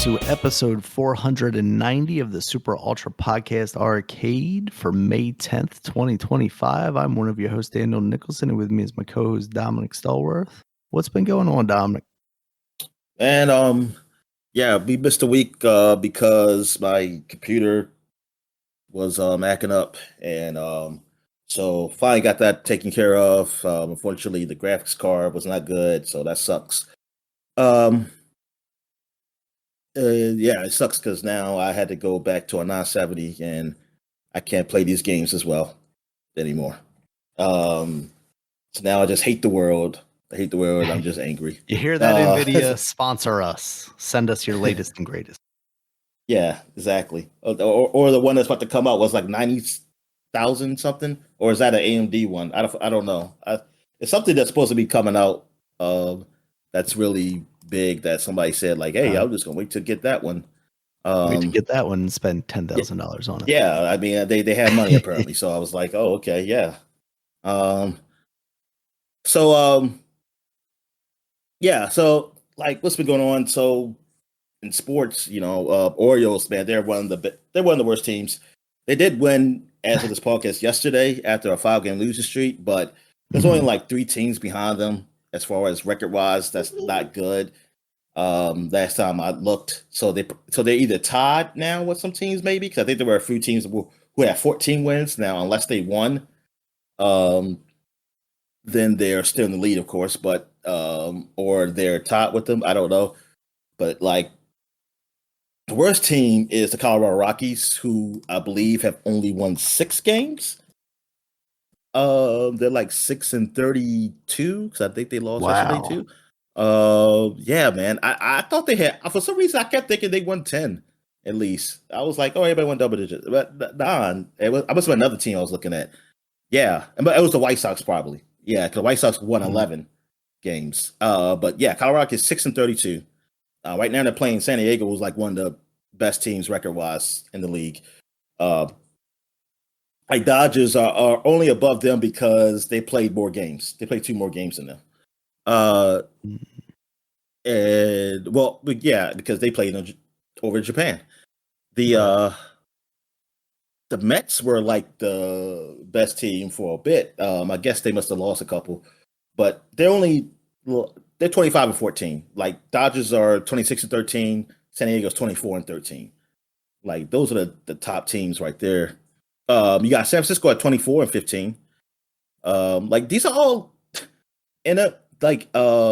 to episode 490 of the Super Ultra Podcast Arcade for May 10th, 2025. I'm one of your hosts, Daniel Nicholson, and with me is my co-host, Dominic Stallworth. What's been going on, Dominic? And we missed a week because my computer was acting up, and so finally got that taken care of. Unfortunately, the graphics card was not good, so that sucks. It sucks because now I had to go back to a 970, and I can't play these games as well anymore. So now I just hate the world. I hate the world. I'm just angry. You hear that, NVIDIA? Sponsor us. Send us your latest and greatest. Yeah, exactly. Or the one that's about to come out was like 90,000 something, or is that an AMD one? I don't know. It's something that's supposed to be coming out. That's really big. That somebody said like, "Hey, I'm just gonna wait to get that one." Wait to get that one and spend $10,000 on it. Yeah, I mean they have money apparently, so I was like, "Oh, okay, yeah." So like, what's been going on? So in sports, Orioles, man, they're one of the worst teams. They did win as of this podcast yesterday after a 5-game losing streak, but there's only like 3 teams behind them as far as record wise. That's not good. Last time I looked, so they're either tied now with some teams maybe, because I think there were a few teams who had 14 wins now. Unless they won, then they're still in the lead, of course, but or they're tied with them. I don't know, but like the worst team is the Colorado Rockies, who I believe have only won 6 games. They're like 6-32 because I think they lost yesterday too. Yeah, man. I thought they had, for some reason I kept thinking they won 10 at least. I was like, oh, everybody won double digits, but nah, I must have been another team I was looking at. Yeah, but it was the White Sox probably. Yeah, because the White Sox won 11 games. But yeah, Colorado is 6-32. Right now they're playing San Diego, who's like one of the best teams record-wise in the league. Like Dodgers are only above them because they played more games. They played 2 more games than them. Because they played over in Japan. The Mets were like the best team for a bit. I guess they must have lost a couple, but they're 25-14. Like Dodgers are 26-13. San Diego's 24-13. Like those are the top teams right there. You got San Francisco at 24-15. Like these are all in a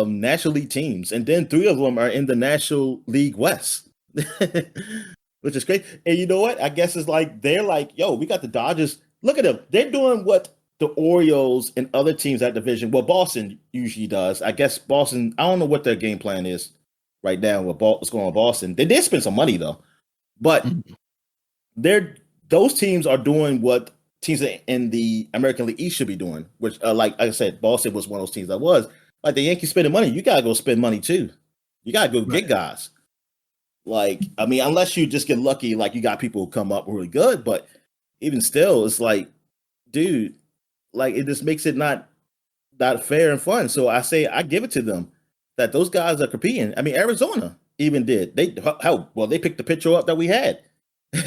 National League teams, and then 3 of them are in the National League West, which is great. And you know what? I guess it's like they're like, yo, we got the Dodgers. Look at them. They're doing what the Orioles and other teams that division, well, Boston usually does. I guess Boston, I don't know what their game plan is right now with what's going on in Boston. They did spend some money though, but those teams are doing what teams in the American League East should be doing, which like I said, Boston was one of those teams that was. Like the Yankees spending money, you gotta go spend money too. You gotta go get guys. Like, I mean, unless you just get lucky, like you got people who come up really good, but even still, it's like, dude, like it just makes it not fair and fun. So I say I give it to them that those guys are competing. I mean, Arizona even did. They picked the pitcher up that we had.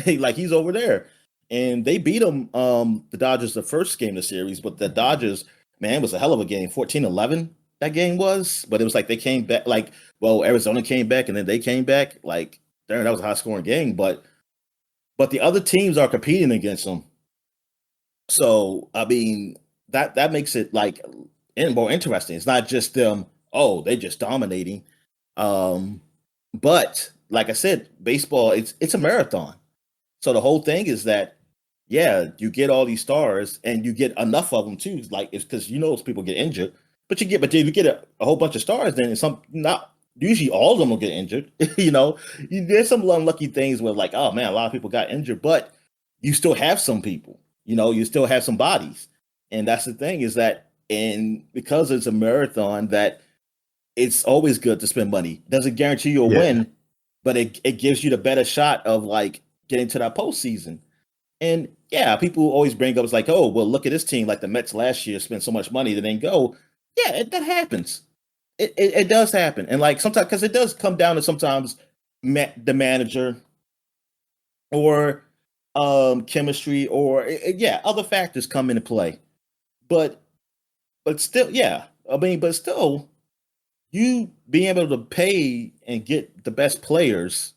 Like he's over there. And they beat them, the Dodgers, the first game of the series, but the Dodgers, man, it was a hell of a game. 14-11. That game was, but it was like they came back, like, well, Arizona came back and then they came back. Like, darn, that was a high scoring game, but the other teams are competing against them. So, I mean, that makes it like more interesting. It's not just them, oh, they're just dominating. But like I said, baseball, it's a marathon. So the whole thing is that, yeah, you get all these stars and you get enough of them too. Like it's because people get injured. But if you get a whole bunch of stars, then not usually all of them will get injured. There's some unlucky things where like, oh man, a lot of people got injured, but you still have some people. You still have some bodies, and that's the thing is that, and because it's a marathon, that it's always good to spend money. Doesn't guarantee you a win, but it gives you the better shot of like getting to that postseason. And yeah, people always bring up it's like, oh well, look at this team, like the Mets last year spent so much money they didn't go. Yeah, that happens. It does happen. And like sometimes, because it does come down to sometimes the manager or chemistry or yeah, other factors come into play. But still, yeah, I mean, but still, you being able to pay and get the best players,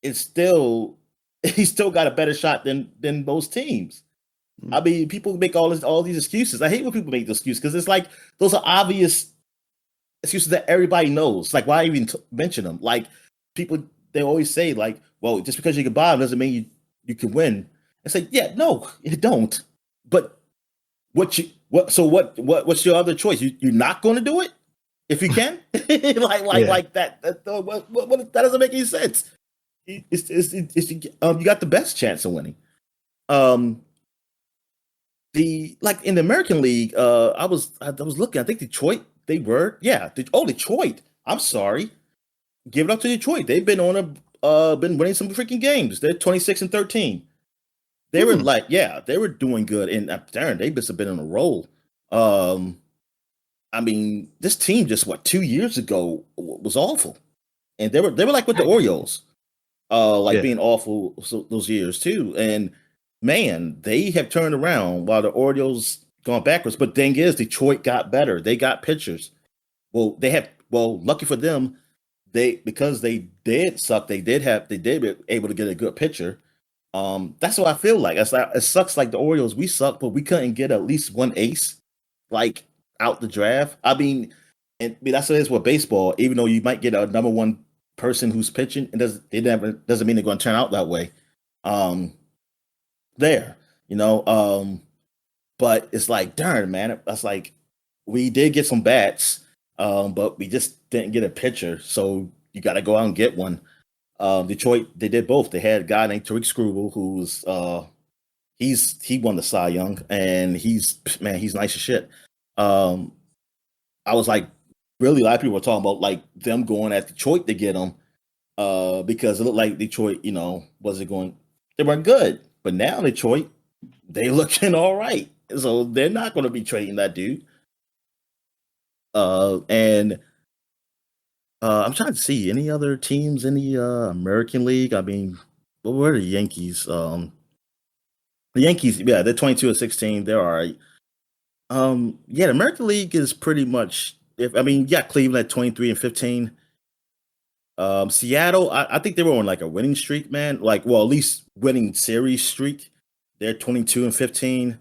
it's still he's still got a better shot than most teams. I mean, people make all these excuses. I hate when people make the excuses because it's like those are obvious excuses that everybody knows. Like, why even mention them? Like, people they always say, like, well, just because you can buy them doesn't mean you can win. It's like, yeah, no, it don't. But what's your other choice? You're not going to do it if you can, like that. That doesn't make any sense. You got the best chance of winning. Um, the like in the American League, I was looking. I think Detroit. They were Detroit. I'm sorry. Give it up to Detroit. They've been been winning some freaking games. They're 26-13. They were they were doing good, and darn, they must have been on a roll. I mean, this team just 2 years ago was awful, and they were like with the Orioles, being awful those years too. And man, they have turned around while the Orioles gone backwards. But thing is, Detroit got better. They got pitchers. Lucky for them, because they did suck. They did be able to get a good pitcher. That's what I feel like. It sucks like the Orioles. We suck, but we couldn't get at least one ace, like out the draft. I mean, that's what it is with baseball. Even though you might get a number one person who's pitching, doesn't mean they're going to turn out that way. There, but it's like, darn, man, that's like we did get some bats, but we just didn't get a pitcher. So you got to go out and get one. Detroit, they did both. They had a guy named Tariq Skubal, who's he won the Cy Young, and he's nice as shit. I was like, really, a lot of people were talking about like them going at Detroit to get him, because it looked like Detroit, wasn't going. They weren't good, but now Detroit, they looking all right, so they're not going to be trading that dude. And I'm trying to see any other teams in the American League. I mean, what were the Yankees? The Yankees, yeah, they're 22-16. They're all right. The American League is pretty much. Cleveland at 23-15. Seattle, I think they were on like a winning streak, man. At least winning series streak. They're 22-15.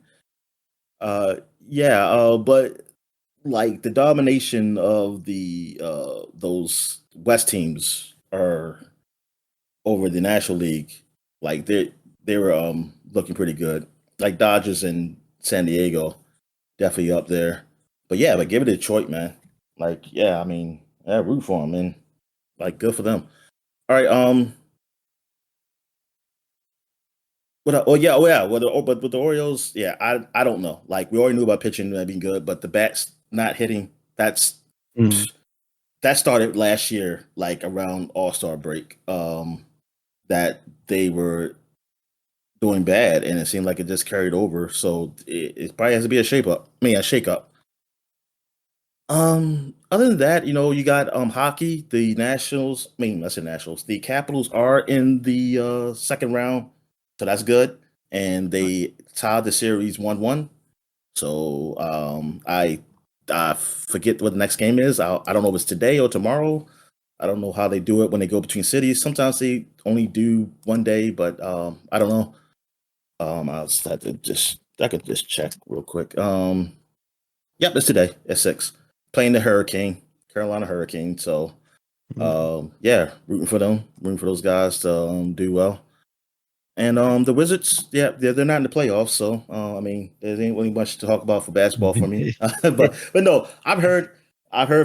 But like the domination of the those West teams are over the National League. Like they were looking pretty good. Like Dodgers and San Diego, definitely up there. But give it to Detroit, man. Root for them, man. Like, good for them. All right. But with the Orioles, I don't know. Like, we already knew about pitching being good, but the bats not hitting. That started last year, like around All-Star break. That they were doing bad, and it seemed like it just carried over. So it probably has to be a shake-up. Other than that, you got hockey. The Nationals. That's the Nationals. The Capitals are in the second round, so that's good. And they tied the series 1-1. So I forget what the next game is. I don't know if it's today or tomorrow. I don't know how they do it when they go between cities. Sometimes they only do one day, but I don't know. I could just check real quick. Yep, it's today at 6. Playing the Carolina Hurricane. So, rooting for them, rooting for those guys to do well. And the Wizards, they're not in the playoffs, so there ain't really much to talk about for basketball for me. but no, I've heard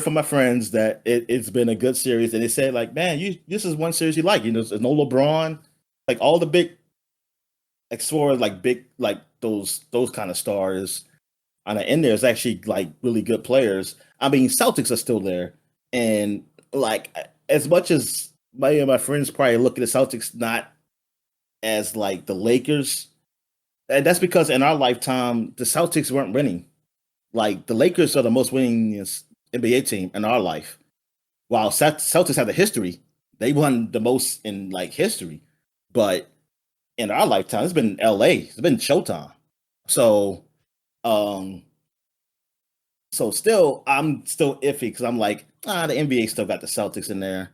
from my friends that it's been a good series, and they said like, man, this is one series you like. There's no LeBron, like all the big, those kind of stars. And there's actually like really good players. Celtics are still there, and like as much as my friends probably look at the Celtics not as like the Lakers, and that's because in our lifetime the Celtics weren't winning. Like the Lakers are the most winning NBA team in our life. While Celtics have the history, They won the most in like history, but in our lifetime, it's been LA. It's been Showtime. So, um, still, I'm still iffy because I'm like, the NBA still got the Celtics in there.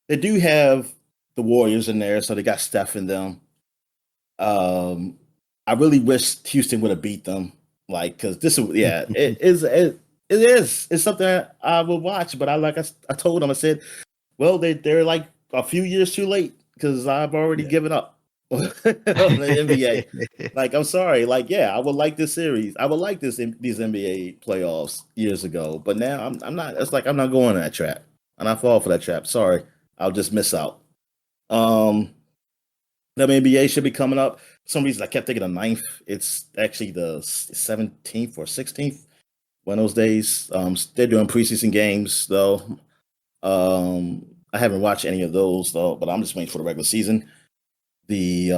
They do have the Warriors in there, so they got Steph in them. I really wish Houston would have beat them, like because this is it's something I would watch. But I told them, I said, well, they're like a few years too late because I've already given up on the NBA. Like, I'm sorry. Like, yeah, I would like this series. I would like these NBA playoffs years ago, but now I'm not. It's like I'm not going in that trap, and I fall for that trap. Sorry, I'll just miss out. The NBA should be coming up. For some reason I kept thinking the 9th. It's actually the 17th or 16th. One of those days. They're doing preseason games though. I haven't watched any of those though, but I'm just waiting for the regular season. The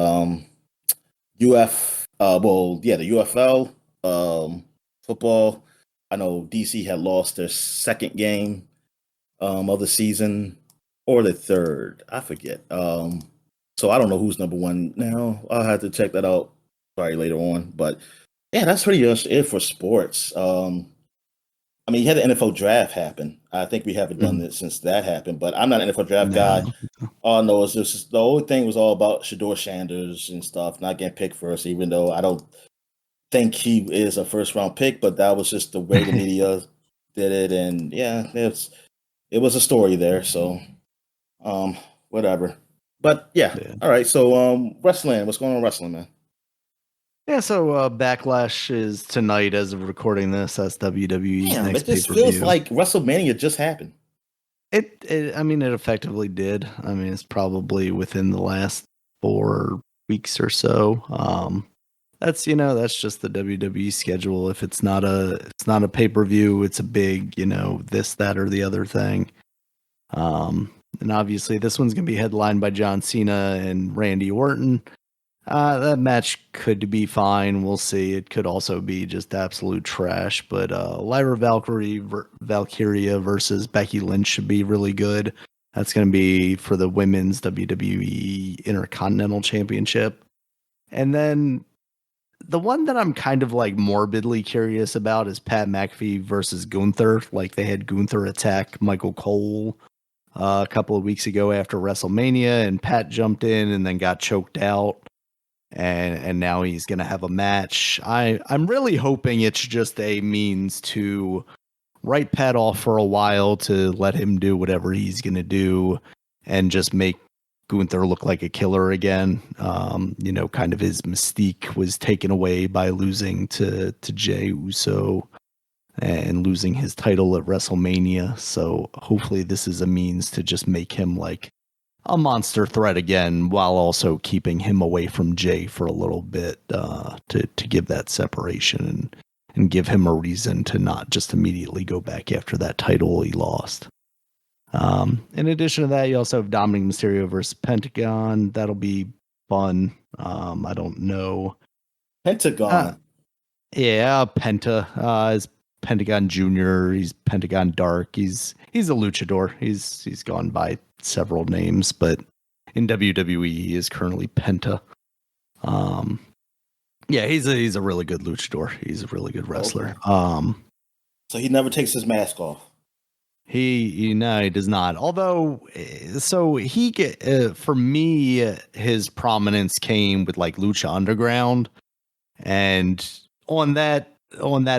the UFL football. I know DC had lost their second game of the season or the third. I forget. So I don't know who's number one now. I'll have to check that out probably later on. But yeah, that's pretty much it for sports. I mean, you had the NFL draft happen. I think we haven't done this since that happened, but I'm not an NFL draft guy. All I know is the whole thing was all about Shador Sanders and stuff, not getting picked first, even though I don't think he is a first round pick, but that was just the way the media did it. And yeah, it was a story there. So whatever. But yeah. All right. So wrestling, what's going on wrestling, man? Yeah, so Backlash is tonight as of recording this. That's WWE's next it just pay-per-view. feels like WrestleMania just happened. It effectively did. I mean, it's probably within the last 4 weeks or so. That's just the WWE schedule. If it's not a pay-per-view, it's a big, this, that, or the other thing. And obviously this one's gonna be headlined by John Cena and Randy Orton. That match could be fine. We'll see. It could also be just absolute trash. But Lyra Valkyria versus Becky Lynch should be really good. That's going to be for the women's WWE Intercontinental Championship. And then the one that I'm kind of like morbidly curious about is Pat McAfee versus Gunther. Like they had Gunther attack Michael Cole a couple of weeks ago after WrestleMania, and Pat jumped in and then got choked out. And now he's going to have a match. I'm really hoping it's just a means to write Pat off for a while to let him do whatever he's going to do and just make Gunther look like a killer again. Kind of his mystique was taken away by losing to Jey Uso and losing his title at WrestleMania. So hopefully this is a means to just make him like a monster threat again, while also keeping him away from Jay for a little bit to give that separation and give him a reason to not just immediately go back after that title he lost. In addition to that, you also have Dominic Mysterio versus Pentagon. That'll be fun. I don't know. Pentagon. Penta is Pentagon Junior. He's Pentagon Dark. He's a luchador. He's gone by several names, but in WWE he is currently Penta. He's a really good luchador. He's a really good wrestler. Okay. So he never takes his mask off. He does not. Although, so for me, his prominence came with like Lucha Underground, and on that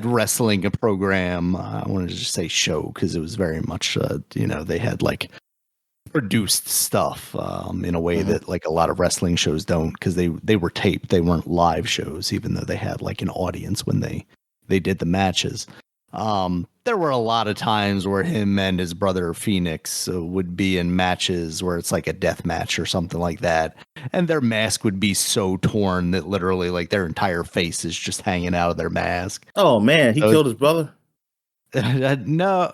wrestling program, I wanted to just say show because it was very much, they had like produced stuff in a way that like a lot of wrestling shows don't, because they were taped. They weren't live shows, even though they had like an audience when they did the matches. There were a lot of times where him and his brother Phoenix would be in matches where it's like a death match or something like that, and their mask would be so torn that literally like their entire face is just hanging out of their mask. Oh man, he killed his brother? No,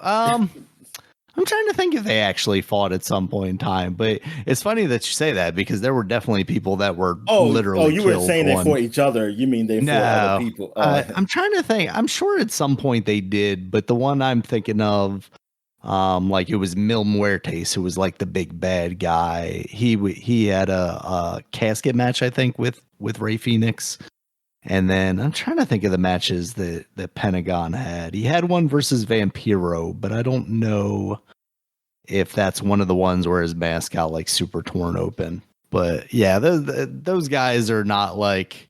I'm trying to think if they actually fought at some point in time, but it's funny that you say that because there were definitely people that were literally. Oh, you were saying they fought each other. You mean they fought other people? I'm trying to think. I'm sure at some point they did, but the one I'm thinking of Like it was Mil Muertes who was like the big bad guy. He had a casket match, I think, with Rey Fenix. And then I'm trying to think of the matches that Pentagon had. He had one versus Vampiro, but I don't know if that's one of the ones where his mask got like super torn open. But yeah, those guys are not like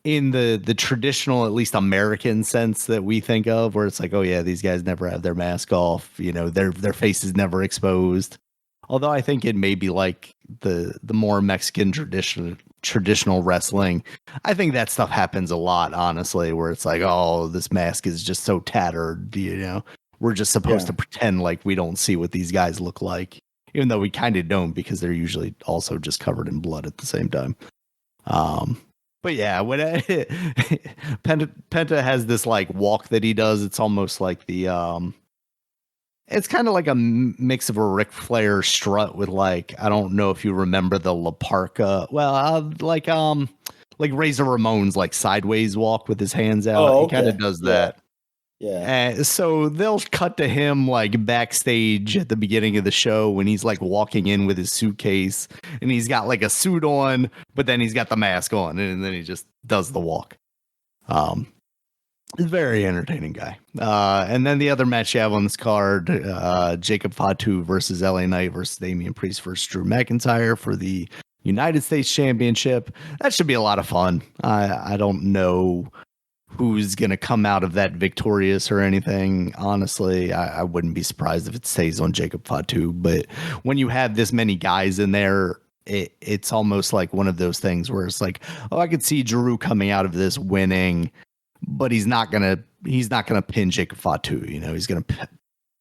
in the traditional, at least American sense that we think of, where it's like, oh yeah, these guys never have their mask off. You know, their face is never exposed. Although I think it may be like the more Mexican traditional wrestling. I think that stuff happens a lot, honestly, where it's like, oh, this mask is just so tattered. You know, we're just supposed to pretend like we don't see what these guys look like, even though we kind of don't because they're usually also just covered in blood at the same time. But yeah, when Penta has this like walk that he does, it's almost like it's kind of like a mix of a Ric Flair strut with like, I don't know if you remember the La Parka, like Razor Ramon's like sideways walk with his hands out. Oh, He okay. kind of does that. Yeah. So they'll cut to him like backstage at the beginning of the show when he's like walking in with his suitcase and he's got like a suit on, but then he's got the mask on and then he just does the walk. Very entertaining guy. And then the other match you have on this card, Jacob Fatu versus LA Knight versus Damian Priest versus Drew McIntyre for the United States Championship. That should be a lot of fun. I don't know who's going to come out of that victorious or anything. Honestly, I wouldn't be surprised if it stays on Jacob Fatu. But when you have this many guys in there, it's almost like one of those things where it's like, oh, I could see Drew coming out of this winning, but he's not gonna pin Jacob Fatu. You know, he's gonna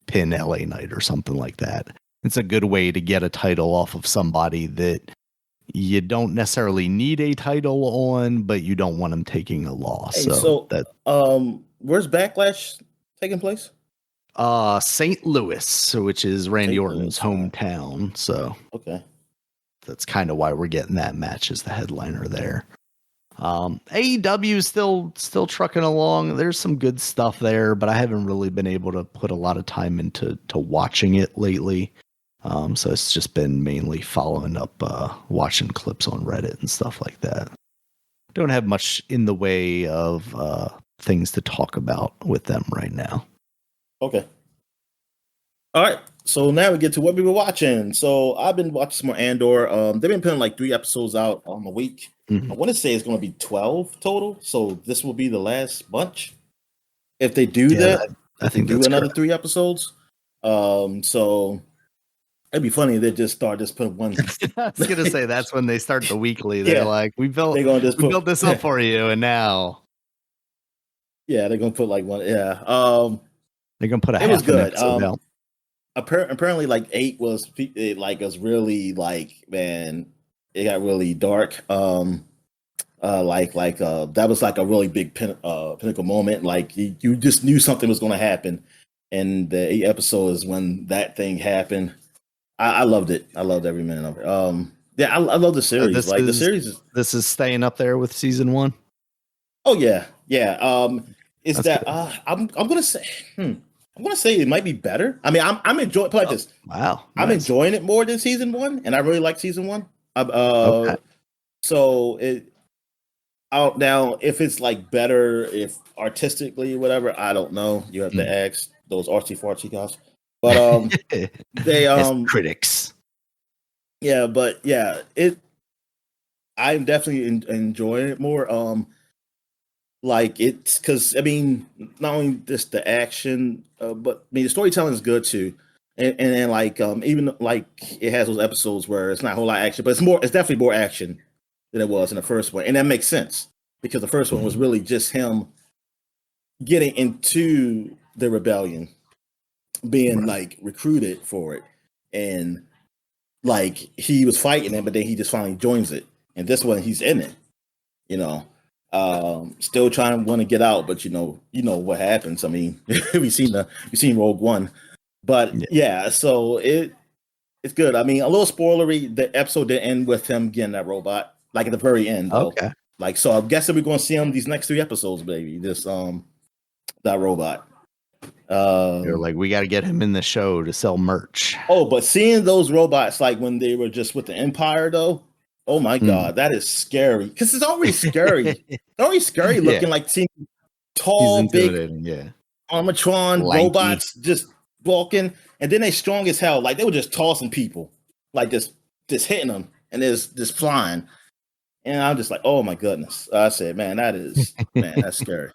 pin LA Knight or something like that. It's a good way to get a title off of somebody that you don't necessarily need a title on, but you don't want him taking a loss. Hey, so where's Backlash taking place? St. Louis, which is Randy Orton's hometown. So okay, that's kind of why we're getting that match as the headliner there. AEW is still trucking along. There's some good stuff there, but I haven't really been able to put a lot of time into watching it lately. So it's just been mainly following up, watching clips on Reddit and stuff like that. Don't have much in the way of things to talk about with them right now. Okay. All right. So now we get to what we were watching. So I've been watching some more Andor. They've been putting like 3 episodes out on a week. Mm-hmm. I want to say it's going to be 12 total. So this will be the last bunch. If they do that, I think do another correct. 3 episodes. So it'd be funny if they just putting one. I was gonna say that's when they start the weekly. They're like, we built this up for you, and now. Yeah, they're gonna put like one. Yeah, they're gonna put a. It was good. Down. Apparently, like 8 was really like, man, it got really dark. That was like a really big pinnacle moment. Like you just knew something was going to happen, and the 8 episodes when that thing happened. I loved it. I loved every minute of it. Yeah, I love the series. The series this is staying up there with season 1. Oh yeah. Is that I'm gonna say I'm gonna say it might be better. I mean, I'm enjoying. Put like this. Wow, nice. I'm enjoying it more than season 1, and I really like season 1. Okay. So now if it's like better, if artistically whatever, I don't know. You have to ask those artsy fartsy guys. But they critics. Yeah, but yeah, I'm definitely enjoying it more. Like it's because I mean, not only just the action, but I mean the storytelling is good too, and like even like it has those episodes where it's not a whole lot of action, but it's definitely more action than it was in the first one, and that makes sense because the first one was really just him getting into the rebellion, being like recruited for it, and like he was fighting it, but then he just finally joins it, and this one he's in it, you know. Still trying to want to get out, but you know what happens. I mean, we've seen Rogue One, but yeah, so it's good. I mean, a little spoilery. The episode did end with him getting that robot, like at the very end. Though. Okay. Like, so I'm guessing we're going to see him these next 3 episodes, baby. This that robot. They're like, we got to get him in the show to sell merch. Oh, but seeing those robots like when they were just with the Empire, though, oh my God, that is scary. Because it's already scary. It's already scary looking like seeing tall, big Armatron lanky robots just walking, and then they strong as hell. Like they were just tossing people, like just hitting them, and there's just flying. And I'm just like, oh my goodness. I said, man, that's scary.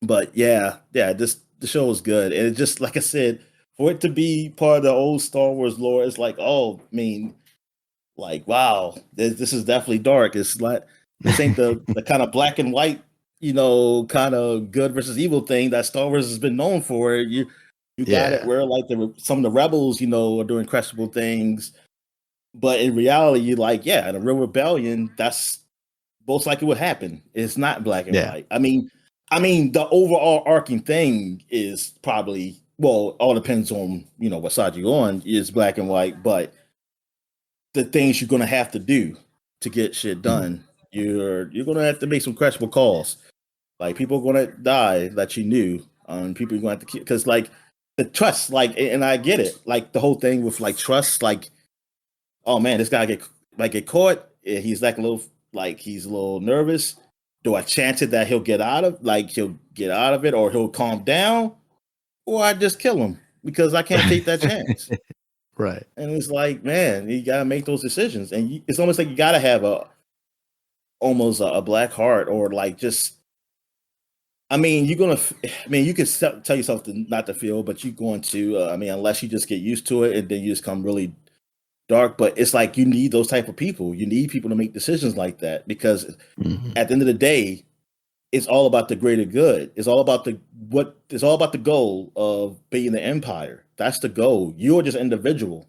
But yeah, the show was good. And it just, like I said, for it to be part of the old Star Wars lore, it's like, oh, I mean, like, wow, this is definitely dark. It's like, this ain't the kind of black and white, kind of good versus evil thing that Star Wars has been known for. You got it where like some of the rebels, are doing questionable things. But in reality, you're like, yeah, in a real rebellion, that's most likely what happened. It's not black and white. I mean, the overall arcing thing is probably, well, all depends on, what side you're on, is black and white, but the things you're going to have to do to get shit done, you're going to have to make some questionable calls. Like, people are going to die that you knew. People are going to have to, because, like, the trust, like, and I get it, like, the whole thing with, like, trust, like, oh, man, this guy get caught, he's, like, he's a little nervous. Do I chance it that he'll get out of it, or he'll calm down, or I just kill him because I can't take that chance. Right. And it's like, man, you got to make those decisions. And it's almost like you got to have almost a black heart, or like just, I mean, you can tell yourself not to feel, but you're going to, unless you just get used to it and then you just come really dark. But it's like, you need those type of people. You need people to make decisions like that, because at the end of the day, it's all about the greater good. It's all about the goal of being the empire. That's the goal. You're just individual.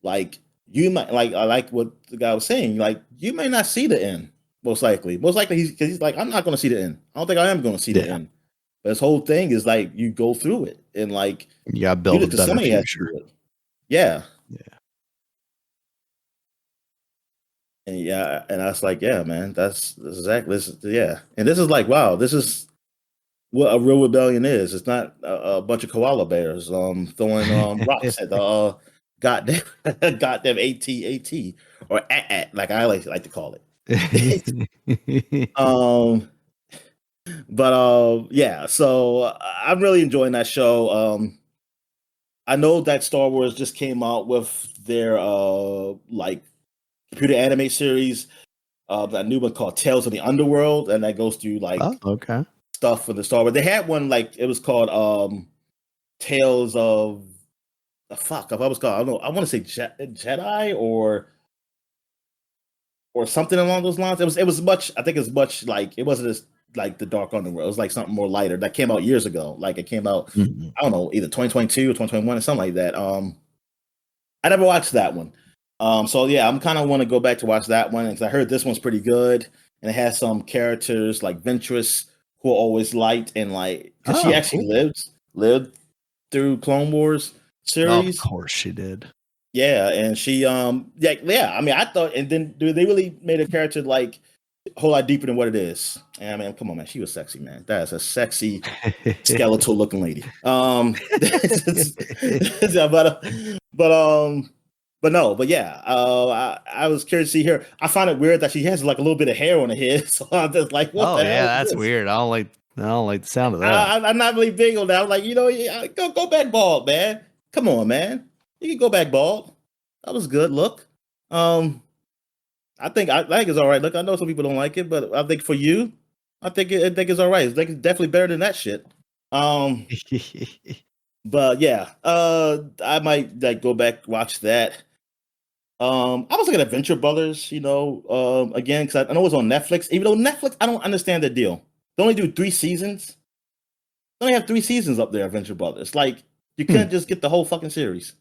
Like, you might, like, I like what the guy was saying. Like, you may not see the end. Most likely, he's like, I'm not going to see the end. I don't think I am going to see the end. But this whole thing is like, you go through it, and like, you got to build a better future. Yeah. And I was like, yeah, man, that's exactly this. Yeah, and this is like, wow, this is what a real rebellion is. It's not a bunch of koala bears throwing rocks at the goddamn AT or at like I like to call it. Yeah. So I'm really enjoying that show. I know that Star Wars just came out with their like computer anime series, that new one called Tales of the Underworld, and that goes through like stuff for the Star Wars. They had one like, it was called Tales of if I was called, I don't know, I want to say Jedi or something along those lines. It was much, I think it's much like, it wasn't as like the Dark Underworld. It was like something more lighter that came out years ago. Like, it came out, I don't know, either 2022 or 2021 or something like that. I never watched that one. So yeah, I'm kind of want to go back to watch that one, because I heard this one's pretty good, and it has some characters like Ventress, who are always light, and like, because she actually lived through Clone Wars series. Of course she did. Yeah, and she yeah. I mean, I thought, and then they really made a character like a whole lot deeper than what it is. And I mean, come on, man, she was sexy, man. That is a sexy skeletal looking lady. But yeah, I was curious to see her. I find it weird that she has like a little bit of hair on her head, so I'm just like, what the hell? Yeah, that's weird. I don't like the sound of that. I'm not really big on that. I'm like, go back bald, man. Come on, man. You can go back bald. That was good look. I think it's all right. Look, I know some people don't like it, but I think for you, I think it's all right. I think it's definitely better than that shit. But yeah, I might like go back watch that. I was looking at Venture Brothers, again, because I know it's on Netflix. Even though Netflix, I don't understand the deal. They only do 3 seasons. They only have 3 seasons up there, Venture Brothers. Like, you couldn't just get the whole fucking series.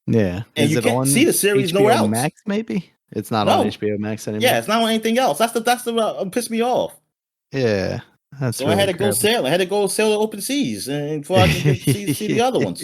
Yeah. And you can't see the series HBO nowhere else. Max, maybe? It's not on HBO Max anymore. Yeah, it's not on anything else. That's the pissed me off. Yeah. So really I had to go sail. I had to go sail the open seas, and before I could see the other ones.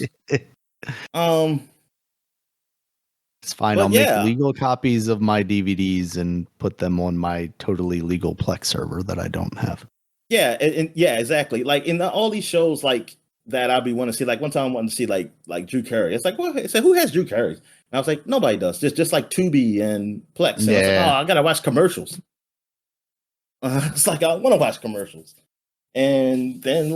It's fine. I'll make legal copies of my DVDs and put them on my totally legal Plex server that I don't have. Yeah, and yeah, exactly. Like in all these shows, like that, I'll be wanting to see. Like one time, I wanted to see like Drew Carey. It's like, well, I said, who has Drew Carey? And I was like, nobody does. Just like Tubi and Plex. And I was like, oh, Yeah. I gotta watch commercials. It's like I want to watch commercials. And then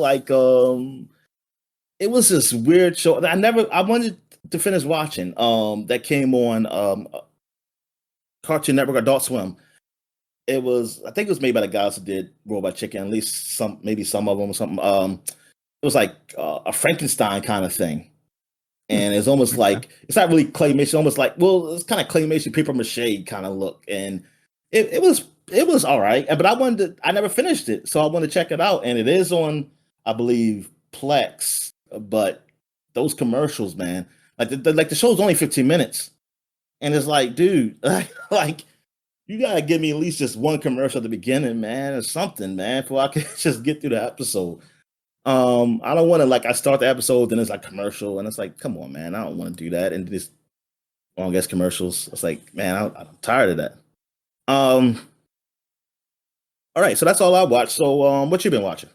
it was this weird show that I wanted to finish watching. That came on Cartoon Network, Adult Swim. I think it was made by the guys who did Robot Chicken, at least maybe some of them or something. It was like a Frankenstein kind of thing. And it's almost like, it's not really claymation, almost like, well, it's kind of claymation, paper mache kind of look. And it was all right, but I never finished it. So I wanted to check it out. And it is on, I believe, Plex. But those commercials, man, like the show's only 15 minutes. And it's like, dude, like, you gotta give me at least just one commercial at the beginning, man, or something, man, before I can just get through the episode. I don't want to I start the episode, then it's like commercial, and it's like, come on, man, I don't want to do that. And this long ass commercials, it's like, man, I'm tired of that. All right, so that's all I watched. So, what you been watching?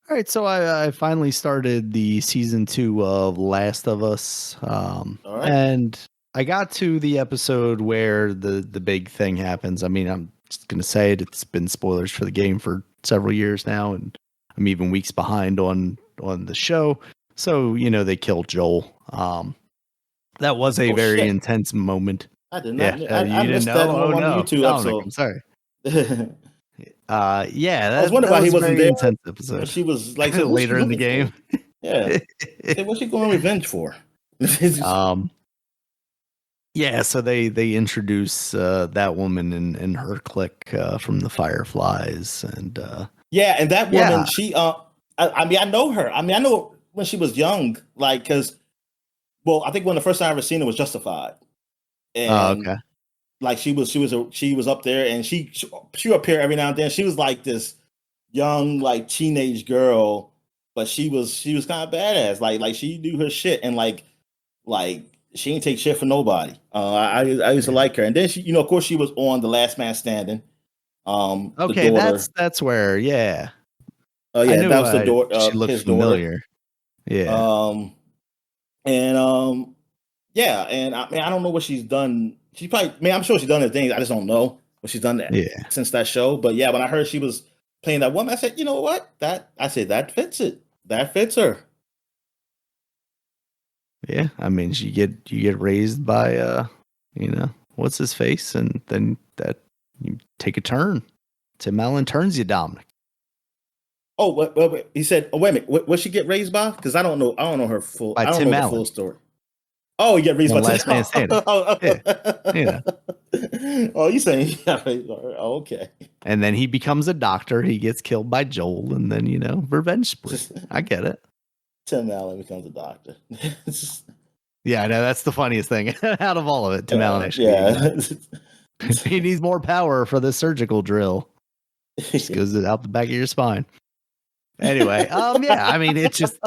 All right, so I finally started the season 2 of Last of Us, All right. and I got to the episode where the big thing happens. I mean, I'm just gonna say it. It's been spoilers for the game for several years now, and I'm even weeks behind on the show. So they killed Joel. That was a very intense moment. I did not. Yeah, I you didn't missed know. that Oh on no, YouTube Dominic, episode. I'm sorry. Yeah, I was wondering why he wasn't there. Intense episode. She was like later in the game. Yeah. What's she going revenge for? Yeah, so they introduce that woman and her clique from the Fireflies, and and that woman, she I mean, I know her. I mean, I know when she was young, like, because, well, I think when the first time I ever seen her was Justified, and okay. Like she was up there, and she would appear every now and then. She was like this young, like, teenage girl, but she was kind of badass. Like she knew her shit, and like she ain't take shit for nobody. I used to like her, and then she, of course, she was on The Last Man Standing. Okay, that's where, yeah. Oh yeah, that was the daughter. She looked familiar. Daughter. Yeah. Yeah, and I mean, I don't know what she's done. She probably, I mean, I'm sure she's done the things. I just don't know what she's done since that show. But yeah, when I heard she was playing that woman, I said, you know what? That fits it. That fits her. Yeah, I mean, you get raised by what's his face, and then that you take a turn. Tim Allen turns you, Dominic. Oh, wait. He said, "Oh, wait a minute. What she get raised by?" Because I don't know her full. By I don't Tim know Allen. the full story. Oh, you get raised by Last Man Standing. Yeah. Oh, you saying? Okay. And then he becomes a doctor. He gets killed by Joel, and then revenge spree. I get it. Tim Allen becomes a doctor. Yeah, I know, that's the funniest thing out of all of it. Tim Allen actually. Yeah. He needs more power for the surgical drill. Just goes out the back of your spine. Anyway, yeah, I mean, it's just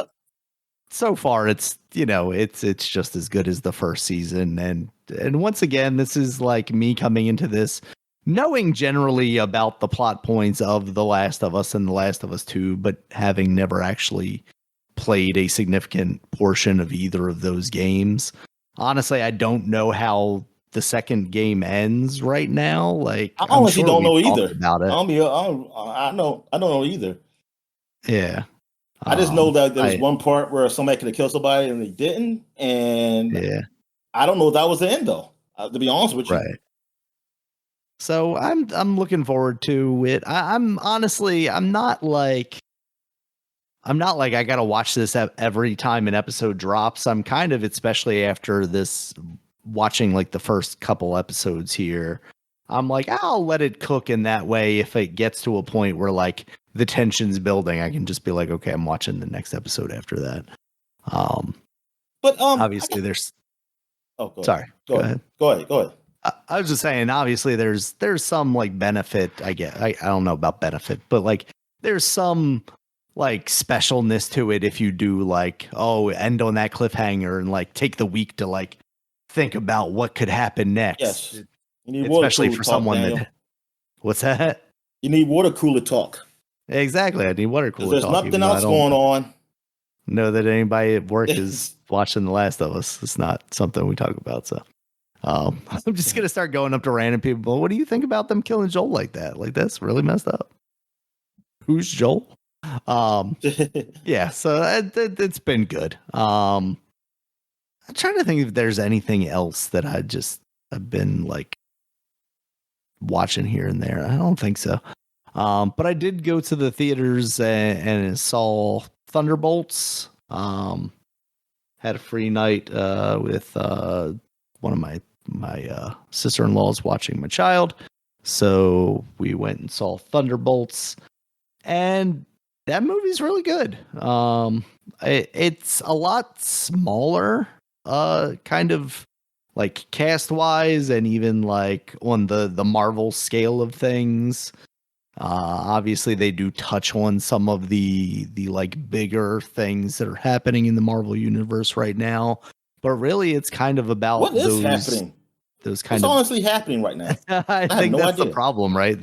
so far it's it's just as good as the first season, and once again, this is like me coming into this knowing generally about the plot points of The Last of Us and The Last of Us 2, but having never actually played a significant portion of either of those games. Honestly, I don't know how the second game ends right now. Like, I honestly don't know either. About it. I don't know either. Yeah. I just know that there was one part where somebody could have killed somebody and they didn't, and yeah, I don't know if that was the end though. To be honest with you, right? So I'm looking forward to it. I'm honestly not like I gotta watch this every time an episode drops. I'm kind of, especially after this, watching like the first couple episodes here, I'm like, I'll let it cook in that way. If it gets to a point where like the tension's building, I can just be like, okay, I'm watching the next episode after that. But obviously there's. Oh, go sorry. ahead. Go ahead. I was just saying, obviously there's some like benefit. I don't know about benefit, but like there's some like specialness to it if you do like, end on that cliffhanger and like take the week to like think about what could happen next. Yes. You need especially for someone that. What's that? You need water cooler talk. Exactly. I need water Because cooler there's talk, even nothing though I else don't going on. know that anybody at work is watching The Last of Us. It's not something we talk about. So I'm just going to start going up to random people. What do you think about them killing Joel like that? Like, that's really messed up. Who's Joel? Yeah, so it's been good. I'm trying to think if there's anything else that I've been like watching here and there. I don't think so. But I did go to the theaters and saw Thunderbolts. Had a free night with one of my sister-in-laws watching my child. So we went and saw Thunderbolts, and that movie's really good. It's a lot smaller, kind of like cast wise, and even like on the Marvel scale of things. Obviously, they do touch on some of the like bigger things that are happening in the Marvel universe right now, but really, it's kind of about What is happening? those What's kind of. honestly happening right now? I I have think no that's the idea. problem, right?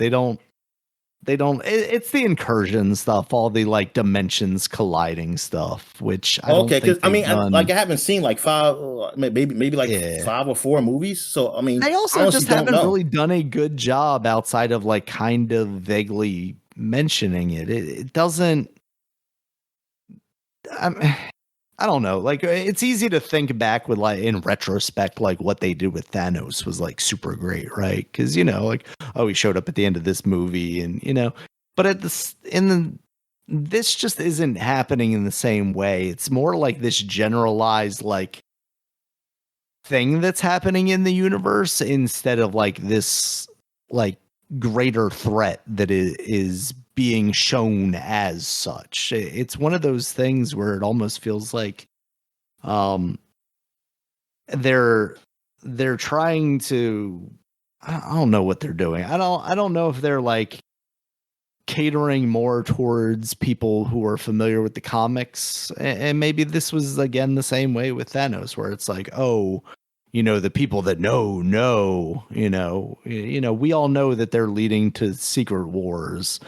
It's the incursion stuff, all the like dimensions colliding stuff, which I don't Okay, because think I they've mean, done. like I haven't seen like five, maybe like Yeah. 5 or 4 movies. So I mean, They I also honestly just don't haven't know. really done a good job outside of like kind of vaguely mentioning it. It doesn't. I'm, I don't know. Like, it's easy to think back with like in retrospect, like what they did with Thanos was like super great, right? Because like, oh, he showed up at the end of this movie, and but at this this just isn't happening in the same way. It's more like this generalized like thing that's happening in the universe instead of like this like greater threat that is being shown as such. It's one of those things where it almost feels like um they're trying to I don't know what they're doing. I don't know if they're like catering more towards people who are familiar with the comics, and maybe this was again the same way with Thanos, where it's like, oh, the people that know, we all know that they're leading to secret wars,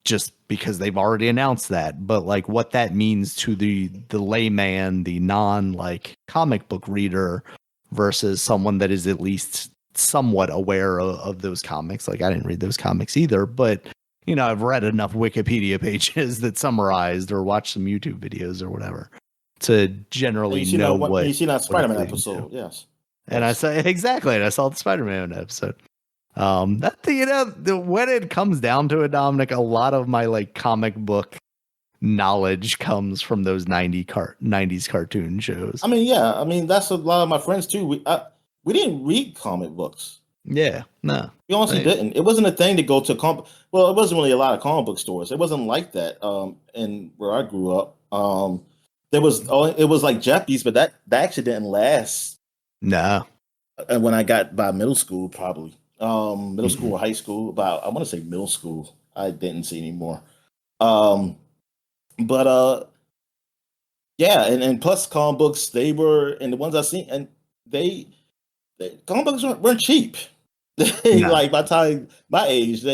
just because they've already announced that. But like what that means to the layman, the non like comic book reader, versus someone that is at least somewhat aware of those comics. Like I didn't read those comics either, but I've read enough Wikipedia pages that summarized or watched some YouTube videos or whatever to And generally know you seen that what it's Spider-Man leading to. episode? Yes, And I yes. say exactly, and I saw the Spider-Man episode. That when it comes down to it, Dominic, a lot of my like comic book knowledge comes from those 90s cartoon shows. I mean, yeah. I mean, that's a lot of my friends too. We didn't read comic books. Yeah, no. We honestly didn't. It wasn't a thing to go to Well, it wasn't really a lot of comic book stores. It wasn't like that. And where I grew up, it was like Japanese, but that actually didn't last. No. And when I got by middle school, probably middle school Mm-mm. or high school, about I want to say middle school, I didn't see anymore. Um, but yeah, and plus comic books, they were and the ones I seen, and they comic books weren't cheap. No. Like by the time my age,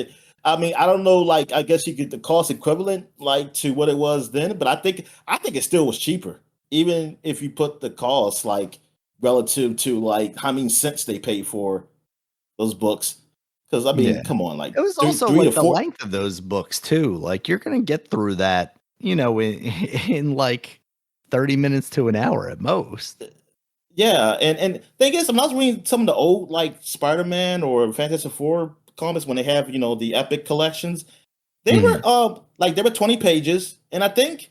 I mean, I don't know. Like, I guess you get the cost equivalent, like to what it was then, but I think it still was cheaper, even if you put the cost like relative to like how many cents they paid for those books. Because I mean, Yeah. come on, like It was three also three to like the four. length of those books too. Like you're gonna get through that, in like 30 minutes to an hour at most. Yeah, and thing is, when I was reading some of the old like Spider-Man or Fantastic Four comics when they have the epic collections, they were Mhm. like they were 20 pages, and I think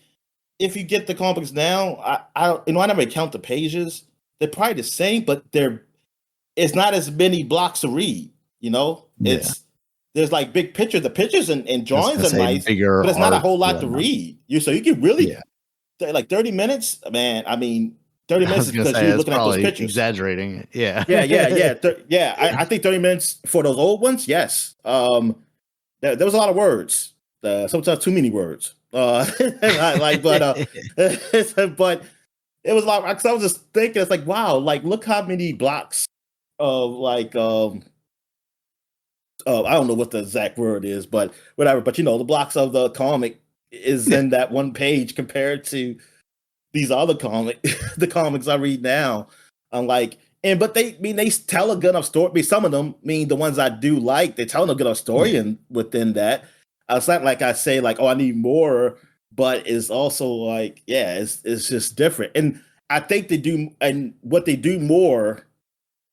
if you get the comics now, I never count the pages. They're probably the same, but it's not as many blocks to read. Yeah. There's like big pictures. The pictures and I was drawings gonna are say nice, bigger but it's not a art whole lot to whatnot. read. You can really Yeah. like 30 minutes, man. I mean, 30 I minutes was is gonna because say you're that's looking at those probably pictures. exaggerating it. Yeah. Yeah, yeah, yeah, yeah. I think 30 minutes for those old ones. Yes. There was a lot of words. Sometimes too many words. But it was a lot. Because I was just thinking, it's like, wow, like look how many blocks of like I don't know what the exact word is, but whatever. But the blocks of the comic is in that one page compared to these other the comics I read now. I'm like, but they tell a good enough story. I mean, some of them, the ones I do like, they tell a good enough story, and within that, it's not like I say like, oh, I need more, but it's also like, yeah, it's just different. And I think they do, and what they do more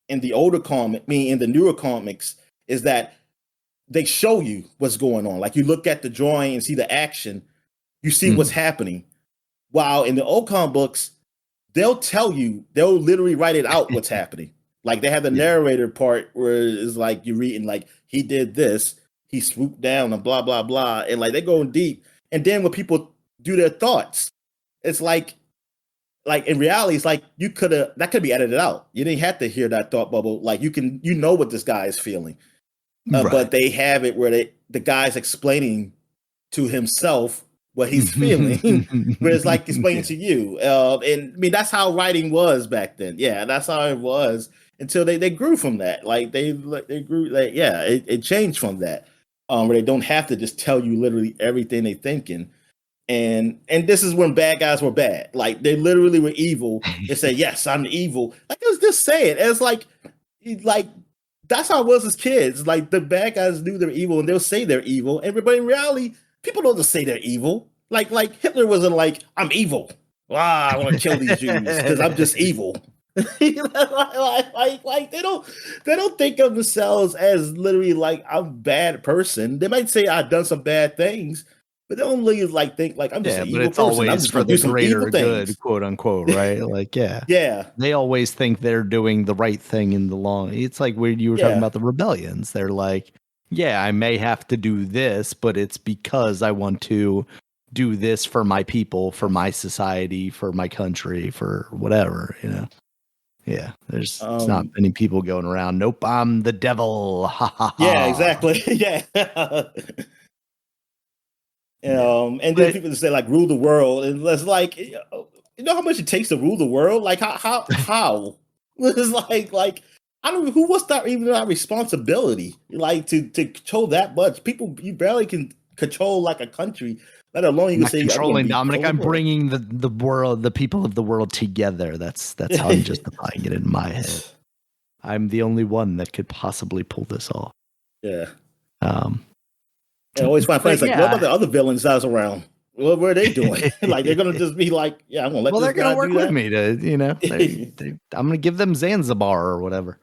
in the older comic, in the newer comics, is that they show you what's going on. Like you look at the drawing and see the action, you see what's happening. While in the old comic books, they'll literally write it out what's happening. Like they have the narrator part where it's like you're reading like he did this, he swooped down and blah blah blah, and like they're going deep. And then when people do their thoughts, it's like in reality, it's like that could be edited out. You didn't have to hear that thought bubble. Like you know what this guy is feeling. Right. But they have it where the guy's explaining to himself what he's feeling, where it's like explaining to you. And I mean, that's how writing was back then. Yeah, that's how it was until they grew from that. Like they grew. Like, yeah, it changed from that, where they don't have to just tell you literally everything they're thinking. And this is when bad guys were bad. Like they literally were evil. They say, "Yes, I'm evil." Like it was just say it. It's like that's how it was as kids. Like the bad guys knew they're evil and they'll say they're evil. Everybody in reality, people don't just say they're evil. Like Hitler wasn't like, I'm evil. I want to kill these Jews because I'm just evil. like they don't think of themselves as literally like I'm a bad person. They might say I've done some bad things, but they don't really like think like I'm just an evil person. Always I'm just for the greater good, quote unquote, right? Like, yeah. Yeah. They always think they're doing the right thing in the long. It's like when you were talking about the rebellions. They're like, yeah, I may have to do this, but it's because I want to do this for my people, for my society, for my country, for whatever, Yeah, there's not many people going around. Nope, I'm the devil. Ha ha ha. Yeah, exactly. Yeah. And then people just say like rule the world, and it's like you know how much it takes to rule the world. Like how it's like I don't know who was that even that responsibility like to control that much people. You barely can control like a country, let alone you can say controlling Dominic. I'm bringing the world, the people of the world together. That's how I'm justifying it in my head. I'm the only one that could possibly pull this off. Yeah. I always find funny. It's like, what about the other villains that's around? What were they doing? Like they're gonna just be like, yeah, I'm gonna let. Well, this they're gonna work with me to, I'm gonna give them Zanzibar or whatever.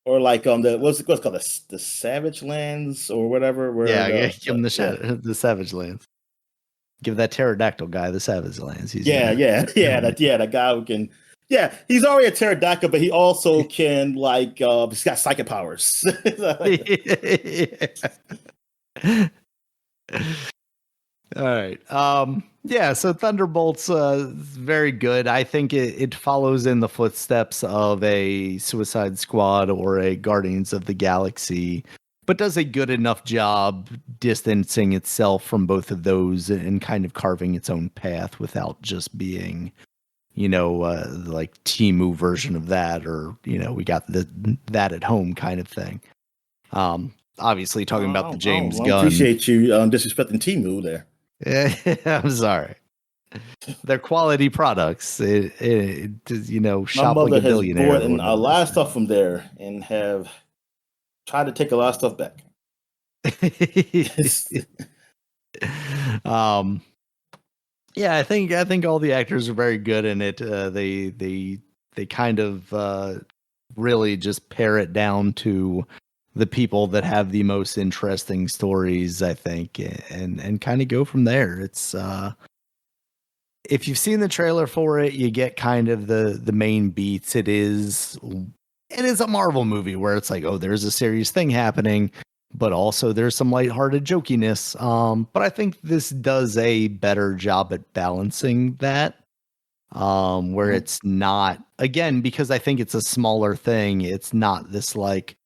Or like what's it called the Savage Lands or whatever. Where give them the Savage Lands. Give that pterodactyl guy the Savage Lands. That guy who can. Yeah, he's already a pterodactyl, but he also can he's got psychic powers. All right. So Thunderbolt's very good. I think it follows in the footsteps of a Suicide Squad or a Guardians of the Galaxy, but does a good enough job distancing itself from both of those and kind of carving its own path without just being like Temu version of that, or we got that at home kind of thing. Obviously talking about the James Gunn. I appreciate you disrespecting Temu there. I'm sorry. They're quality products. My shop mother like a has billionaire. Bought a lot of stuff from there and have tried to take a lot of stuff back. Yeah, I think all the actors are very good in it. They kind of really just pare it down to the people that have the most interesting stories, I think, and kind of go from there. It's if you've seen the trailer for it, you get kind of the main beats. It is a Marvel movie where it's like, oh, there's a serious thing happening, but also there's some lighthearted jokiness. But I think this does a better job at balancing that, where it's not, again, because I think it's a smaller thing. It's not this like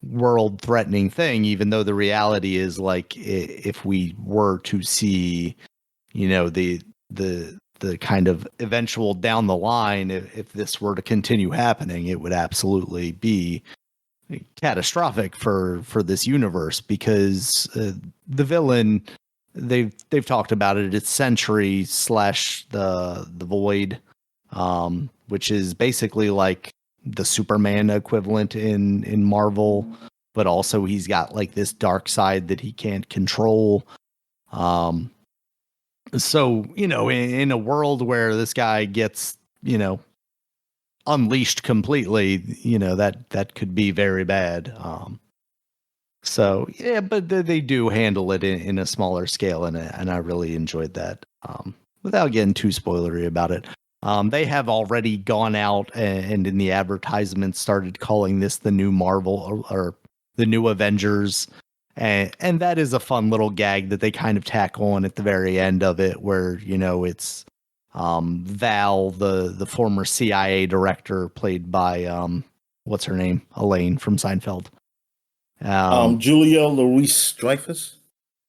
world threatening thing, even though the reality is like, if we were to see, the kind of eventual down the line, if this were to continue happening, it would absolutely be catastrophic for this universe, because the villain, they've talked about it. It's Sentry slash the Void, which is basically like the Superman equivalent in Marvel, but also he's got like this dark side that he can't control. So, in a world where this guy gets, unleashed completely, that could be very bad. So yeah, but they do handle it in a smaller scale, and I really enjoyed that. Without getting too spoilery about it, they have already gone out and in the advertisements started calling this the new Marvel, or the new Avengers, and that is a fun little gag that they kind of tack on at the very end of it, where it's Val, the former CIA director, played by what's her name, Elaine from Seinfeld. Julia Louis-Dreyfus.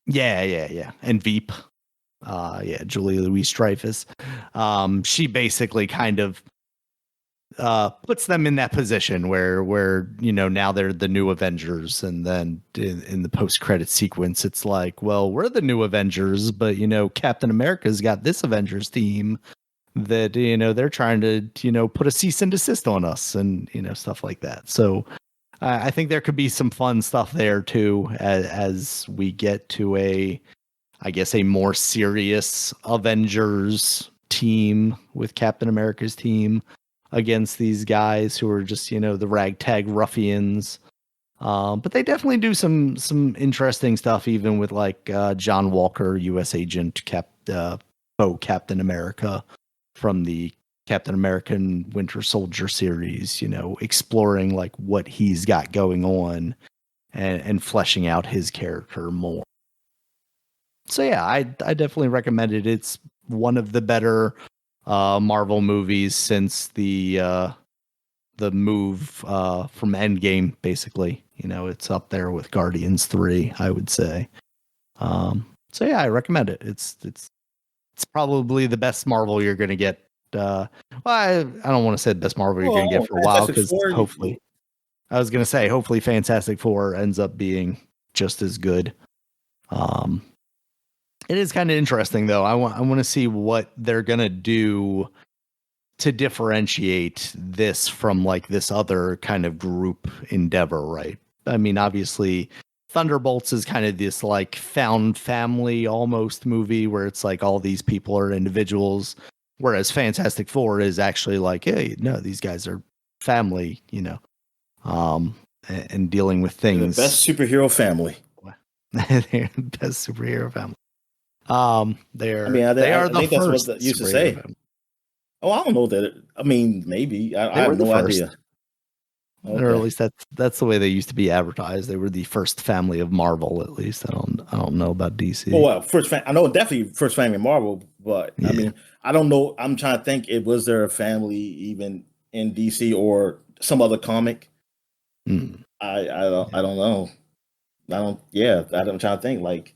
Yeah, and Veep. Julia Louis-Dreyfus. She basically kind of puts them in that position where now they're the new Avengers, and then in the post-credit sequence, it's like, well, we're the new Avengers, but Captain America's got this Avengers team that they're trying to put a cease and desist on us, and stuff like that. So I think there could be some fun stuff there too, as we get to a more serious Avengers team with Captain America's team against these guys who are just the ragtag ruffians. But they definitely do some interesting stuff, even with like John Walker, U.S. Agent, Captain America from the Captain American Winter Soldier series, exploring like what he's got going on and fleshing out his character more. So yeah, I definitely recommend it. It's one of the better Marvel movies since the move from Endgame, basically. It's up there with Guardians 3, I would say. So yeah, I recommend it. It's probably the best Marvel you're going to get. I don't want to say the best Marvel you're going to get for a while, because hopefully, I was going to say, hopefully Fantastic Four ends up being just as good. It is kind of interesting, though. I want to see what they're going to do to differentiate this from like this other kind of group endeavor, right? I mean, obviously Thunderbolts is kind of this like found family almost movie where it's like all these people are individuals, whereas Fantastic Four is actually like, hey, no, these guys are family, and dealing with things. The best superhero family. They're the best superhero family. They are the first. That's what they used to say. Family. Oh, I don't know that. Maybe I have no idea. Okay. Or at least that's the way they used to be advertised. They were the first family of Marvel. At least I don't know about DC. Well, I know definitely first family of Marvel, but yeah. I don't know. I'm trying to think. Was there a family even in DC or some other comic? I don't know. I'm trying to think. Like,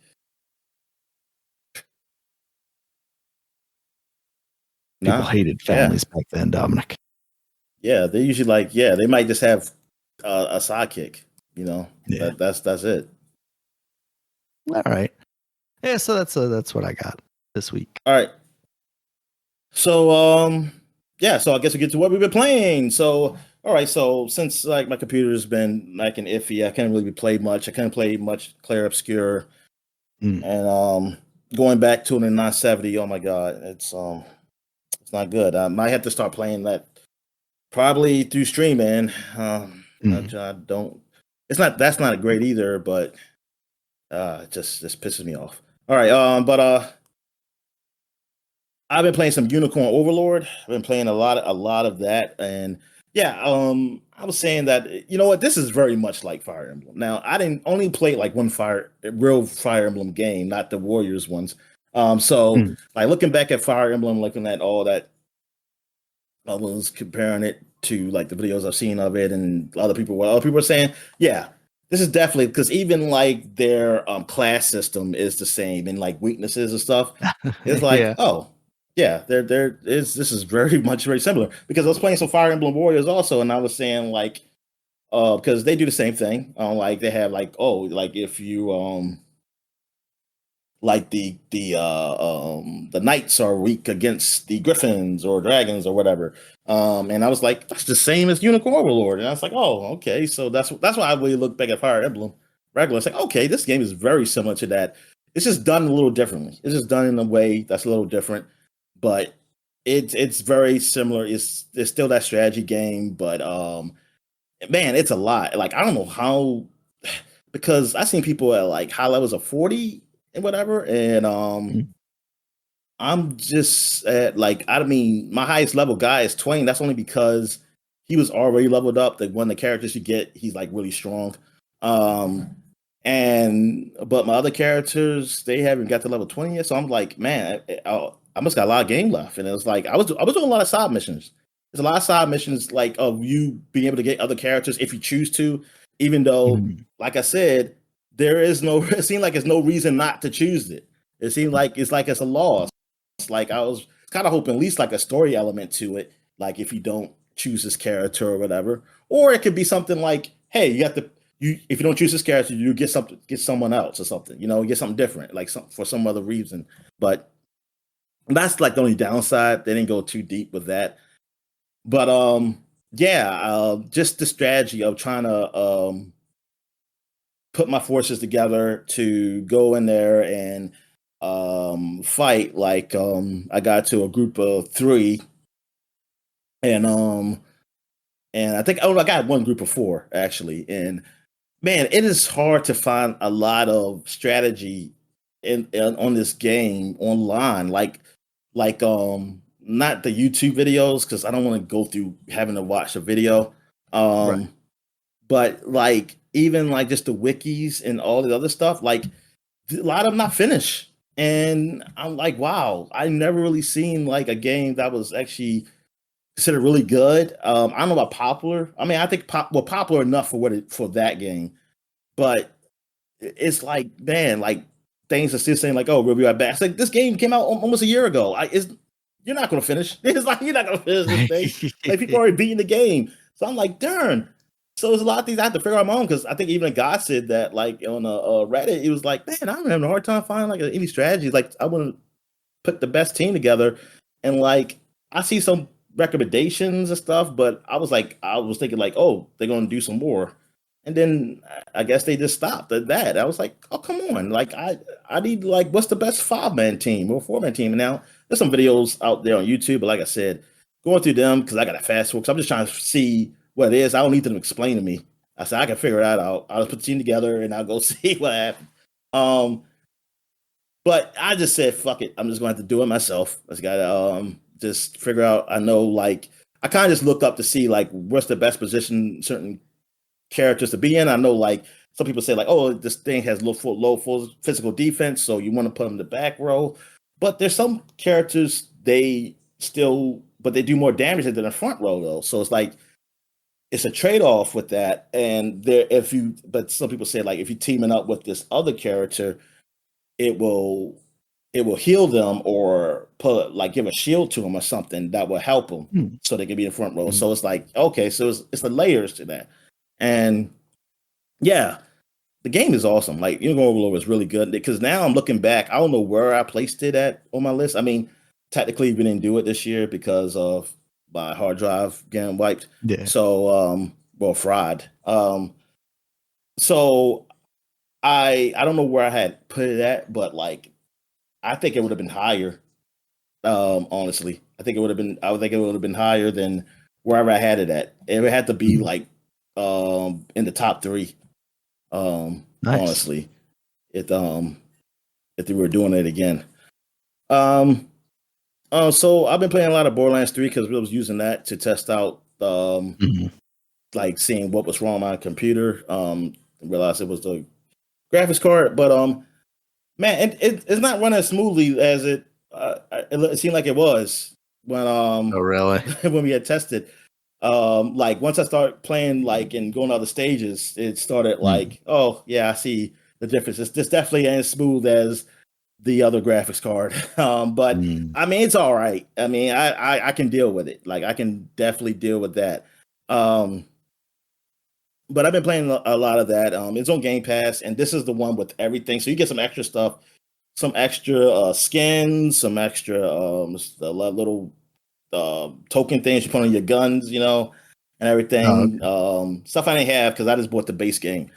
people hated families back then, Dominic. Yeah, they usually they might just have a sidekick, Yeah. That's it. All right. Yeah, so that's what I got this week. All right. So so I guess we get to what we've been playing. So all right, so since like my computer's been like an iffy, I can't really play much. I can't play much Clair Obscur. And going back to the 970, oh my god, it's not good. I might have to start playing that probably through streaming. I don't. That's not great either, but it just pisses me off. All right, but I've been playing some Unicorn Overlord. I've been playing a lot of that, and I was saying that what, this is very much like Fire Emblem. Now I didn't only play like one real Fire Emblem game, not the Warriors ones. Like looking back at Fire Emblem, looking at all that, I was comparing it to like the videos I've seen of it, and other people are saying, this is definitely, because even like their class system is the same, and like weaknesses and stuff. It's like, this is very much very similar, because I was playing some Fire Emblem Warriors also, and I was saying like because they do the same thing. Like they have like, oh, like if you like the knights are weak against the griffins or dragons or whatever. And I was like, that's the same as Unicorn Overlord. And I was like, oh, okay. So that's why I really look back at Fire Emblem regular. It's like, okay, this game is very similar to that. It's just done a little differently. It's just done in a way that's a little different, but it's very similar. It's still that strategy game, but man, it's a lot. Like I don't know how, because I've seen people at like high levels of 40 and whatever, and Mhm. I'm just at like, I mean, my highest level guy is Twain. That's only because he was already leveled up. That one of the characters you get, he's like really strong. Um, and but my other characters, they haven't got to level 20 yet. So I'm like, man, I must got a lot of game left. And it was like I was doing a lot of side missions. There's a lot of side missions like of you being able to get other characters if you choose to, even though, Mhm. like I said, there is no it seemed like there's no reason not to choose it. It seemed like it's a loss. Like I was kind of hoping at least like a story element to it, like if you don't choose this character or whatever, or it could be something like, hey, you have to you if you don't choose this character, you get someone else or something, get something different, like some for some other reason. But that's like the only downside. They didn't go too deep with that, but yeah, just the strategy of trying to put my forces together to go in there and fight. Like I got to a group of three, and I think, oh, I got one group of four actually. And man, it is hard to find a lot of strategy in on this game online. Not the YouTube videos, because I don't want to go through having to watch a video. Right. Um, but like even like just the wikis and all the other stuff, like a lot of them not finished. And I'm like, wow, I never really seen like a game that was actually considered really good. I don't know about popular. I mean, I think popular enough for for that game, but it's like, man, like things are still saying like, oh, we'll be right back. It's like this game came out almost a year ago. You're not going to finish. It's like you're not going to finish this thing. Like people are already beating the game. So I'm like, darn. So there's a lot of things I have to figure out on my own, because I think even a guy said that like on a Reddit, he was like, man, I'm having a hard time finding like any strategies. Like I want to put the best team together, and like I see some recommendations and stuff, but I was thinking like, oh, they're going to do some more, and then I guess they just stopped at that. I was like, oh, come on, like I need like what's the best 5-man team or 4-man team? And now there's some videos out there on YouTube, but like I said, going through them because I got to fast forward. 'Cause I'm just trying to see what it is. I don't need them to explain to me. I said I can figure that out. I'll put the team together and I'll go see what happens. Um, but I just said, fuck it. I'm just going to have to do it myself. I just got to just figure out. I know, like, I kind of just looked up to see, like, what's the best position certain characters to be in. I know, like, some people say, like, oh, this thing has low physical defense, so you want to put them in the back row. But there's some characters, but they do more damage than the front row, though. So it's like, it's a trade off with that. And but some people say, like, if you're teaming up with this other character, it will heal them or put like give a shield to them or something that will help them Mhm. so they can be in front row. So it's like, okay, so it's the layers to that. And yeah, the game is awesome. Like Unicorn Overlord was really good, because now I'm looking back, I don't know where I placed it at on my list. I mean, technically we didn't do it this year because of my hard drive getting wiped. Yeah. So well, fried. So I don't know where I had put it at, but like I think it would have been higher. Honestly, I think it would have been. I would think it would have been higher than wherever I had it at. It would have to be Mhm. like in the top three. Nice. Honestly, if they were doing it again. Um. So I've been playing a lot of Borderlands 3 because I was using that to test out Mhm. like seeing what was wrong on my computer. Realized it was the graphics card, but man, it's not running as smoothly as it seemed like it was when Oh, really? when we had tested. Like once I started playing like and going other stages, it started Mhm. like, oh yeah, I see the difference. It's definitely ain't as smooth as the other graphics card. But Mm. I mean, it's all right. I mean, I can deal with it. Like I can definitely deal with that. Um, but I've been playing a lot of that. It's on Game Pass, and this is the one with everything. So you get some extra stuff, some extra skins, some extra little token things you put on your guns, and Oh, everything. Stuff I didn't have because I just bought the base game.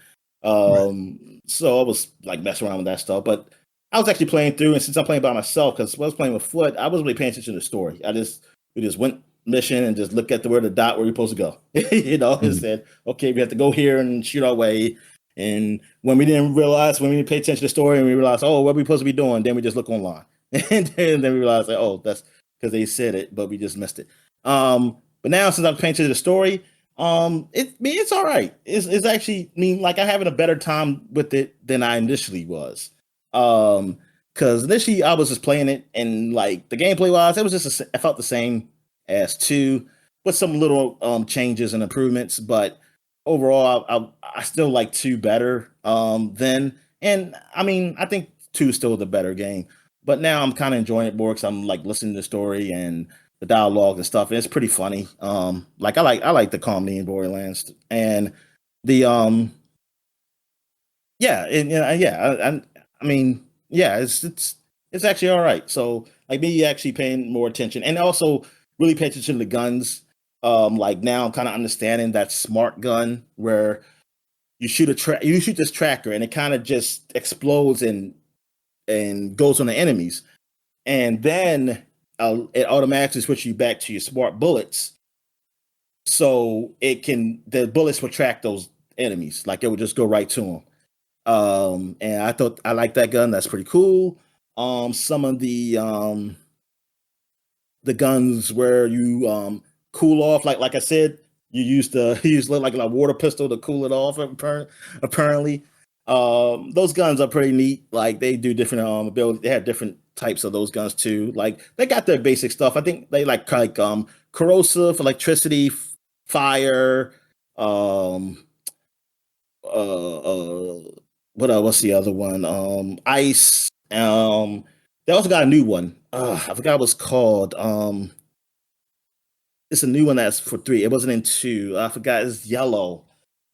right. So I was like messing around with that stuff, but I was actually playing through, and since I'm playing by myself, because when I was playing with Foot, I wasn't really paying attention to the story. We just went mission and just look at where the dot where you're supposed to go. And Mhm. said, okay, we have to go here and shoot our way. And when we didn't pay attention to the story, and we realized, oh, what are we supposed to be doing? Then we just look online, and then we realized, like, oh, that's because they said it, but we just missed it. But now since I'm paying attention to the story, it's all right. It's actually like I'm having a better time with it than I initially was. Because initially I was just playing it and like the gameplay wise, it was just I felt the same as two with some little changes and improvements, but overall I still like two better then. And I mean I think two is still the better game, but now I'm kind of enjoying it more because I'm like listening to the story and the dialogue and stuff. And it's pretty funny. Like I like the comedy in Borderlands and the yeah, I mean, yeah, it's actually all right. So like me actually paying more attention and also really pay attention to the guns. Like now I'm kind of understanding that smart gun where you shoot this tracker and it kind of just explodes and goes on the enemies, and then it automatically switches you back to your smart bullets, so the bullets will track those enemies, like it would just go right to them. And I thought I like that gun. That's pretty cool. Some of the guns where you cool off, like I said, you use like a water pistol to cool it off. Apparently, those guns are pretty neat. Like they do different ability. They have different types of those guns too. Like they got their basic stuff. I think they like corrosive, electricity, fire, um, what's the other one? Ice. They also got a new one. I forgot what it's called. It's a new one that's for three. It wasn't in two. I forgot. It's yellow.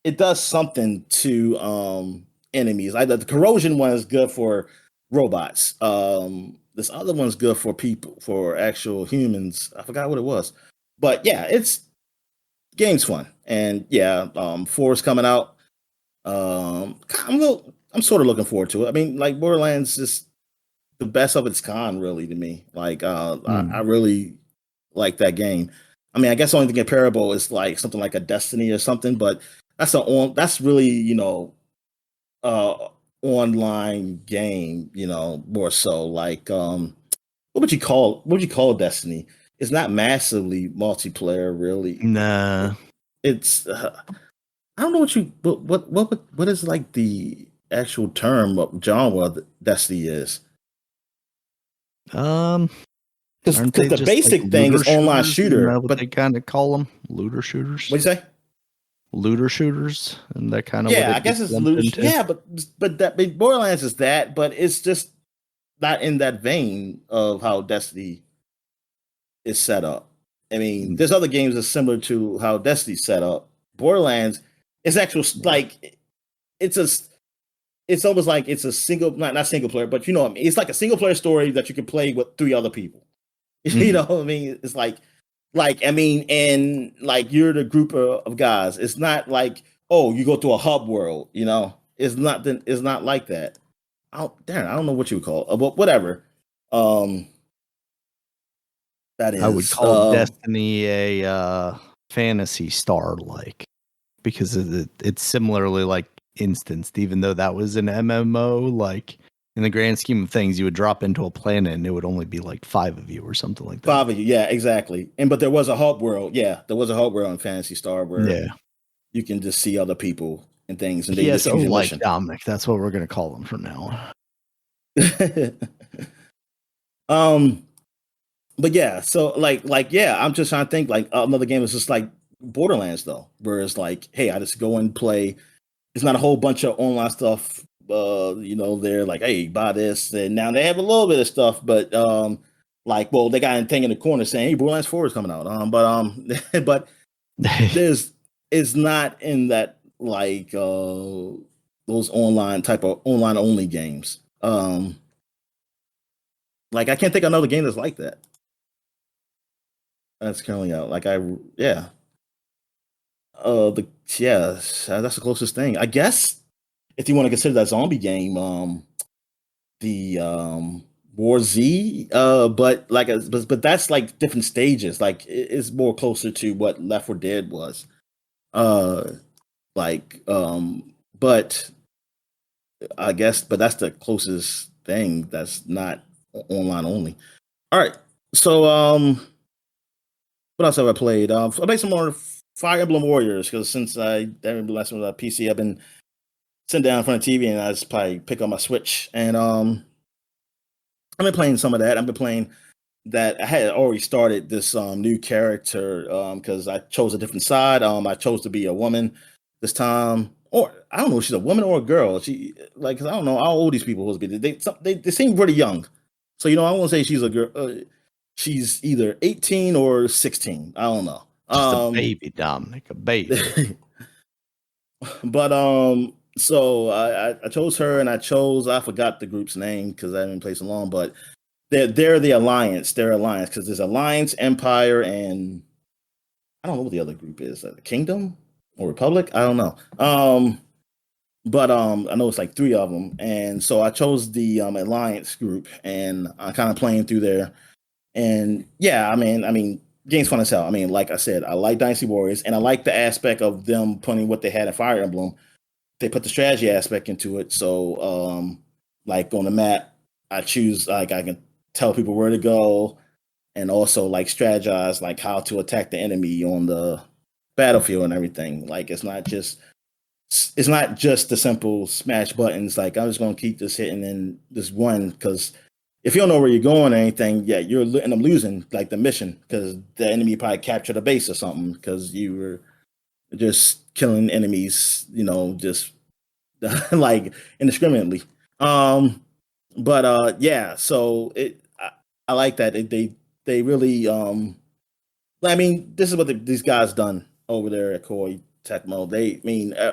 It does something to enemies. The corrosion one is good for robots. This other one's good for people, for actual humans. I forgot what it was, but yeah, it's game's fun, and yeah, four is coming out. I'm sort of looking forward to it. I mean, like Borderlands is the best of its kind, really, to me. Like, I Mm. really like that game. I mean, I guess the only thing comparable is like something like a Destiny or something, but that's really uh online game, more so like what would you call Destiny? It's not massively multiplayer, really. Nah. It's I don't know what is like the actual term of genre that Destiny is. Um, aren't Because they the just like basic thing looter is online shooters? Isn't shooter, that what but they kind of call them? Looter what shooters? do you say? Looter shooters? And that kind of what Yeah, I it guess gets it's lumped loose. into? Yeah, but Borderlands is that, but it's just not in that vein of how Destiny is set up. I mean, Mm, there's other games that's similar to how Destiny's set up. Borderlands is actual yeah. like it's a it's almost like it's a single not single player, but you know what I mean. It's like a single player story that you can play with three other people. You Mhm. know what I mean? It's like I mean, and like you're the group of guys. It's not like oh, you go to a hub world. It's not like that. I don't know what you would call it, but whatever. Um, that I would is. call Destiny a Fantasy Star like because it's similarly like instanced, even though that was an MMO. Like in the grand scheme of things, you would drop into a planet and it would only be like 5 of you or something like that. Five of you, yeah, exactly. But there was a hub world, yeah, there was a hub world in Fantasy Star where Yeah. you can just see other people and things, and then you just PSO choose your like mission. Dominic. That's what we're gonna call them from now on. um, but yeah, so yeah, I'm just trying to think like another game is just like Borderlands though, where it's like, hey, I just go and play. It's not a whole bunch of online stuff. They're like, hey, buy this, and now they have a little bit of stuff, but like, well, they got a thing in the corner saying, hey, Borderlands 4 is coming out. But there's is not in that like those online only games. Like I can't think of another game that's like that. That's currently out. Like yeah. The yeah, that's the closest thing. I guess if you want to consider that zombie game, the War Z, but like but that's like different stages. Like it's more closer to what Left 4 Dead was. Uh like but I guess but that's the closest thing that's not online only. All right. So what else have I played? I played some more Fire Emblem Warriors because since I haven't been messing with a PC, I've been sitting down in front of TV and I just probably pick up my Switch and I've been playing some of that. I've been playing that. I had already started this new character because I chose a different side. I chose to be a woman this time, or I don't know if she's a woman or a girl. She like cause I don't know how old these people supposed to be. They seem pretty young, so I won't say she's a girl. She's either 18 or 16. I don't know. Just a baby, Dominic, a baby. But so I chose her and I forgot the group's name because I haven't played so long, but they're the Alliance. They're Alliance because there's Alliance, Empire, and I don't know what the other group is. Kingdom or Republic? I don't know. But I know it's like three of them, and so I chose the Alliance group, and I'm kind of playing through there. And yeah, I mean, game's fun as hell. I mean, like I said, I like Dynasty Warriors, and I like the aspect of them putting what they had in Fire Emblem. They put the strategy aspect into it. So, like on the map, I choose like I can tell people where to go, and also like strategize like how to attack the enemy on the battlefield and everything. Like it's not just the simple smash buttons. Like I'm just gonna keep this hitting and this one because if you don't know where you're going or anything, yeah, you're end up losing like the mission because the enemy probably captured a base or something because you were just killing enemies, just like indiscriminately. But yeah, so I like that they really I mean, this is what these guys done over there at Koei Tecmo.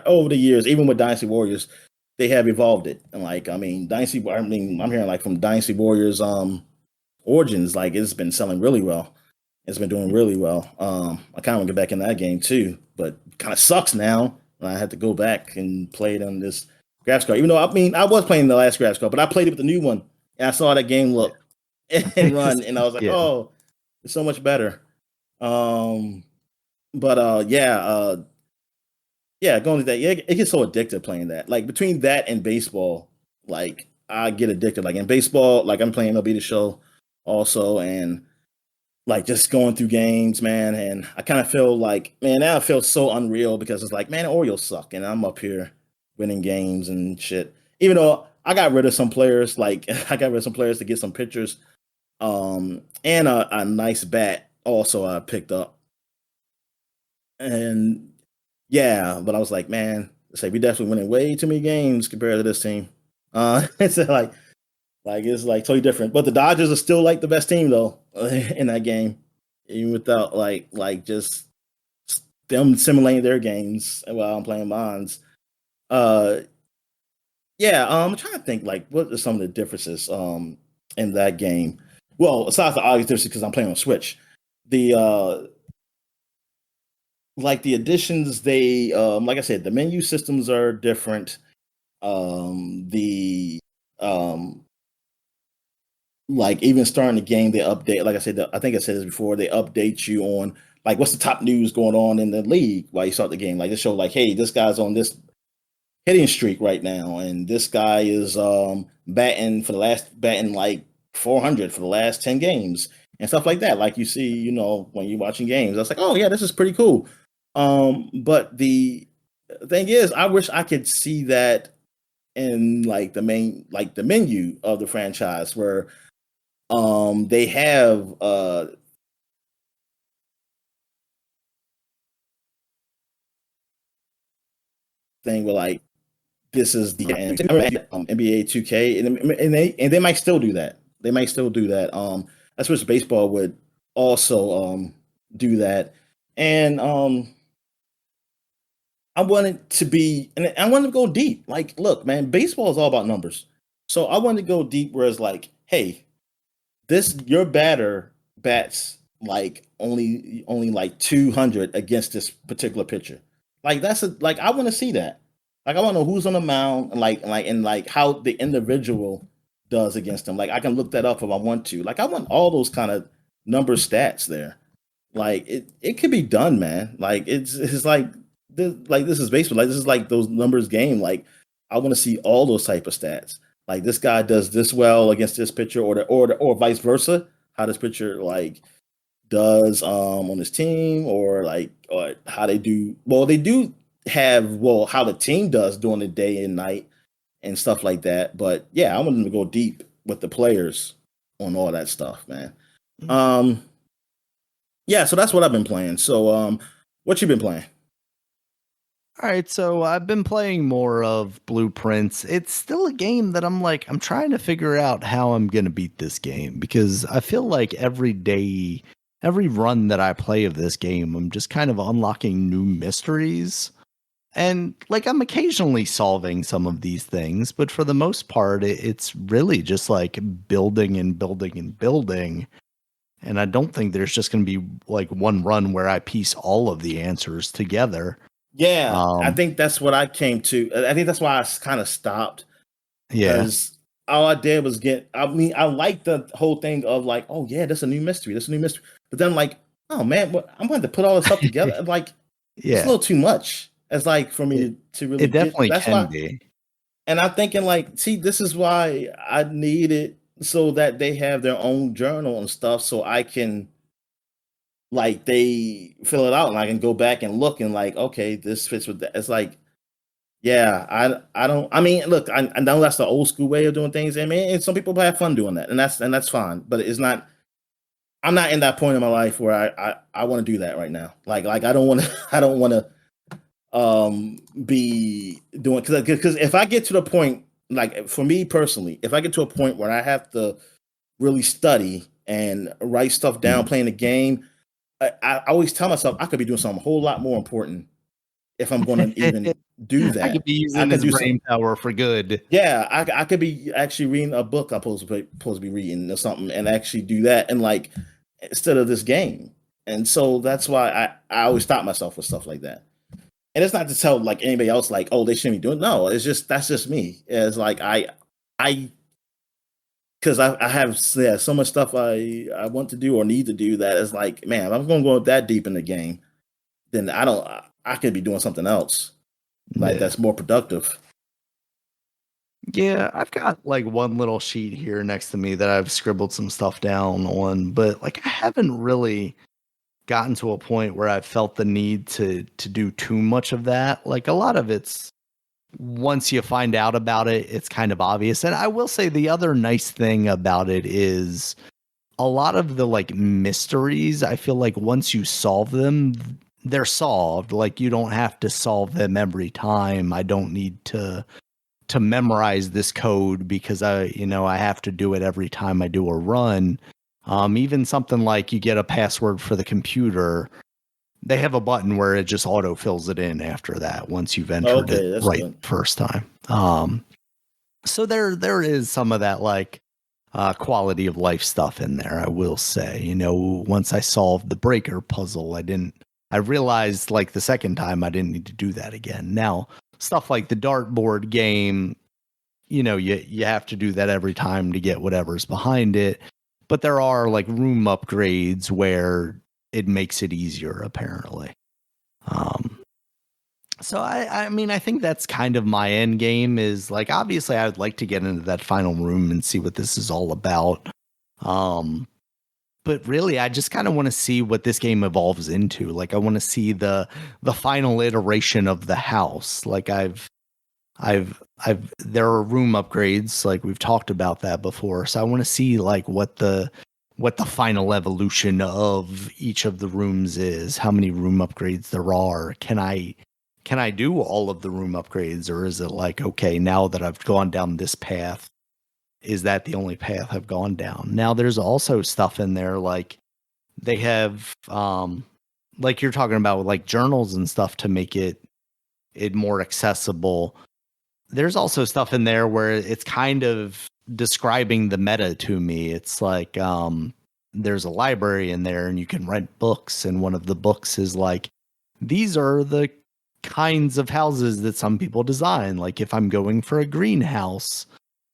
Over the years, even with Dynasty Warriors, they have evolved it. And like, I mean, I'm hearing like from Dynasty Warriors Origins, like it's been selling really well. It's been doing really well. I kind of want to get back in that game too, but kind of sucks now. I had to go back and play it on this graphics card. Even though I was playing the last graphics card, but I played it with the new one, and I saw that game look and run, and I was like, Yeah. oh, it's so much better. Um, but yeah, going to that, yeah, it gets so addictive playing that. Like between that and baseball, like I get addicted. Like in baseball, like I'm playing MLB The Show also, and like just going through games, man. And I kind of feel like, man, now I feel so unreal because it's like, man, the Orioles suck, and I'm up here winning games and shit. Even though I got rid of some players, like I got rid of some players to get some pitchers, and a nice bat also I picked up. And yeah, but I was like, man, it's like we definitely winning way too many games compared to this team. It's it's like totally different. But the Dodgers are still like the best team though in that game, even without like just them simulating their games while I'm playing mines. Uh, yeah, I'm trying to think like what are some of the differences in that game. Well, aside from the obvious differences because I'm playing on Switch, the like the additions they like I said, the menu systems are different. The like even starting the game, they update. Like I said, I think I said this before. They update you on like what's the top news going on in the league while you start the game. Like they show like, hey, this guy's on this hitting streak right now, and this guy is batting like 400 for the last 10 games and stuff like that. Like you see, when you're watching games, that's like, oh yeah, this is pretty cool. But the thing is, I wish I could see that in like the menu of the franchise where they have thing where like this is the NBA 2K and they might still do that. They might still do that. I wish baseball would also do that. And I wanted to be, and I wanted to go deep. Like, look, man, baseball is all about numbers. So I wanted to go deep, where it's like, hey, this your batter bats like only like 200 against this particular pitcher. Like like I want to see that. Like I want to know who's on the mound, and how the individual does against them. Like I can look that up if I want to. Like I want all those kind of number stats there. Like it could be done, man. Like it's like this is baseball. Like this is like those numbers game. Like I want to see all those type of stats. Like this guy does this well against this pitcher, or vice versa. How this pitcher like does on his team, or how they do. Well, they do have how the team does during the day and night and stuff like that. But yeah, I want them to go deep with the players on all that stuff, man. Yeah, so that's what I've been playing. So what you been playing? All right, so I've been playing more of Blueprints. It's still a game that I'm trying to figure out how I'm going to beat this game, because I feel like every day, every run that I play of this game, I'm just kind of unlocking new mysteries. And like I'm occasionally solving some of these things, but for the most part, it's really just like building and building and building. And I don't think there's just going to be like one run where I piece all of the answers together. Yeah, I think that's what I came to. I think that's why I kind of stopped. Yeah. Because all I did was I mean, I like the whole thing of like, oh yeah, that's a new mystery. That's a new mystery. But then like, oh man, I'm going to put all this stuff together. Like, it's a little too much. It's like for me to really it definitely that's can why, be. And I'm thinking like, see, this is why I need it, so that they have their own journal and stuff, so I can like they fill it out and I can go back and look and like, okay, this fits with that. It's like, yeah, I don't. I mean, look, I know that's the old school way of doing things. I mean, and some people have fun doing that, and that's fine. But it's not. I'm not in that point in my life where I want to do that right now. Like I don't want to. I don't want to be doing, because if I get to the point, like for me personally, if I get to a point where I have to really study and write stuff down playing the game, I always tell myself I could be doing something a whole lot more important if I'm going to even do that. I could be using could his brain power for good. Yeah, I could be actually reading a book I'm supposed to be reading or something, and actually do that, and like instead of this game. And so that's why I always stop myself with stuff like that. And it's not to tell like anybody else like, oh, they shouldn't be doing it. No, it's just that's just me. It's like I because I have so much stuff I want to do or need to do, that is like, man, if I'm going to go that deep in the game, then I could be doing something else like that's more productive. Yeah, I've got like one little sheet here next to me that I've scribbled some stuff down on, but like I haven't really gotten to a point where I've felt the need to do too much of that. Like a lot of it's, once you find out about it, it's kind of obvious. And I will say the other nice thing about it is a lot of the like mysteries, I feel like once you solve them, they're solved. Like you don't have to solve them every time. I don't need to memorize this code because I have to do it every time I do a run. Even something like you get a password for the computer, they have a button where it just auto fills it in after that once you've entered it right good. First time. So there is some of that like quality of life stuff in there, I will say. Once I solved the breaker puzzle, I realized like the second time I didn't need to do that again. Now, stuff like the dartboard game, you have to do that every time to get whatever's behind it. But there are like room upgrades where it makes it easier, apparently. So I mean, I think that's kind of my end game, is like, obviously I would like to get into that final room and see what this is all about. But really, I just kind of want to see what this game evolves into. Like, I want to see the final iteration of the house. Like there are room upgrades, like we've talked about that before. So I want to see like what the final evolution of each of the rooms is, how many room upgrades there are. Can I do all of the room upgrades, or is it like, okay, now that I've gone down this path, is that the only path I've gone down? Now there's also stuff in there like they have like you're talking about with like journals and stuff to make it it more accessible. There's also stuff in there where it's kind of describing the meta to me. It's like there's a library in there and you can rent books, and one of the books is like, these are the kinds of houses that some people design. Like if I'm going for a greenhouse,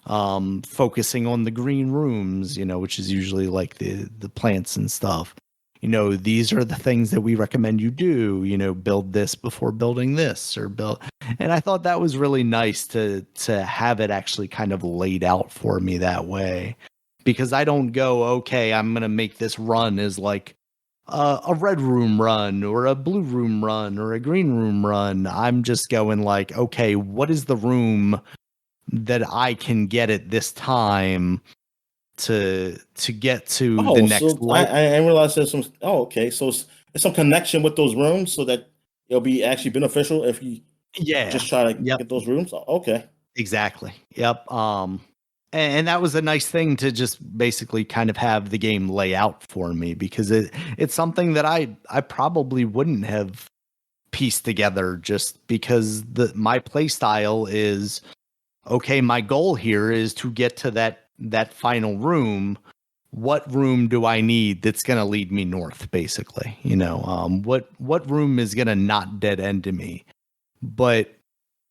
focusing on the green rooms, which is usually like the plants and stuff. These are the things that we recommend you do, build this before building this, or build. And I thought that was really nice to have it actually kind of laid out for me that way, because I don't go, okay, I'm going to make this run as like a red room run or a blue room run or a green room run. I'm just going like, okay, what is the room that I can get at this time to get to the next so I didn't realize there's some. Oh, okay. So it's some connection with those rooms, so that it'll be actually beneficial if you just try to get those rooms. Oh, okay. Exactly. Yep. And that was a nice thing to just basically kind of have the game lay out for me, because it's something that I probably wouldn't have pieced together, just because my play style is, okay, my goal here is to get to that final room. What room do I need that's going to lead me north, basically? What room is going to not dead end to me? But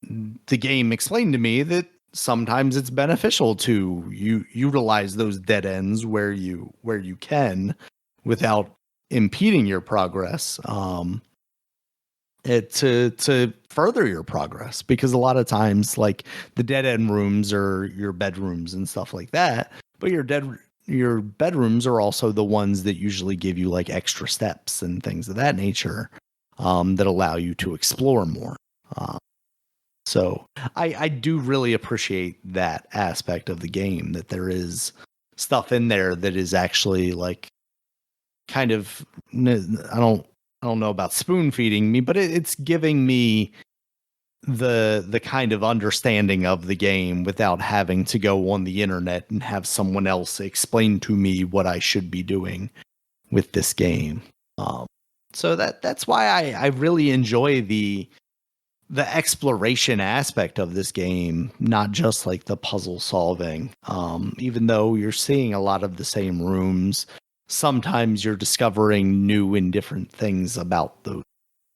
the game explained to me that sometimes it's beneficial to utilize those dead ends where you can, without impeding your progress, to further your progress, because a lot of times, like, the dead end rooms are your bedrooms and stuff like that, but your bedrooms are also the ones that usually give you like extra steps and things of that nature, that allow you to explore more. So I do really appreciate that aspect of the game, that there is stuff in there that is actually like kind of, I don't know about spoon feeding me, but it's giving me the kind of understanding of the game without having to go on the internet and have someone else explain to me what I should be doing with this game. So that's why I really enjoy the exploration aspect of this game, not just like the puzzle solving. Even though you're seeing a lot of the same rooms, sometimes you're discovering new and different things about those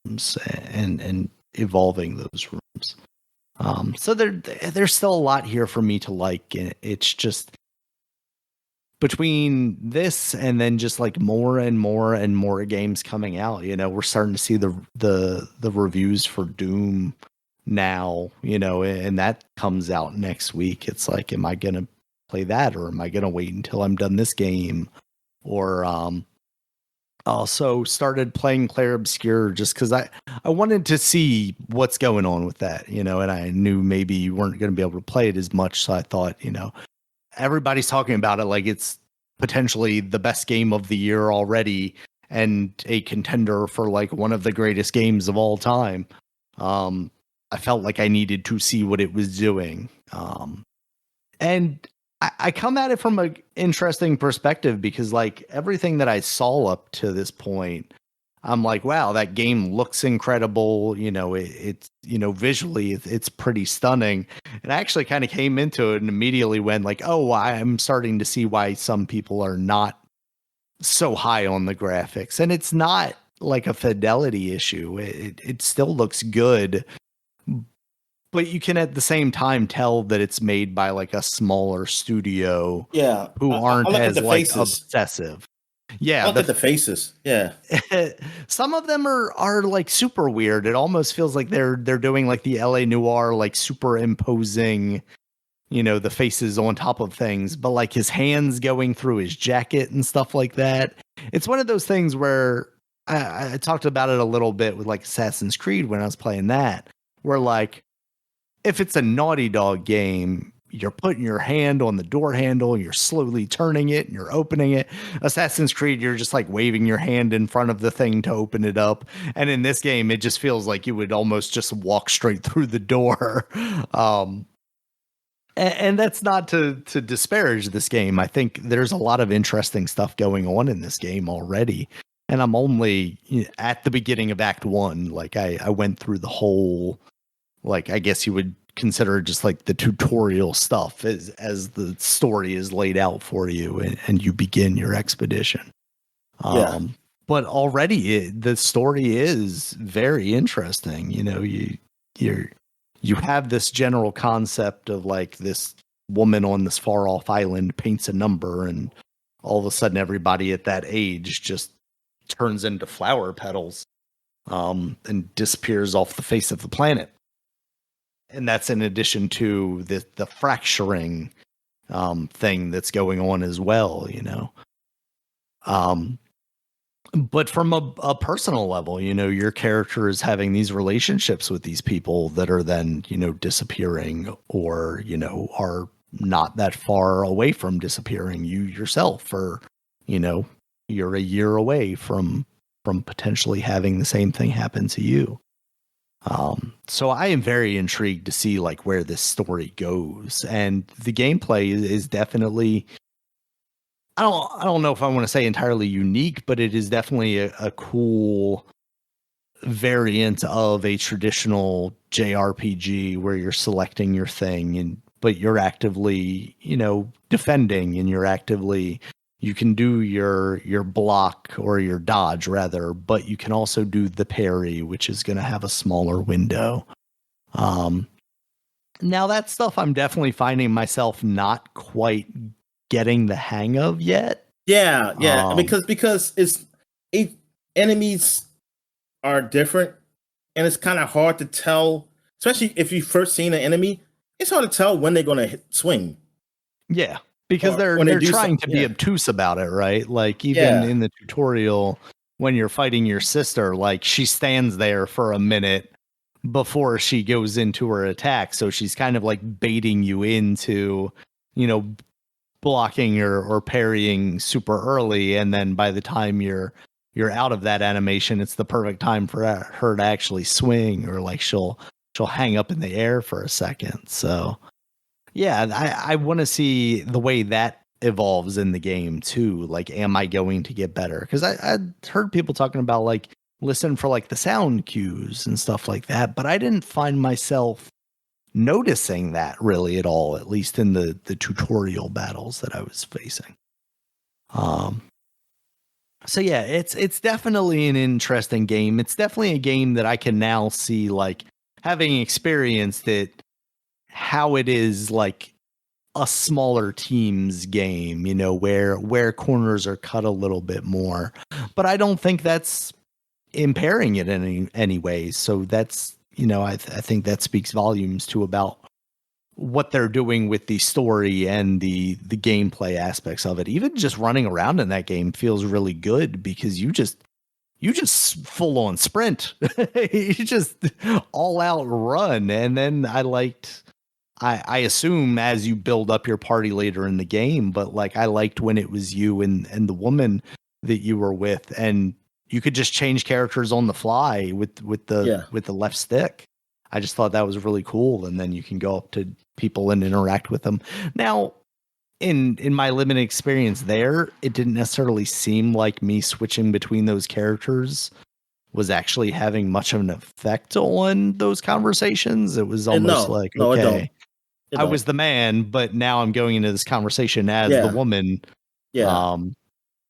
rooms, and evolving those rooms. So there's still a lot here for me to like. It's just between this and then just like more and more and more games coming out, we're starting to see the reviews for Doom now, and that comes out next week. It's like, am I going to play that, or am I going to wait until I'm done this game? Or also started playing Clair Obscur just because I wanted to see what's going on with that, and I knew maybe you weren't going to be able to play it as much. So I thought, everybody's talking about it like it's potentially the best game of the year already and a contender for like one of the greatest games of all time. I felt like I needed to see what it was doing. And I come at it from an interesting perspective, because like everything that I saw up to this point, I'm like, wow, that game looks incredible. It's visually it's pretty stunning. And I actually kind of came into it and immediately went like, oh, I'm starting to see why some people are not so high on the graphics. And it's not like a fidelity issue. It still looks good, but you can at the same time tell that it's made by like a smaller studio. Yeah, who aren't as like faces. Obsessive. Yeah, look at the faces. Yeah, some of them are like super weird. It almost feels like they're doing like the LA Noire, like superimposing, the faces on top of things, but like his hands going through his jacket and stuff like that. It's one of those things where I talked about it a little bit with like Assassin's Creed when I was playing that, where like if it's a Naughty Dog game, you're putting your hand on the door handle, you're slowly turning it, and you're opening it. Assassin's Creed, you're just like waving your hand in front of the thing to open it up. And in this game, it just feels like you would almost just walk straight through the door. And that's not to disparage this game. I think there's a lot of interesting stuff going on in this game already. And I'm only at the beginning of Act 1. Like I went through the whole like I guess you would consider just like the tutorial stuff as the story is laid out for you and you begin your expedition. Yeah. But already the story is very interesting. You know, you have this general concept of like this woman on this far off island paints a number, and all of a sudden everybody at that age just turns into flower petals, and disappears off the face of the planet. And that's in addition to the fracturing thing that's going on as well, you know. But from a personal level, you know, your character is having these relationships with these people that are then, you know, disappearing, or, you know, are not that far away from disappearing. You yourself, or, you know, you're a year away from potentially having the same thing happen to you. So I am very intrigued to see like where this story goes, and the gameplay is definitely, I don't know if I want to say entirely unique, but it is definitely a cool variant of a traditional JRPG where you're selecting your thing, but you're actively, you know, defending, and you can do your block or your dodge rather, but you can also do the parry, which is going to have a smaller window. Now that stuff I'm definitely finding myself not quite getting the hang of yet. Yeah. Because enemies are different, and it's kind of hard to tell, especially if you first seen an enemy. It's hard to tell when they're going to swing. Yeah, because they're trying to be obtuse about it, right? Like even in the tutorial, when you're fighting your sister, like she stands there for a minute before she goes into her attack, so she's kind of like baiting you into, you know, blocking or parrying super early, and then by the time you're out of that animation, it's the perfect time for her to actually swing, or like she'll hang up in the air for a second. So yeah, I want to see the way that evolves in the game too. Like, am I going to get better? Because I heard people talking about like listen for like the sound cues and stuff like that, but I didn't find myself noticing that really at all, at least in the tutorial battles that I was facing. So yeah, it's definitely an interesting game. It's definitely a game that I can now see, like, having experienced it, how it is like a smaller teams game, you know, where corners are cut a little bit more. But I don't think that's impairing it in any way. So that's, you know, I think that speaks volumes to about what they're doing with the story and the gameplay aspects of it. Even just running around in that game feels really good, because you just full on sprint. You just all out run. And then I assume as you build up your party later in the game, but like I liked when it was you and the woman that you were with, and you could just change characters on the fly with the left stick. I just thought that was really cool. And then you can go up to people and interact with them. Now, in my limited experience there, it didn't necessarily seem like me switching between those characters was actually having much of an effect on those conversations. It was almost like, okay, I was the man, but now I'm going into this conversation as the woman. Yeah.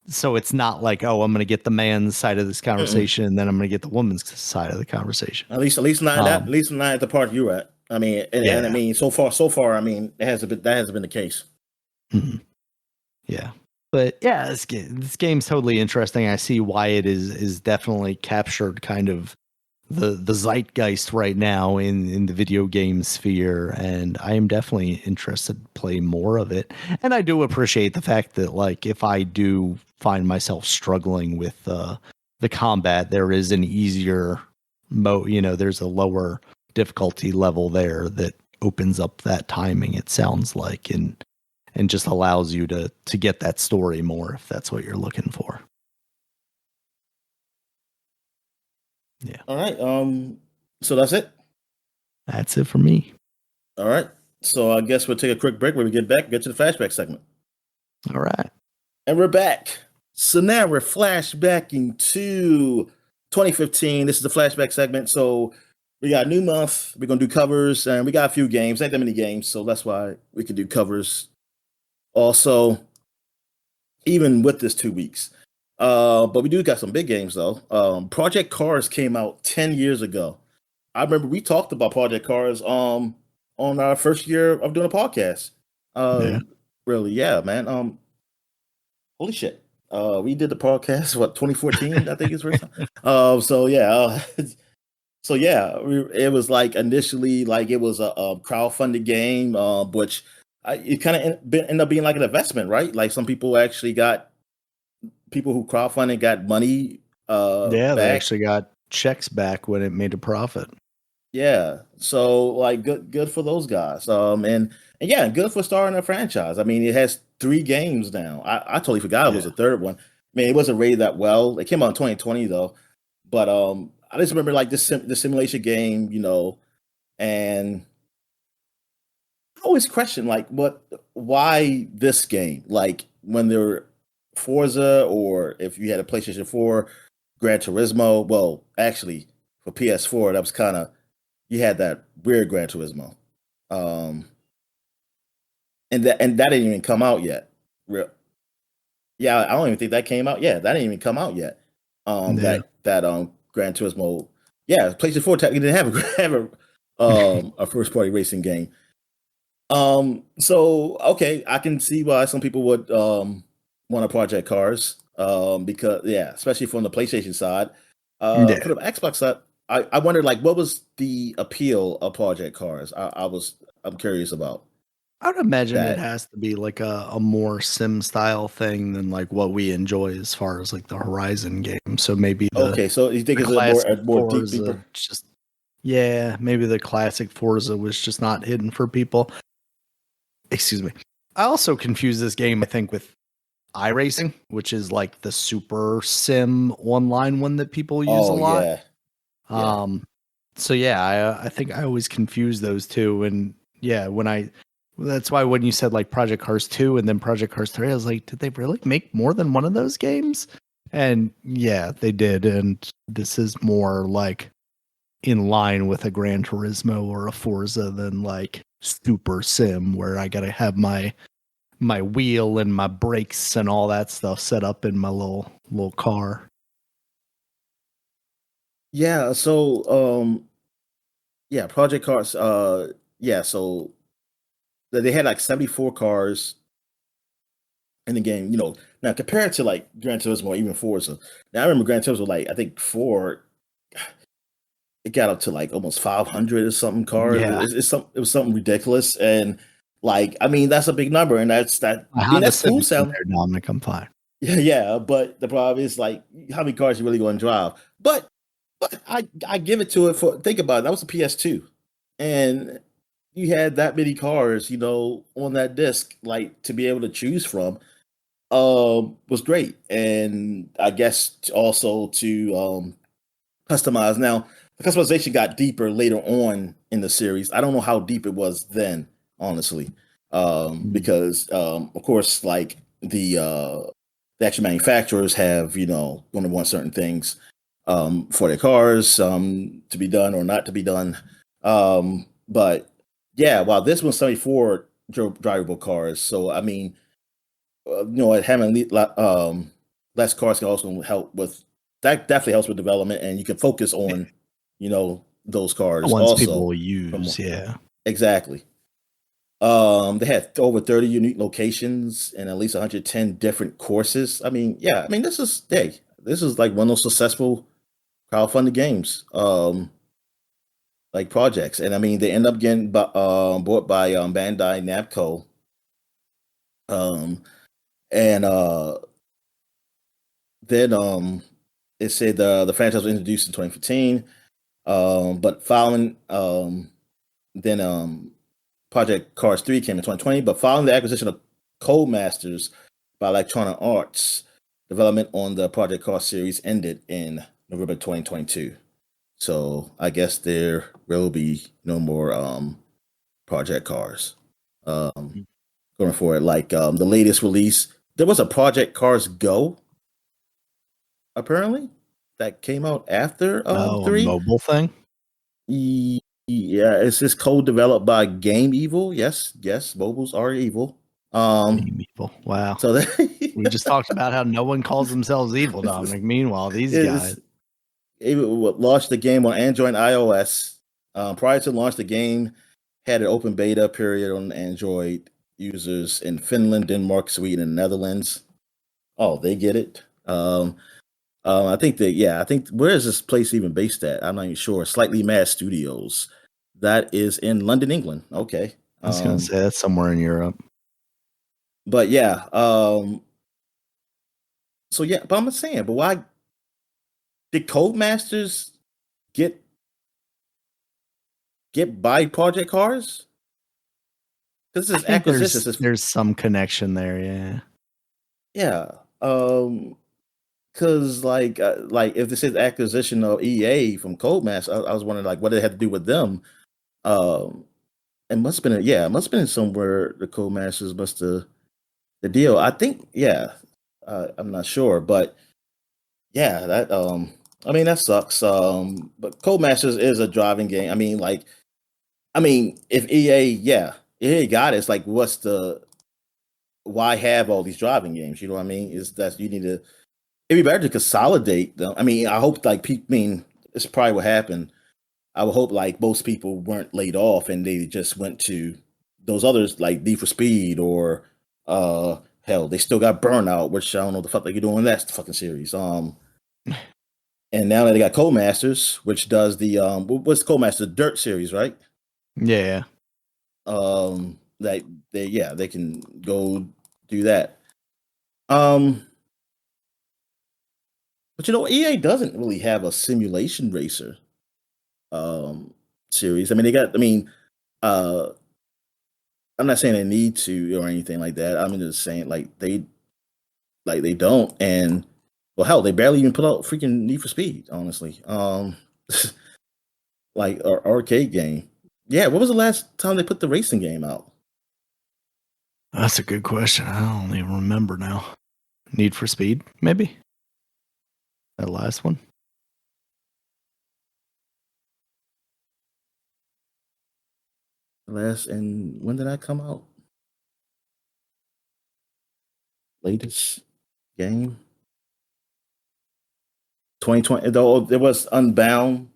So it's not like, oh, I'm going to get the man's side of this conversation, and then I'm going to get the woman's side of the conversation. At least not at the part you're at. I mean, and I mean, so far, I mean, that hasn't been the case. Mm-hmm. Yeah, but yeah, this game's totally interesting. I see why it is definitely captured kind of the zeitgeist right now in the video game sphere, and I am definitely interested to play more of it. And I do appreciate the fact that, like, if I do find myself struggling with the combat, there is an easier mode. You know, there's a lower difficulty level there that opens up that timing, it sounds like, and just allows you to get that story more if that's what you're looking for. Yeah. All right. So that's it. That's it for me. All right. So I guess we'll take a quick break. When we get back, get to the flashback segment. All right. And we're back. So now we're flashbacking to 2015. This is the flashback segment. So we got a new month. We're gonna do covers, and we got a few games. Ain't that many games, so that's why we can do covers. Also, even with this 2 weeks, but we do got some big games though. Project Cars came out 10 years ago. I remember we talked about Project Cars on our first year of doing a podcast. Yeah. Really, yeah, man. Holy shit. We did the podcast, what, 2014, I think is first time. So yeah, so yeah, it was like initially like it was a crowdfunded game, which it kind of ended up being like an investment, right? Like some people actually got people who crowdfunded got money Yeah, they back. actually got checks back when it made a profit. Yeah, so like good for those guys. And yeah, good for starting a franchise. I mean, it has 3 games now. I totally forgot it was Yeah. a third one. I mean, it wasn't rated that well. It came out in 2020 though, but I just remember like this the simulation game, and I always question like why this game? Like when there were Forza, or if you had a PlayStation 4, Gran Turismo. Well, actually for PS4, that was kind of, you had that weird Gran Turismo. Um and that didn't even come out yet. Yeah, I don't even think that came out. Yeah, that didn't even come out yet. Yeah. That Gran Turismo. Yeah, PlayStation 4 technically didn't a first party racing game. So okay, I can see why some people would want to Project Cars. Because yeah, especially from the PlayStation side. Yeah. For the Xbox side, I wondered like what was the appeal of Project Cars? I'm curious about I would imagine it that. has to be like a more sim style thing than like what we enjoy as far as like the Horizon game. So maybe Okay, so you think the it's classic a more Forza deeper? just, yeah, maybe the classic Forza was just not hidden for people. Excuse me. I also confuse this game, I think, with iRacing, which is like the super sim online one that people use a Oh lot. yeah, yeah. Um, so yeah, I think I always confuse those two, and yeah, that's why when you said like Project Cars 2 and then Project Cars 3, I was like, did they really make more than one of those games? And yeah, they did, and this is more like in line with a Gran Turismo or a Forza than like Super Sim, where I gotta have my wheel and my brakes and all that stuff set up in my little car. Yeah, so yeah, Project Cars, yeah, so they had like 74 cars in the game, now compared to like Gran Turismo or even Forza. Now I remember Gran Turismo, like I think 4, it got up to like almost 500 or something cars. Yeah, It was something ridiculous, and like I mean that's a big number, and my I mean Honda that's cool Civic's in sound. there, Dominic. I'm fine. Yeah, yeah, but the problem is like how many cars you really going to drive. But I give it to it for, think about it. That was a PS2, and you had that many cars, on that disc, like to be able to choose from, was great. And I guess also to customize. Now the customization got deeper later on in the series. I don't know how deep it was then, honestly, Mm. because of course, like the actual manufacturers have going to want certain things for their cars to be done or not to be done. But yeah, while this one's 74 drivable cars, so I mean, having less cars can also help with that. Definitely helps with development, and you can focus on those The cars ones people also. will From use, yeah. exactly. They had over 30 unique locations and at least 110 different courses. I mean, yeah, I mean, this is like one of those successful crowdfunded games, like projects. And I mean, they end up getting bought by Bandai Namco. Um, and then it said the franchise was introduced in 2015. But following then Project Cars 3 came in 2020, but following the acquisition of Codemasters by Electronic Arts, development on the Project Cars series ended in November 2022. So I guess there will be no more Project Cars going forward. Like the latest release, there was a Project Cars Go, apparently, that came out after Oh, a 3. mobile thing? Yeah, it's just co-developed by Game Evil. Yes, mobiles are evil. Evil. Wow. So We just talked about how no one calls themselves evil, Dominic. Meanwhile, these guys. It launched the game on Android and iOS. Prior to launch, the game had an open beta period on Android users in Finland, Denmark, Sweden, and Netherlands. Oh, they get it. I think where is this place even based at? I'm not even sure. Slightly Mad Studios. That is in London, England. Okay. I was going to say that's somewhere in Europe. But yeah. So yeah, but I'm saying, but why did Codemasters get by Project Cars? This is acquisitions. There's some connection there, yeah. Yeah. Because like if this is acquisition of EA from Codemasters, I was wondering like what it had to do with them. It must have been somewhere the Codemasters must have the deal. I think, I'm not sure, but yeah, that I mean that sucks. But Codemasters is a driving game. If EA got it, it's like why have all these driving games? You know what I mean? Is that you need to it'd be better to consolidate them. I mean, I hope like it's probably what happened. I would hope like most people weren't laid off and they just went to those others like Need for Speed or hell, they still got Burnout, which I don't know the fuck they could do in that fucking series. And now they got Codemasters, which does the what's Codemasters Dirt series, right? Yeah. That they can go do that. But EA doesn't really have a simulation racer series. I mean, I'm not saying they need to or anything like that. I'm just saying they don't. And well, hell, they barely even put out freaking Need for Speed, honestly. Like our arcade game. Yeah, what was the last time they put the racing game out? That's a good question. I don't even remember now. Need for Speed, maybe? That last one? And when did that come out? Latest game? 2020. Though there was Unbound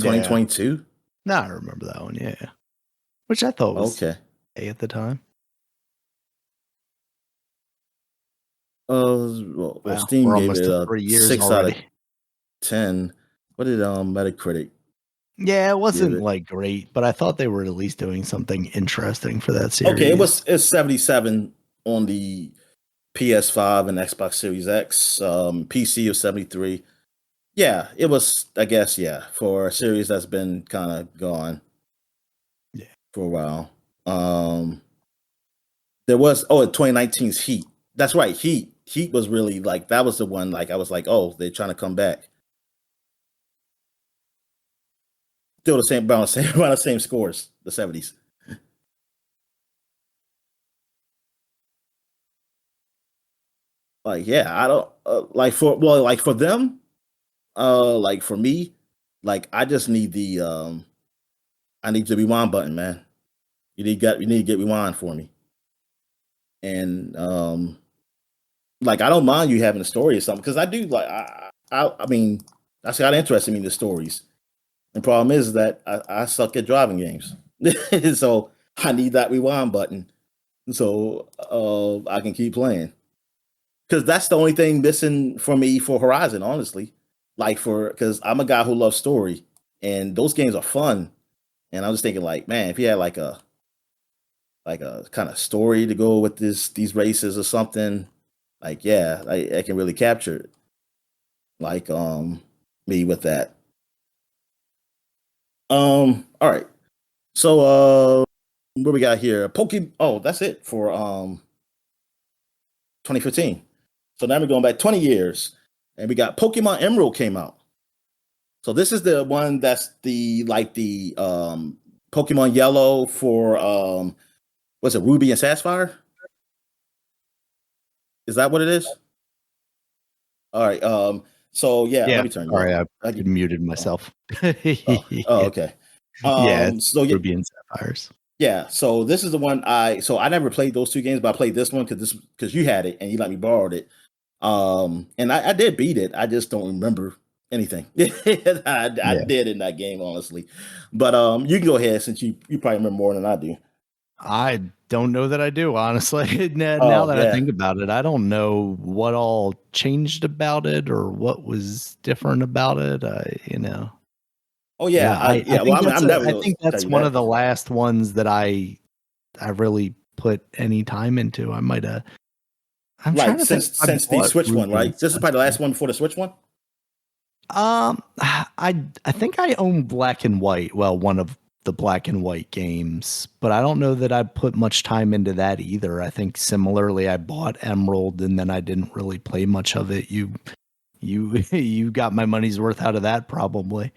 2022. No, I remember that one, yeah. Which I thought was okay at the time. Well, wow, Steam gave it a 3 years 6 already. out of 10. What did Metacritic? Yeah, it wasn't like great, but I thought they were at least doing something interesting for that series. Okay, it's 77 on the PS5 and Xbox Series X. PC of 73. Yeah, it was, I guess, for a series that's been kind of gone for a while. There was 2019's Heat. That's right, Heat. Heat was really like that was the one like I was like, oh, they're trying to come back. Still the same around the same scores, the 70s. Like, yeah, I don't for them, like for me, like I just need I need the rewind button, man. You need to get rewind for me. And like I don't mind you having a story or something because I do like I mean that's got interested me in the stories. The problem is that I suck at driving games, so I need that rewind button so I can keep playing because that's the only thing missing for me for Horizon, honestly. Like because I'm a guy who loves story and those games are fun, and I'm just thinking like, man, if you had like a kind of story to go with these races or something, like I can really capture it. Like me with that. All right. So what we got here? Pokemon. Oh, that's it for 2015. So now we're going back 20 years, and we got Pokemon Emerald came out. So this is the one that's the Pokemon Yellow for what's it, Ruby and Sapphire? Is that what it is? All right. So Yeah, let me turn you sorry, up. I muted myself. Yeah, Okay. yeah, it's So Ruby and Sapphires. yeah, so this is the one I never played those two games, but I played this one because you had it and you let me borrow it. And I did beat it. I just don't remember anything. I Yeah. did in that game, honestly. But you can go ahead since you probably remember more than I do. I don't know that I do, honestly. Now Oh that I yeah. think about it, I don't know what all changed about it or what was different about it. Oh Yeah, yeah. I Well, think that's I'm never I gonna think tell that's you one of that. the last ones that I really put any time into. I'm trying Like to think if I since the bought Switch one, Ruby and right? This is probably the Sapphire. last one before the Switch one. I think I own Black and White. Well, one of the Black and White games, but I don't know that I put much time into that either. I think similarly, I bought Emerald and then I didn't really play much of it. You got my money's worth out of that probably.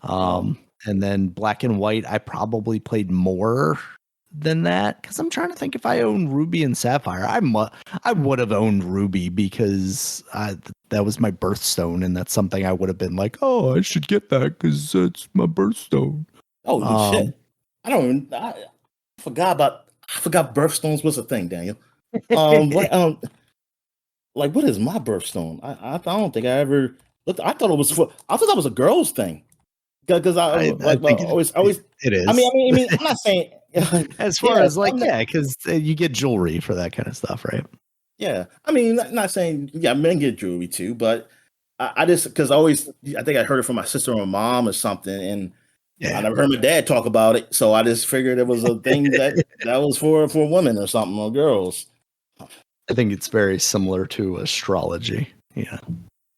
Oh. And then Black and White, I probably played more than that because I'm trying to think if I owned Ruby and Sapphire. I would have owned Ruby because that was my birthstone, and that's something I would have been like, oh, I should get that because it's my birthstone. Holy Um, shit. I I forgot birthstones was a thing, Daniel. What what is my birthstone? I don't think I ever looked. I thought that was a girl's thing. Because I I like well, think always. it I mean, is. I'm not saying. As far Yeah, as like, yeah, because you get jewelry for that kind of stuff, right? yeah. I mean, not saying men get jewelry too, but I just because I think I heard it from my sister or my mom or something, and I Yeah. never heard my dad talk about it, so I just figured it was a thing that was for women or something or girls. I think it's very similar to astrology. Yeah.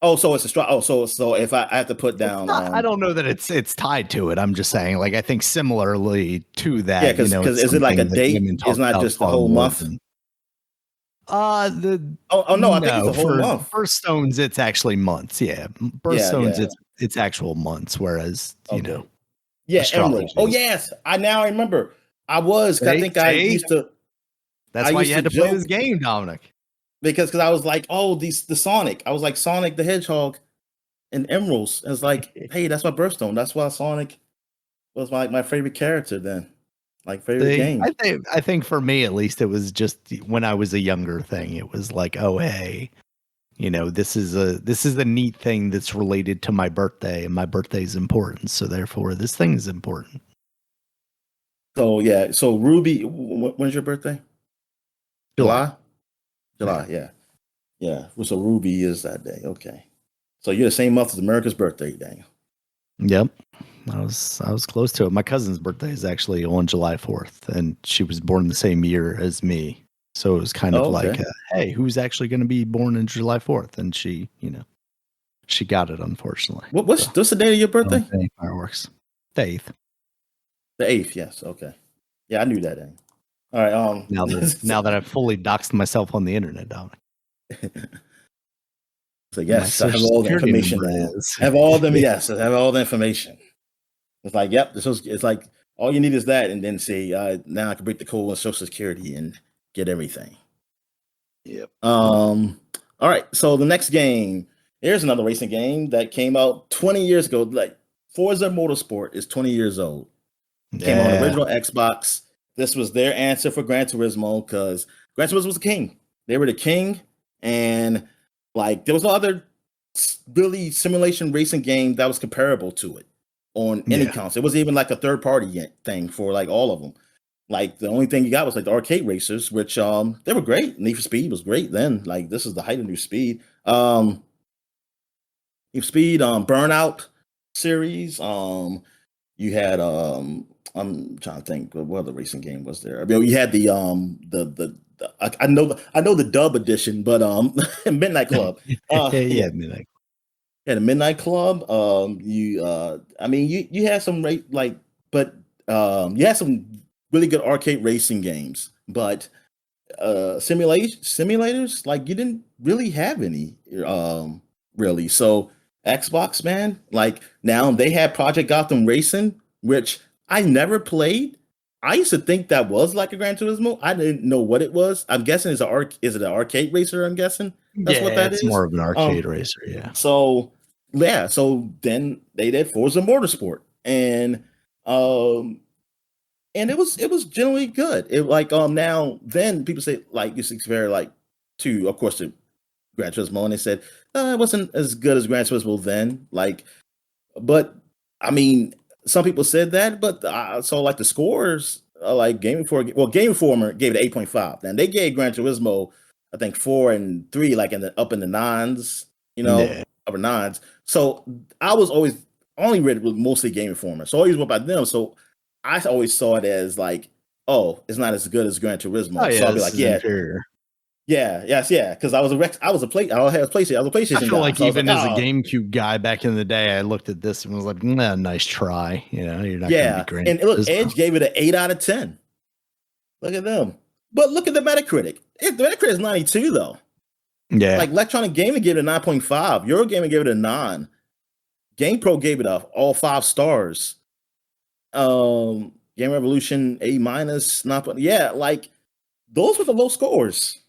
Oh, so it's a straw. Oh, so if I have to put It's down, not, I don't know that it's tied to it. I'm just saying, like, I think similarly to yeah, that, because it's is it like a something that date? women It's talk not about just the far whole more month. than the Oh no, I think it's no a whole for month. birthstones. It's actually months. Yeah, Yeah, birthstones. yeah. It's actual months, whereas Okay. Yeah, Emerald. astrology Oh is yes, I now remember. I was. 'Cause I think see. I That's why used you to had to play this joke game, Dominic. because I was like, oh, the Sonic. I was like Sonic the Hedgehog and Emeralds. It's like, hey, that's my birthstone. That's why Sonic was my favorite character then, like favorite See, game. I think for me at least, it was just when I was a younger thing. It was like, oh hey, this is a neat thing that's related to my birthday, and my birthday is important, so therefore this thing is important. So yeah, so Ruby, when's your birthday? July. July. Yeah. July. Yeah, yeah. Well, so Ruby is that day. Okay. So you're the same month as America's birthday, Daniel. Yep. I was close to it. My cousin's birthday is actually on July 4th, and she was born the same year as me. So it was kind of Oh, like, okay. hey, who's actually going to be born in July 4th? And she got it, unfortunately. So What's the day of your I don't birthday? think fireworks. The 8th. The 8th. Yes. Okay. Yeah, I knew that. Daniel. All right. Now that I've fully doxed myself on the internet, Dominic. So My yes, I have social all the security information number now. is. I have all them. Yes, I have all the information. It's like, yep. It's like all you need is that, and then say, now I can break the code on Social Security and get everything. Yep. All right. So the next game, here's another racing game that came out 20 years ago. Like Forza Motorsport is 20 years old. Came on the Yeah. original Xbox. This was their answer for Gran Turismo because Gran Turismo was the king. They were the king, and like there was no other really simulation racing game that was comparable to it on any Yeah. console. It wasn't even like a third party thing for like all of them. Like the only thing you got was like the arcade racers, which they were great. Need for Speed was great then. Like this is the height of New Speed. Need for Speed, Burnout series. You had I'm trying to think what other racing game was there. I mean, you had I know the dub edition, but Midnight Club. Yeah, Yeah, midnight. yeah, the Midnight Club. I mean, you had some but you had some really good arcade racing games, but simulators like you didn't really have any really. So Xbox, man, like now they have Project Gotham Racing, which I never played. I used to think that was like a Gran Turismo. I didn't know what it was. I'm guessing is it an arcade racer? I'm guessing that's what Yeah, that it's is. more of an arcade racer. Yeah. So yeah, so then they did Forza Motorsport, and it was generally good. It like now then people say like it's very like to of course the Gran Turismo, and they said it wasn't as good as Gran Turismo then. Like, but I mean, some people said that, but I saw like the scores, like Game Informer gave it 8.5. And they gave Gran Turismo, I think 4 and 3, like in the up in the nines, Yeah. upper nines. So I was always only read with mostly Game Informer, so I always went by them. So I always saw it as like, oh, it's not as good as Gran Oh Turismo. yeah, So I'll be this like, is yeah, inferior. yeah, yes, yeah, because I was a Rex, I was a play, I had a PlayStation, I was a I PlayStation feel guy, like so I was like, even as a oh, GameCube guy back in the day, I looked at this and was like, nah, nice try. You're not going to be yeah, Gran and look, Turismo. Edge gave it an 8 out of 10. Look at them, but look at the Metacritic. The Metacritic is 92 though. Yeah. Like Electronic Gaming gave it a 9.5, Eurogamer gave it a 9, GamePro gave it all 5 stars. Game Revolution A minus, not yeah, like those were the low scores.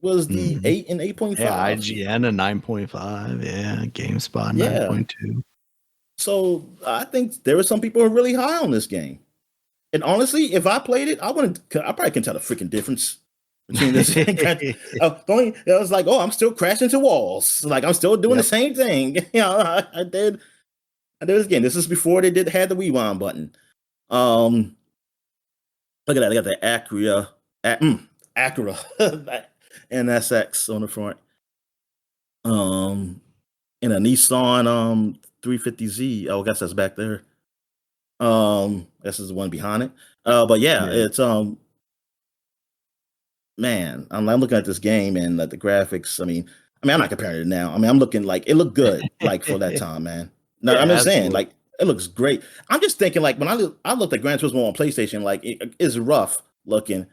Was the Mhm. 8 and Yeah, 8.5? IGN a 9.5. Yeah, GameSpot Yeah. 9.2. So I think there were some people who are really high on this game. And honestly, if I played it, I wouldn't. I probably can tell the freaking difference between this. Only it was like, oh, I'm still crashing into walls. Like I'm still doing the Yep. same thing. I did. I did this again. This is before they had the rewind button. Look at that. They got the Acura NSX on the front. And a Nissan 350Z. Oh, I guess that's back there. This is the one behind it. But yeah, Yeah. it's man, I'm looking at this game and the graphics. I'm not comparing it now. I'm looking like it looked good, like for that time, man. No, I'm Yeah, just saying, absolutely. like it looks great. I'm just thinking, like when I looked at Gran Turismo on PlayStation, like it's rough looking,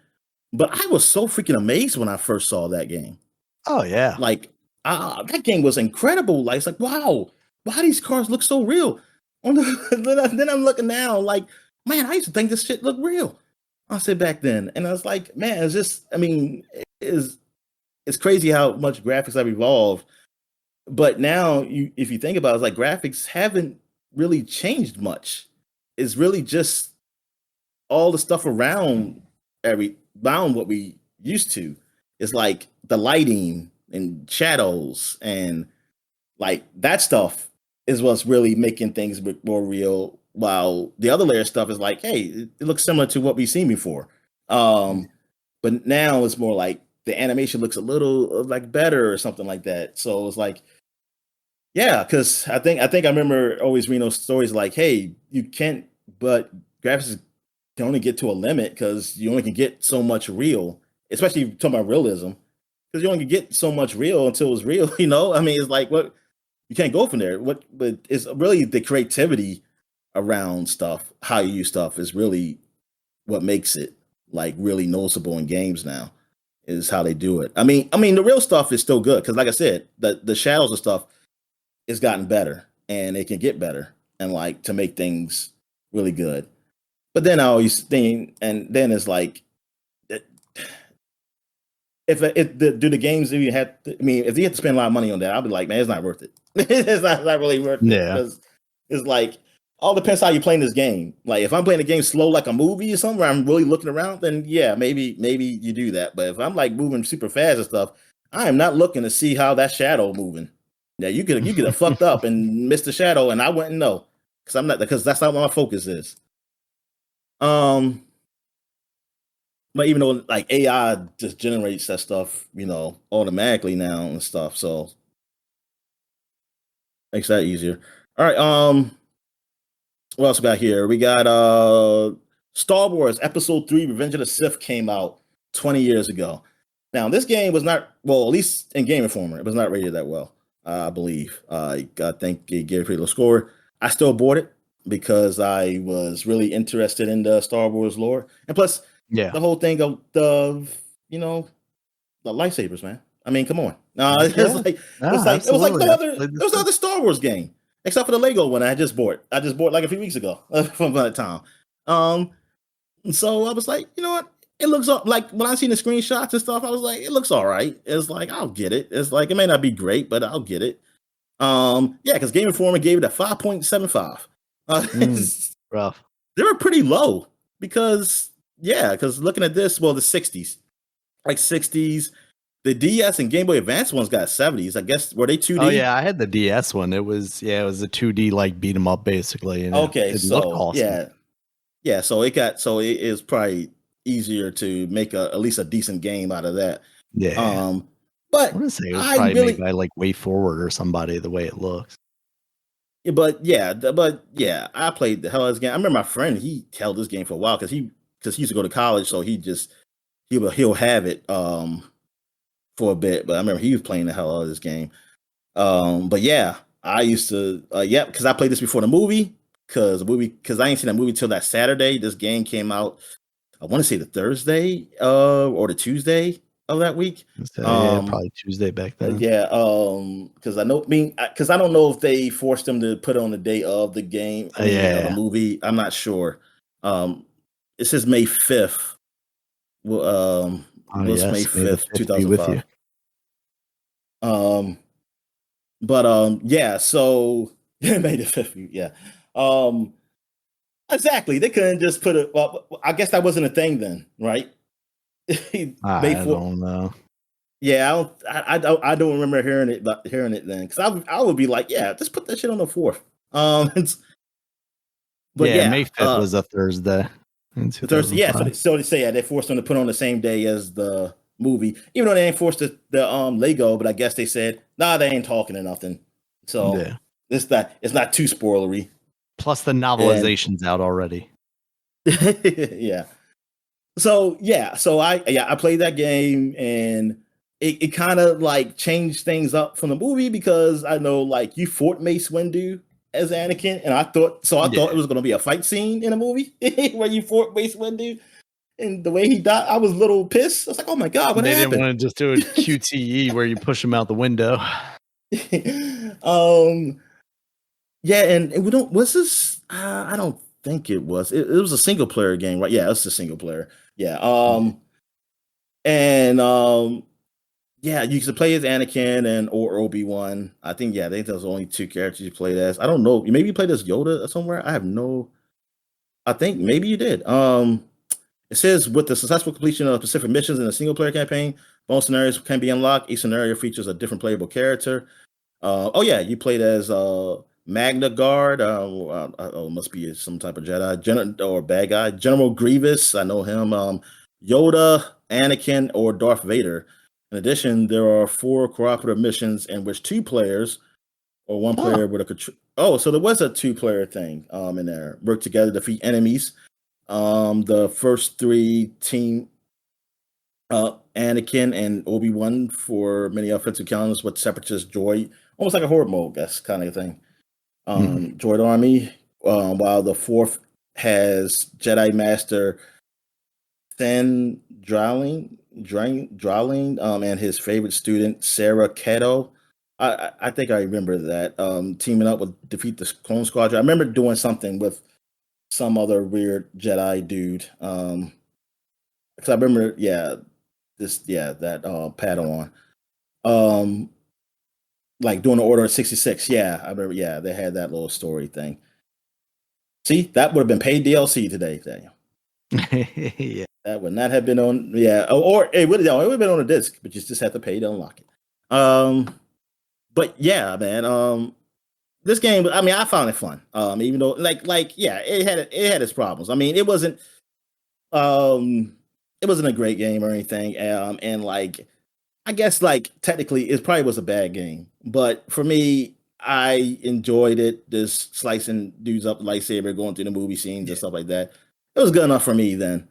but I was so freaking amazed when I first saw that game. Oh yeah. Like, that game was incredible. Like, it's like, wow, why these cars look so real? Then I'm looking now, like, man, I used to think this shit looked real. I said back then, and I was like, man, it's just, it's crazy how much graphics have evolved. But now, if you think about it, it's like graphics haven't really changed much. It's really just all the stuff around what we used to. It's like the lighting and shadows and like that stuff is what's really making things more real. While the other layer stuff is like, hey, it looks similar to what we've seen before. But now it's more like the animation looks a little like better or something like that. So it's like, yeah, because I remember always reading those stories like, hey, you can't, but graphics can only get to a limit because you only can get so much real, especially talking about realism, because you only can get so much real until it's real. It's like what you can't go from there. But it's really the creativity around stuff, how you use stuff, is really what makes it like really noticeable in games now. Is how they do it. The real stuff is still good because, like I said, the shadows and stuff has gotten better and it can get better and like to make things really good. But then I always think, and then it's like, do the games if you had, if you have to spend a lot of money on that, I'll be like, man, it's not worth it. It's not really worth it Yeah. because it's like all depends how you playing this game. Like if I'm playing a game slow like a movie or something where I'm really looking around, then yeah, maybe you do that. But if I'm like moving super fast and stuff, I am not looking to see how that shadow moving. Yeah, you could have fucked up and missed the shadow, and I wouldn't know because that's not what my focus is. But even though like AI just generates that stuff, automatically now and stuff, so makes that easier. All right, what else we got here? We got Star Wars Episode 3 Revenge of the Sith came out 20 years ago. Now, this game was not, well, at least in Game Informer, it was not rated that well, I believe. I think it gave a pretty low score. I still bought it because I was really interested in the Star Wars lore. And plus, Yeah. the whole thing of the lightsabers, man. Come on. Heck yeah. No, It was like absolutely. no I other. It played this was no too. other Star Wars game except for the Lego one I just bought. I just bought like a few weeks ago from that time. So I was like, you know what? It looks like when I seen the screenshots and stuff, I was like, it looks all right. It's like I'll get it. It's like it may not be great, but I'll get it. Yeah, because Game Informer gave it a 5.75. Rough. They were pretty low because looking at this, well, the 60s, like 60s, the DS and Game Boy Advance ones got 70s. I guess were they 2D? Oh yeah, I had the DS one. It was a 2D like beat 'em up basically, and Okay, it looked so awesome. yeah. So it is probably easier to make at least a decent game out of that. Yeah, I But want to say it was I probably made really, by like Way Forward or somebody. The way it looks. but yeah, I played the hell out of this game. I remember my friend, he held this game for a while because he used to go to college, so he'll have it for a bit. But I remember he was playing the hell out of this game. But yeah, I used to because I played this before the movie because I ain't seen that movie till that Saturday. This game came out. I want to say the Thursday or the Tuesday of that week. So, yeah, probably Tuesday back then. Because I know, because I don't know if they forced them to put it on the day of the game. Of the movie. I'm not sure. It says May 5th. Well, was May 5th, 2005. Yeah. So May the 5th. Yeah. Exactly. They couldn't just put it. Well, I guess that wasn't a thing then, right? I don't know. Yeah, I don't remember hearing it then because I would be like, yeah, just put that shit on the 4th. But May 5th was a Thursday. Thursday, yeah. So they say they forced them to put on the same day as the movie, even though they ain't forced the Lego. But I guess they said, nah, they ain't talking or nothing. So it's not too spoilery. Plus the novelization's out already. Yeah. So I played that game and it kind of like changed things up from the movie because I know like you fought Mace Windu as Anakin, and I thought it was going to be a fight scene in a movie where you fought Mace Windu, and the way he died, I was a little pissed. I was like, oh my god, what happened? They didn't want to just do a QTE where you push him out the window. Yeah, and we don't. Was this? I don't think it was. It was a single player game, right? Yeah, it's a single player. Yeah. And yeah, you could play as Anakin or Obi-Wan. I think there's only 2 characters you played as. I don't know. Maybe you played as Yoda somewhere. I have no. I think maybe you did. It says with the successful completion of specific missions in a single player campaign, bonus scenarios can be unlocked. Each scenario features a different playable character. You played as Magna Guard. Must be some type of Jedi or bad guy. General Grievous. I know him. Yoda, Anakin, or Darth Vader. In addition, there are 4 cooperative missions in which 2 players or 1 player with a control. Oh, so there was a 2-player thing in there. Work together to defeat enemies. The first 3 team Anakin and Obi-Wan for many offensive encounters with separatist droid, almost like a horde mode, that's kind of thing. Droid army, while the 4th has Jedi Master Than Drawling, and his favorite student Sarah Cato. I think I remember that teaming up with defeat the Clone Squadron. I remember doing something with some other weird Jedi dude. Because I remember, that Padawan. Like doing the Order of 66. Yeah, I remember. Yeah, they had that little story thing. See, that would have been paid DLC today, Daniel. Yeah. That would not have been on, or it would have been on a disc, but you just have to pay to unlock it. But yeah, man, this game, I mean, I found it fun. Even though, it had its problems. I mean, it wasn't a great game or anything. And like, I guess like technically, it probably was a bad game, but for me, I enjoyed it. This slicing dudes up lightsaber, going through the movie scenes and stuff like that. It was good enough for me then.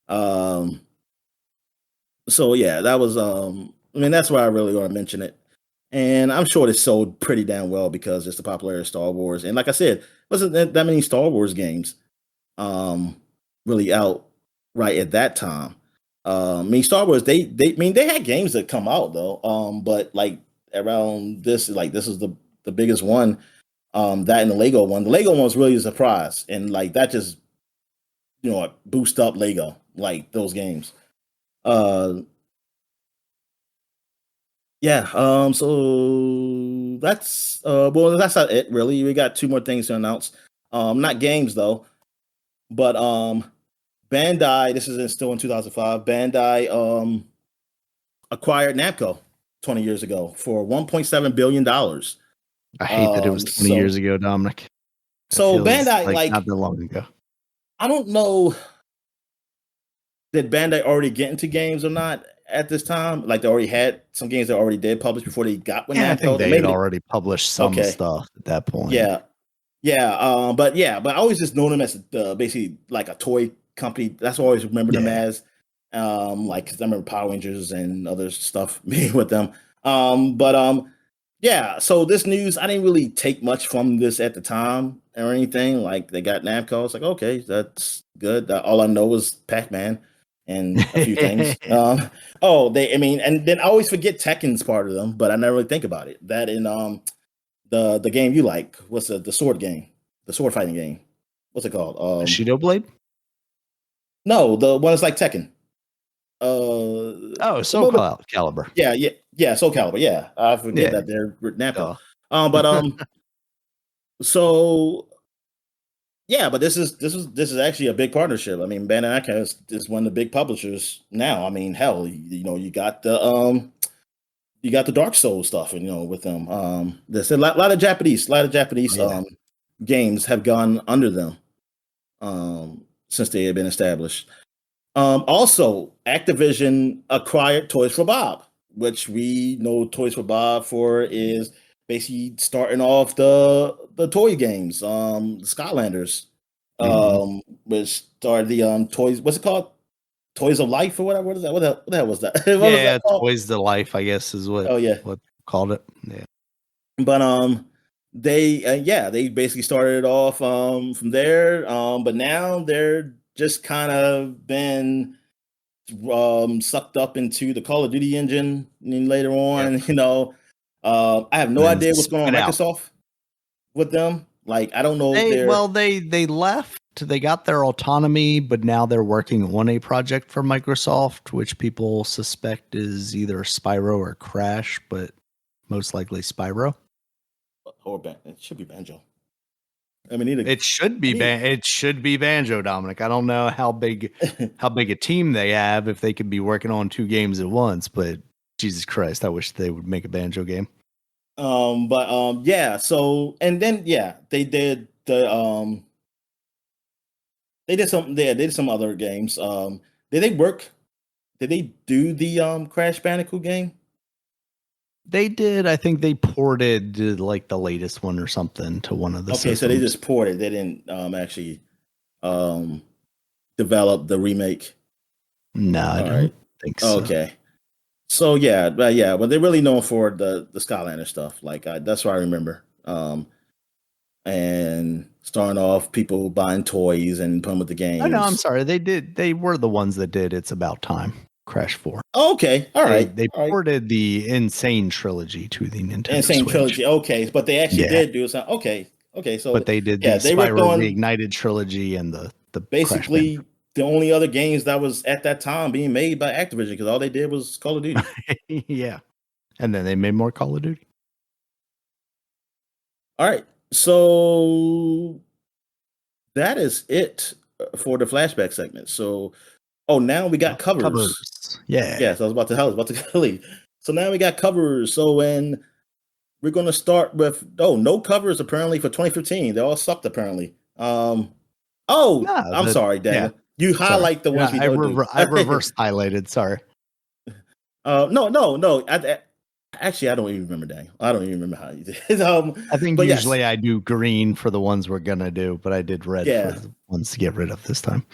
So yeah, that was I mean, that's why I really want to mention it. And I'm sure it sold pretty damn well because it's the popularity of Star Wars. And like I said, wasn't that many Star Wars games really out right at that time. I mean, Star Wars, they had games that come out though. But like around this, like this is the biggest one. That and the Lego one. The Lego one was really a surprise. And like that just boost up Lego, like those games. Yeah. So that's not it really. We got two more things to announce. Not games though, but Bandai. This is still in 2005. Bandai acquired Namco 20 years ago for $1.7 billion. I hate that it was 20 years ago, Dominic. It So feels Bandai, like like, not that long ago. I don't know, did Bandai already get into games or not at this time? Like they already had some games that already did publish before they got with Yeah, I think Namco. they had already published some Okay, stuff at that point. yeah, yeah, but I always just known them as basically like a toy company. That's what I always remember them as. Like 'cause I remember Power Rangers and other stuff being with them. But yeah. So this news, I didn't really take much from this at the time or anything. Like they got Namco. It's like okay, that's good. All I know was Pac-Man and a few things. I mean, and then I always forget Tekken's part of them, but I never really think about it. That in the game you like, what's the sword game, the sword fighting game? What's it called? Shido Blade? No, the one that's like Tekken. Soul Calibur. Yeah, Soul Calibur. Yeah, I forget that they're Namco. So yeah, but this is actually a big partnership. I mean, Bandai Namco is one of the big publishers now. I mean, hell, you got the Dark Souls stuff, with them. There's a lot of Japanese games have gone under them since they had been established. Also, Activision acquired Toys for Bob, which we know Toys for Bob for is basically starting off the toy games, the Skylanders, which started the toys. What's it called? Toys of Life or whatever. What is that? What the hell was that? What was that called? Toys to Life, I guess is what. Oh yeah, what called it. Yeah, but they basically started it off from there. But now they're just kind of been sucked up into the Call of Duty engine and later on. I have no idea what's going on with Microsoft with them. Like I don't know. They left. They got their autonomy, but now they're working on a project for Microsoft, which people suspect is either Spyro or Crash, but most likely Spyro. Or it should be Banjo. I mean, it should be Banjo, Dominic. I don't know how big a team they have if they could be working on two games at once, but Jesus Christ, I wish they would make a Banjo game. Yeah. So and then they did the they did some other games. Did they work? Did they do the Crash Bandicoot game? They did. I think they ported like the latest one or something to one of the systems. So they just ported. They didn't actually develop the remake. No, I don't think so. Okay. So but they're really known for the Skylander stuff. Like that's what I remember. And starting off, people buying toys and putting with the games. Oh, no, I'm sorry. They were the ones that did It's About Time. Crash 4. Oh, okay. All right. They ported the Insane trilogy to the Nintendo Insane Switch. Trilogy. Okay. But they actually did do something. Okay. So but they did the Spyro Reignited trilogy and the basically the only other games that was at that time being made by Activision because all they did was Call of Duty. Yeah. And then they made more Call of Duty. All right. So that is it for the flashback segment. So now we got covers. Yeah. Yeah. So I was about to leave. So now we got covers. So when we're going to start with no covers apparently for 2015. They all sucked apparently. I'm sorry, Daniel. You highlight the ones we don't do. I reverse highlighted. Sorry. No. Actually, I don't even remember, Daniel. I don't even remember how you did. I think usually I do green for the ones we're gonna do, but I did red for the ones to get rid of this time.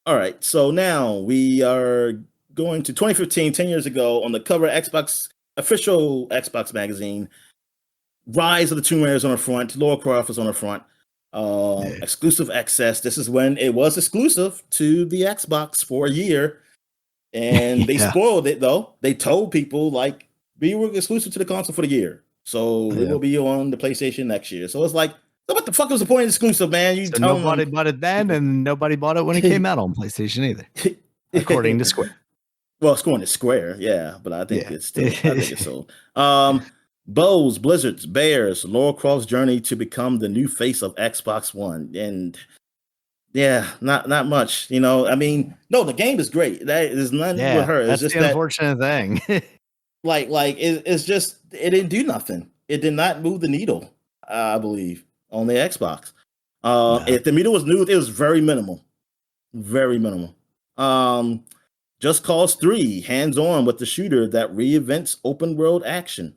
All right, so now we are going to 2015, 10 years ago, on the cover of official Xbox magazine. Rise of the Tomb Raiders on the front, Lara Croft was on the front. Exclusive access. This is when it was exclusive to the Xbox for a year, and they spoiled it though. They told people like we were exclusive to the console for the year, so it will be on the PlayStation next year. So it's like, what the fuck was the point of exclusive, man? Nobody bought it then, and nobody bought it when it came out on PlayStation either, according to Square. Well, scoring is square, yeah, but I think Yeah. it's still. I think it's sold. Bows, Blizzards, Bears, Laura Croft's journey to become the new face of Xbox One, and yeah, not much. I mean, no, the game is great. That is nothing with Yeah, her. It's that's just the that, unfortunate thing. it's just it didn't do nothing. It did not move the needle. I believe on the Xbox. No. If the needle was new, it was very minimal, very minimal. Um, Just Cause 3, hands on with the shooter that reinvents open world action.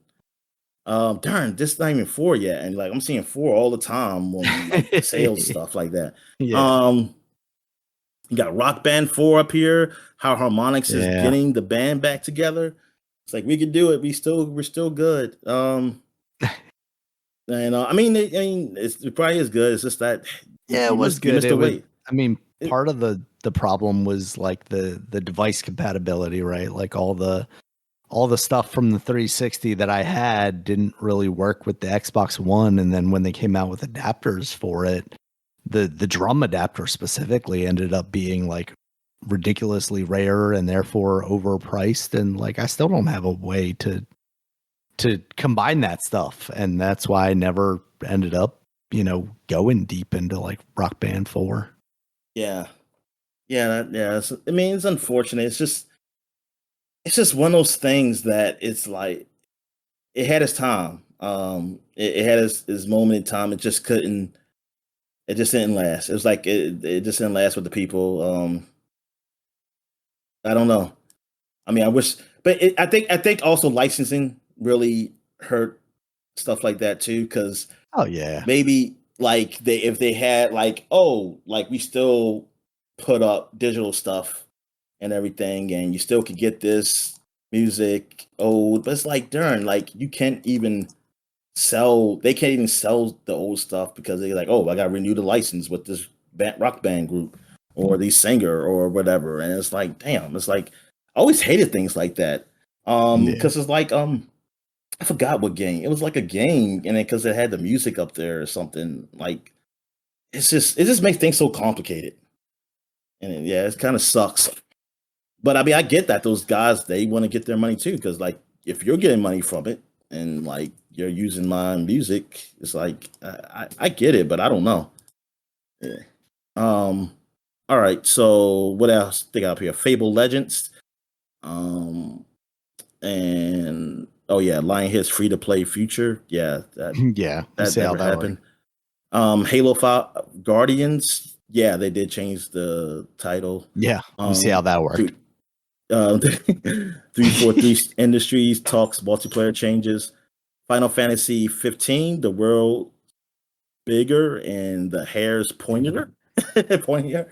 Darn, this is not even 4 yet, and like I'm seeing 4 all the time on like the sales stuff like that. Yeah. Um, you got Rock Band 4 up here. How Harmonix is Yeah. getting the band back together. It's like we could do it. We're still good. And it probably is good. It's just that Yeah, it you was missed good. the It was, weight. I mean, It, part of the problem was like the device compatibility, right? Like all the stuff from the 360 that I had didn't really work with the Xbox One, and then when they came out with adapters for it, the drum adapter specifically ended up being like ridiculously rare and therefore overpriced, and like I still don't have a way to combine that stuff, and that's why I never ended up, going deep into like Rock Band 4. yeah, yeah. I mean, it's unfortunate. It's just one of those things that it's like it had its time. It had its moment in time. It just couldn't. It just didn't last. It was like it just didn't last with the people. I don't know. I mean, I wish, but I think also licensing really hurt stuff like that too, because Oh yeah. maybe like if they had like, oh, like we still put up digital stuff and everything, and you still could get this music old, but it's like darn, like you can't even sell. They can't even sell the old stuff because they're like, oh, I got to renew the license with this rock band group or the singer or whatever, and it's like, damn, it's like I always hated things like that. Yeah. Because it's like I forgot what game. It was like a game, and because it had the music up there or something. Like it just makes things so complicated, and yeah, it kind of sucks. But I mean, I get that those guys they want to get their money too, because like if you're getting money from it and like you're using my music, it's like I get it, but I don't know. Yeah. Um. All right. So what else they got up here? Fable Legends. Um. And oh yeah, Lionhead's free to play future. Yeah, that Yeah, we'll that see how never that works. happened. Halo 5 Guardians. Yeah, they did change the title. Yeah, we'll see how that worked. Dude, 343 Industries talks multiplayer changes. Final Fantasy 15, the world bigger and the hairs pointier. Pointier.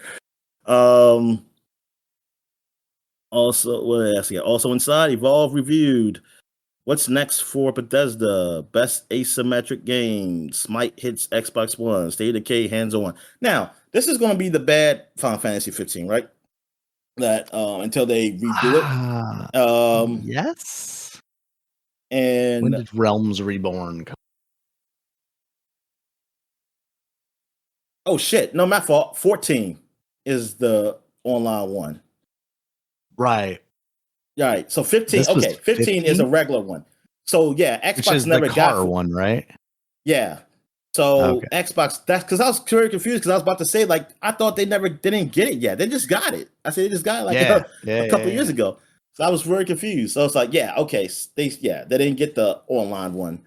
Um, Also, what else? Yeah, also inside Evolve reviewed. What's next for Bethesda? Best asymmetric game. Smite hits Xbox One. State of Decay hands on. Now, this is going to be the bad Final Fantasy 15, right? That until they redo Ah, it. yes. When And did Realms Reborn come? oh shit, no, my fault. 14 is the online one. Right. Right. So 15. This was Okay, 15 is a 15, regular one. So yeah, which Xbox is the never got car one, right? yeah. So Okay. Xbox, that's because I was very confused because I was about to say like I thought they didn't get it yet. They just got it. I said they just got it like Yeah. a Yeah. couple Yeah. years Yeah. ago. So I was very confused. So it's like yeah, okay, they didn't get the online one.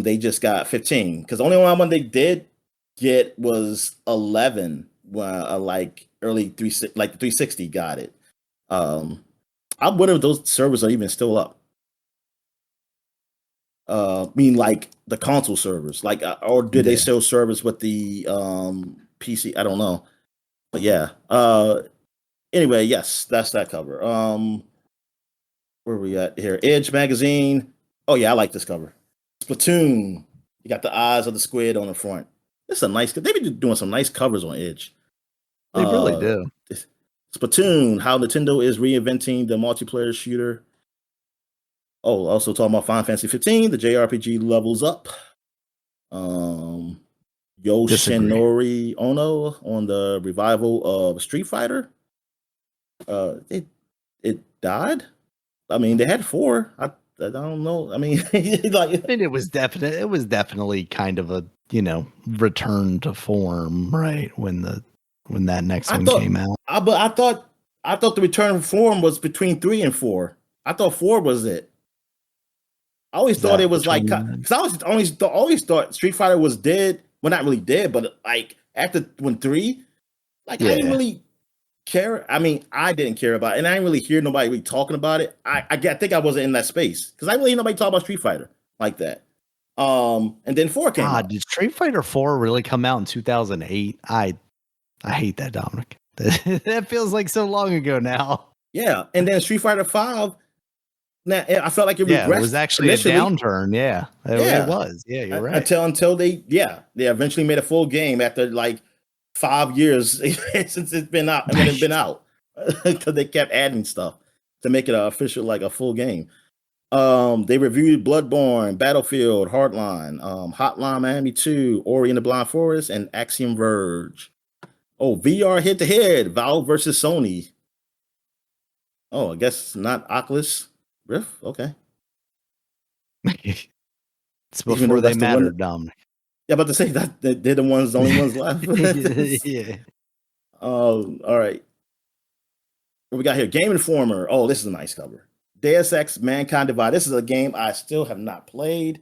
They just got 15 because the only one they did get was 11. Like early like the 360 got it. I wonder if those servers are even still up. Mean like the console servers, like or did they Yeah. still service with the PC? I don't know, but yeah. Anyway, yes, that's that cover. Where we at here? Edge magazine. Oh yeah, I like this cover. Splatoon. You got the eyes of the squid on the front. It's a nice. They've been doing some nice covers on Edge. They really Uh, do. Splatoon. How Nintendo is reinventing the multiplayer shooter. Oh, also talking about Final Fantasy 15. The JRPG levels up. Um, Disagree. Yoshinori Ono on the revival of Street Fighter. It it died. I mean, they had 4. I don't know. I mean, like, And it was definitely kind of a, return to form, right? When that next one came out. But I thought the return of form was between 3 and 4. I thought 4 was it. I always thought it was like, because I always thought Street Fighter was dead. Well, not really dead, but like after when 3, like I didn't really care. I mean, I didn't care about it, and I didn't really hear nobody really talking about it. I think I wasn't in that space because I didn't really hear nobody talk about Street Fighter like that. And then 4 came out. Did Street Fighter 4 really come out in 2008? I hate that, Dominic. That feels like so long ago now. Yeah, and then Street Fighter 5. Now I felt like it regressed. It was actually initially a downturn. Yeah, it was. Yeah, you're right. Until they eventually made a full game after like 5 years since it's been out. I mean, it's been out because they kept adding stuff to make it an official, like a full game. They reviewed Bloodborne, Battlefield, Hardline, Hotline Miami 2, Ori and the Blind Forest, and Axiom Verge. Oh, VR head-to-head, Valve versus Sony. Oh, I guess not Oculus Rift. Okay. It's before they mattered, Dominic. Yeah, about to say that they're the only ones left. Yeah. All right. What we got here? Game Informer. Oh, this is a nice cover. Deus Ex Mankind Divide. This is a game I still have not played.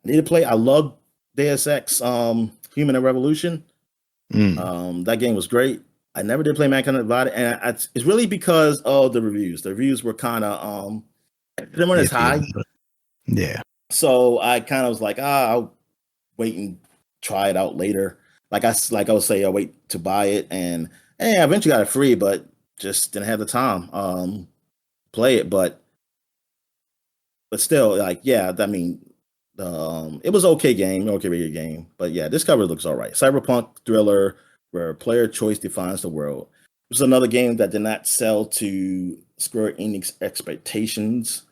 I need to play. I love Deus Ex Human Revolution. That game was great. I never did play Mankind Divided, and it's really because of the reviews. The reviews were kind of they weren't as high. Yeah. So I kind of was like, I'll wait and try it out later. Like I would say, I'll wait to buy it, and I eventually got it free, but just didn't have the time play it. But still, like, yeah, I mean, it was okay video game. But yeah, this cover looks all right. Cyberpunk thriller where player choice defines the world. This is another game that did not sell to Square Enix expectations,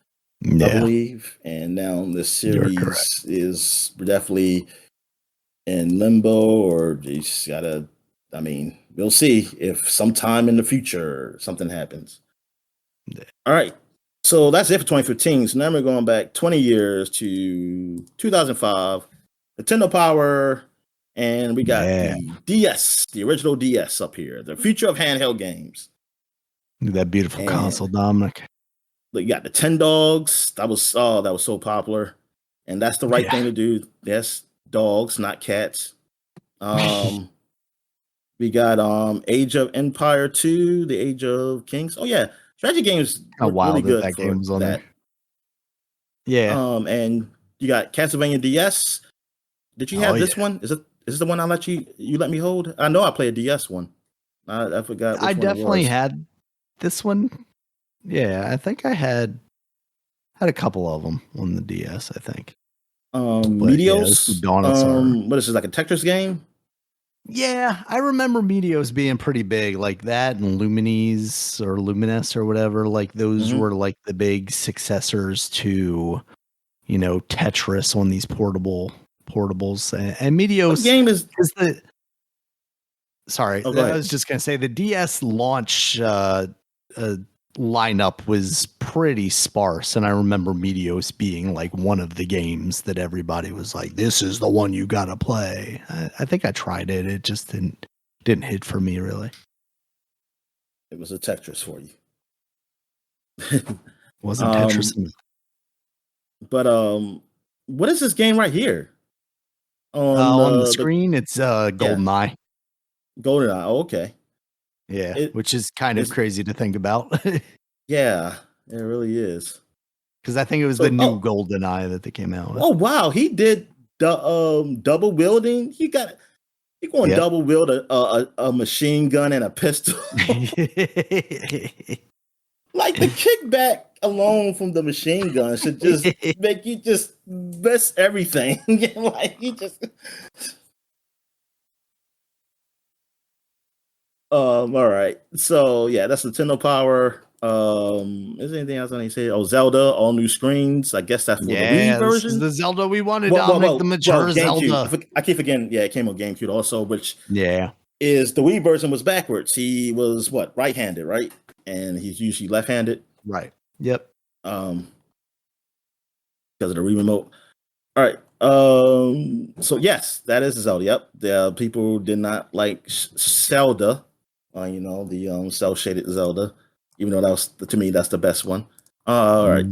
I believe. And now the series is definitely in limbo, or you just gotta, I mean, we'll see if sometime in the future something happens. Yeah. All right. So that's it for 2015. So now we're going back 20 years to 2005, Nintendo Power, and we got the DS, the original DS up here, the future of handheld games. That beautiful console, Dominic. You got the 10 dogs. That was so popular, and that's the right thing to do. Yes, dogs, not cats. We got Age of Empire 2, the Age of Kings. Oh yeah. Strategy games really good that game was on that. there. Yeah. And you got Castlevania DS. Did you have this one? Is this the one I let you let me hold? I know I played a DS one. I forgot. I definitely had this one. Yeah, I think I had a couple of them on the DS, I think. Meteos. What is this, like a Tetris game? Yeah, I remember Meteos being pretty big, like that, and Luminous or whatever. Like those were like the big successors to, Tetris on these portables. And Meteos what game is the. Sorry, I was just gonna say the DS launch lineup was pretty sparse, and I remember Meteos being like one of the games that everybody was like, "This is the one you gotta play." I think I tried it; it just didn't hit for me really. It was a Tetris for you. Wasn't Tetris? But what is this game right here? On the screen, it's GoldenEye. GoldenEye. Oh, okay. Yeah, which is kind of crazy to think about. Yeah, it really is. Because I think it was the new GoldenEye that they came out with. Oh wow, he did the double wielding. He going double wield a machine gun and a pistol. Like the kickback alone from the machine gun should just make you just miss everything. Like you just. All right. So yeah, that's Nintendo Power. Is there anything else I need to say? Oh, Zelda, all new screens. I guess that's for the Wii version. This is the Zelda we wanted. Dominic, the mature Zelda. I keep forgetting. Yeah, it came on GameCube also, which is the Wii version was backwards. He was right-handed, right? and he's usually left-handed. Right. Yep. Because of the remote. All right. So yes, that is Zelda. Yep. The people did not like Zelda. The cell shaded Zelda. Even though that was, to me, that's the best one. All right.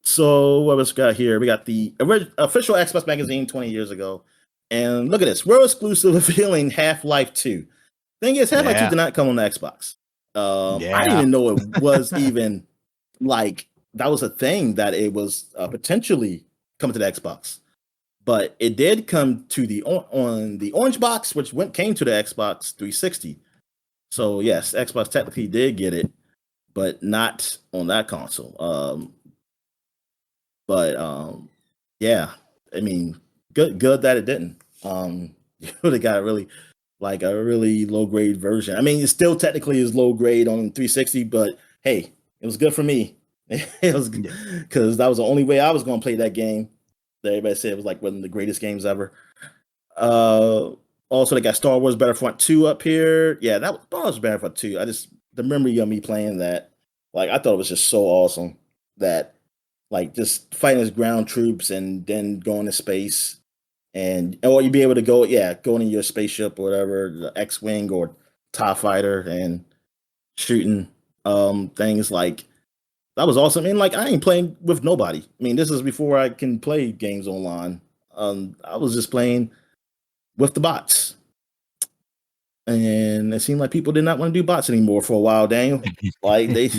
So what else we got here? We got the official Xbox magazine 20 years ago. And look at this. World exclusive revealing Half-Life 2. Thing is, Half-Life 2 did not come on the Xbox. I didn't even know it was even like that was a thing that it was potentially coming to the Xbox. But it did come to the on the orange box, which came to the Xbox 360. So yes, Xbox technically did get it, but not on that console. Yeah, I mean, good that it didn't. You would have got a really low grade version. I mean, it still technically is low grade on 360, but hey, it was good for me. It was because that was the only way I was going to play that game. Everybody said it was like one of the greatest games ever. Also, they got Star Wars Battlefront 2 up here. Yeah, that was Star Wars Battlefront 2. The memory of me playing that, like, I thought it was just so awesome that, like, just fighting as ground troops and then going to space, or you'd be able to go in your spaceship or whatever, the X-wing or TIE fighter, and shooting things like. That was awesome. And like, I ain't playing with nobody. I mean, this is before I can play games online. I was just playing with the bots. And it seemed like people did not want to do bots anymore for a while, Daniel. Like they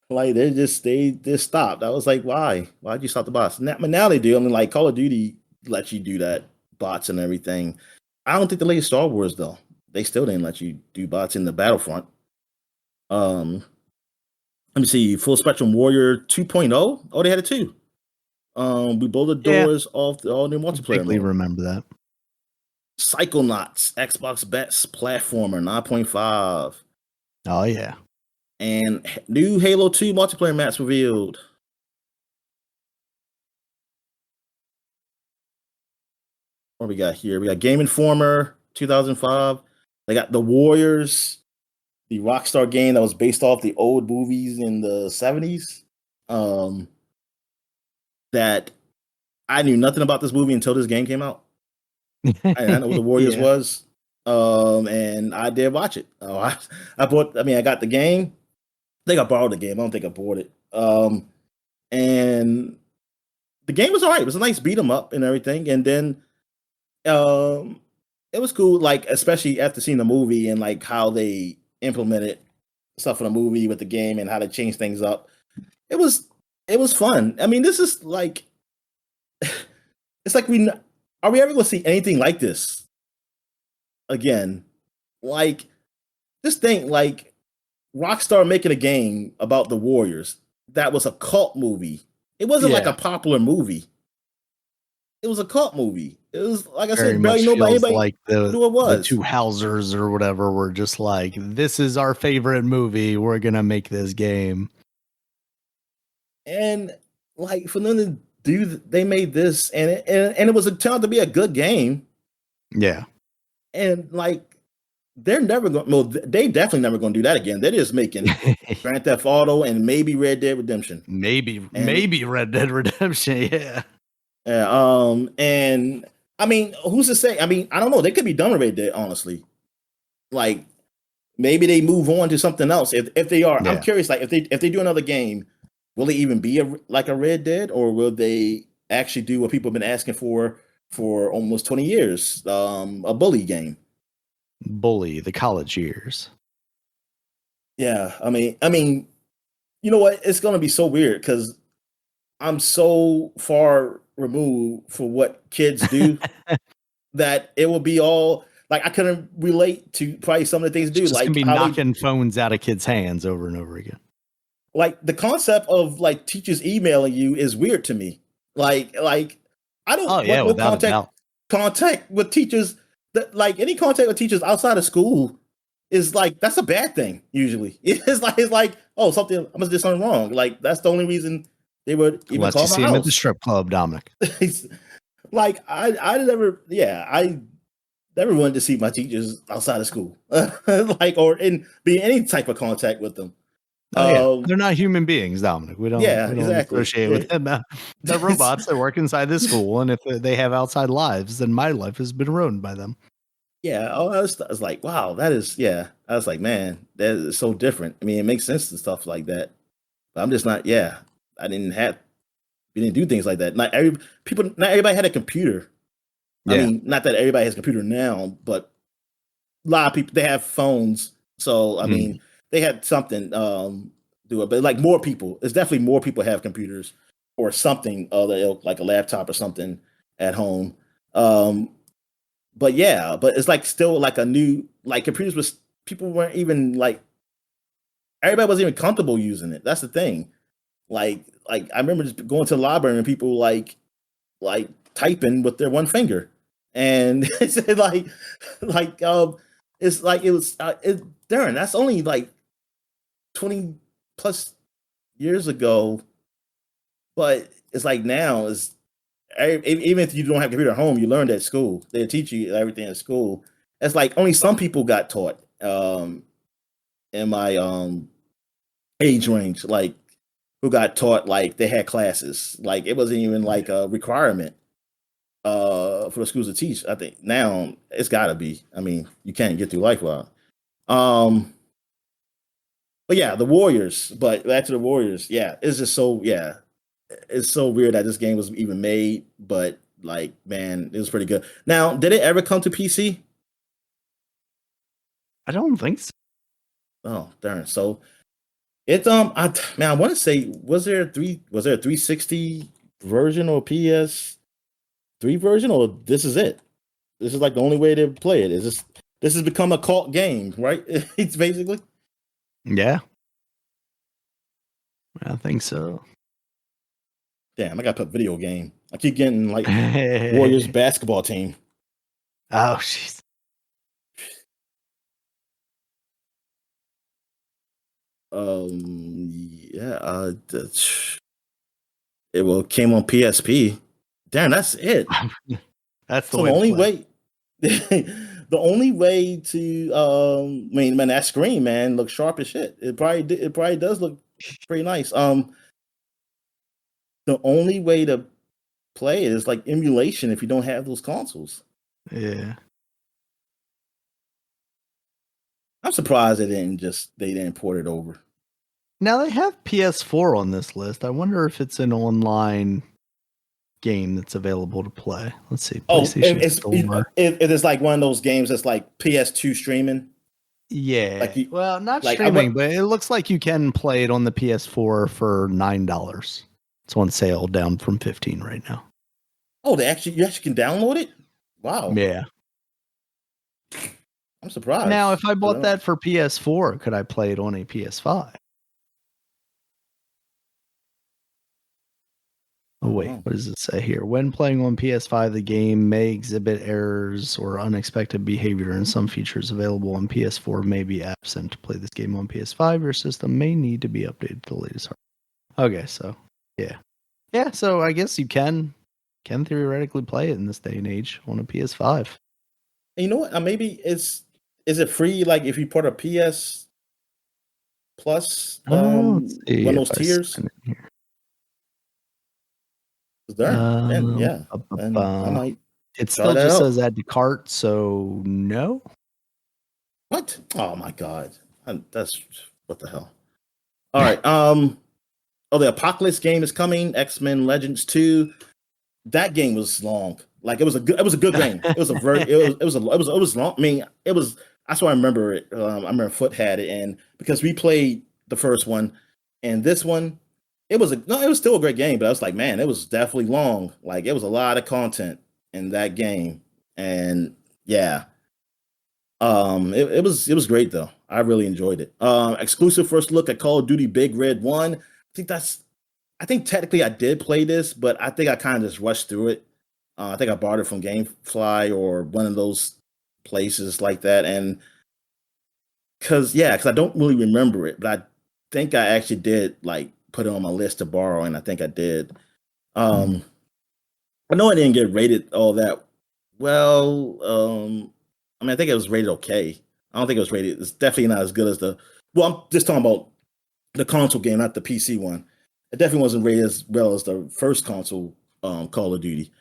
like they just stopped. I was like, why? Why'd you stop the bots? Now they do. I mean, like Call of Duty lets you do that, bots and everything. I don't think the latest Star Wars though. They still didn't let you do bots in the Battlefront. Let me see. Full Spectrum Warrior 2.0. Oh, they had it too. We blow the doors off all new multiplayer. I remember that. Psychonauts, Xbox Best Platformer 9.5. Oh yeah. And new Halo 2 multiplayer maps revealed. What we got here? We got Game Informer 2005. They got The Warriors, the Rockstar game that was based off the old movies in the 70s. That I knew nothing about this movie until this game came out. I didn't know what The Warriors was. And I did watch it. I got the game. I think I borrowed the game. I don't think I bought it. And the game was all right. It was a nice beat 'em up and everything. And then it was cool, like, especially after seeing the movie and like how they implemented stuff in the movie with the game and how to change things up. It was fun. I mean, this is like, it's like are we ever going to see anything like this again? Like this thing, like Rockstar making a game about the Warriors that was a cult movie. It wasn't like a popular movie. It was a cult movie. It was, like I said, barely nobody like knew it was. The two Housers or whatever were just like, this is our favorite movie. We're going to make this game. And like for them to do, they made this and it was turned out to be a good game. Yeah. And like, they're never going, well, they definitely never going to do that again. They're just making Grand Theft Auto and maybe Red Dead Redemption. Maybe Red Dead Redemption. Yeah. And I mean, who's to say? I mean, I don't know. They could be done with Red Dead, honestly. Like, maybe they move on to something else. If they are, I'm curious. Like, if they do another game, will it even be a Red Dead, or will they actually do what people have been asking for almost 20 years? A bully game. Bully, the college years. Yeah, I mean, you know what? It's gonna be so weird because I'm so far removed for what kids do that it will be all like I couldn't relate to probably some of the things do. Just like gonna be knocking phones out of kids' hands over and over again. Like the concept of like teachers emailing you is weird to me. Like I don't want contact with teachers. That like any contact with teachers outside of school is like that's a bad thing. Usually, it's like oh something I must have did something wrong. Like that's the only reason they would even unless call you see him at the strip club, Dominic. Like I never, yeah, I never wanted to see my teachers outside of school, like or in be in any type of contact with them. Oh yeah, they're not human beings, Dominic. Yeah, We don't exactly. associate with them. They're robots that work inside the school, and if they have outside lives, then my life has been ruined by them. Yeah, I was like, wow, that is yeah. I was like, man, that is so different. I mean, it makes sense and stuff like that. But I'm just not. Yeah, I didn't have. We didn't do things like that. Not everybody had a computer. I Yeah. mean, not that everybody has a computer now, but a lot of people they have phones. So I mean, they had something do it. But like more people, it's definitely more people have computers or something other like a laptop or something at home. But yeah, but it's like still like a new like computers was people weren't even like everybody wasn't even comfortable using it. That's the thing. Like I remember just going to the library and people like typing with their one finger. And it's like it's like it was darn, that's only like 20 plus years ago. But it's like now is even if you don't have a computer at home, you learned at school. They teach you everything at school. It's like only some people got taught in my age range, like who got taught like they had classes. Like it wasn't even like a requirement for the schools to teach. I think now it's gotta be. I mean, you can't get through life without. Um but yeah, the Warriors. But back to the Warriors, yeah, it's just so yeah. It's so weird that this game was even made, but like, man, it was pretty good. Now, did it ever come to PC? I don't think so. Oh, darn. So it's I want to say, was there a 360 version or PS3 version, or this is it? This is like the only way to play it. Is this has become a cult game, right? It's basically. Yeah, I think so. Damn, I gotta put video game. I keep getting like Warriors basketball team. Oh, jeez. Yeah, it will came on PSP. Damn, that's it. That's the So the way to only play. way, the only way to, I mean, man, that screen, man, looks sharp as shit. It probably does look pretty nice. The only way to play it is like emulation if you don't have those consoles. Yeah. I'm surprised they didn't port it over. Now they have PS4 on this list. I wonder if it's an online game that's available to play. Let's see. Oh, PlayStation Store. it is like one of those games that's like PS2 streaming. Yeah. Like you, Well, not like streaming, but it looks like you can play it on the PS4 for $9. It's on sale down from 15 right now. Oh, you actually can download it. Wow, Yeah. I'm surprised. Now, if I bought that for PS4, could I play it on a PS5? Oh, wait. What does it say here? When playing on PS5, the game may exhibit errors or unexpected behavior, and some features available on PS4 may be absent. To play this game on PS5, your system may need to be updated to the latest hardware. Okay, so yeah. Yeah, so I guess you can theoretically play it in this day and age on a PS5. And you know what? Maybe is it free? Like if you put a PS Plus, Let's see one if of those I tiers. sign in here. Then yeah, and I might It try still that just out. says add to cart, so no. What? Oh my god, that's what the hell. All right. Oh, the Apocalypse game is coming. X-Men Legends 2. That game was long. Like it was a good game. It was a very it was long. I mean, it was that's why I remember it. I remember Foot had it, and because we played the first one, and this one, it was still a great game, but I was like, man, it was definitely long. Like it was a lot of content in that game, and yeah, it was great though. I really enjoyed it. Exclusive first look at Call of Duty Big Red 1. I think technically I did play this, but I think I kind of just rushed through it. I think I bought it from GameFly or one of those places like that, and because I don't really remember it, but I think I actually did like put it on my list to borrow, and I think I did. I know I didn't get rated all that well. I mean, I think it was rated okay. I don't think it was rated. It's definitely not as good as the. Well, I'm just talking about the console game, not the PC one. It definitely wasn't rated as well as the first console Call of Duty.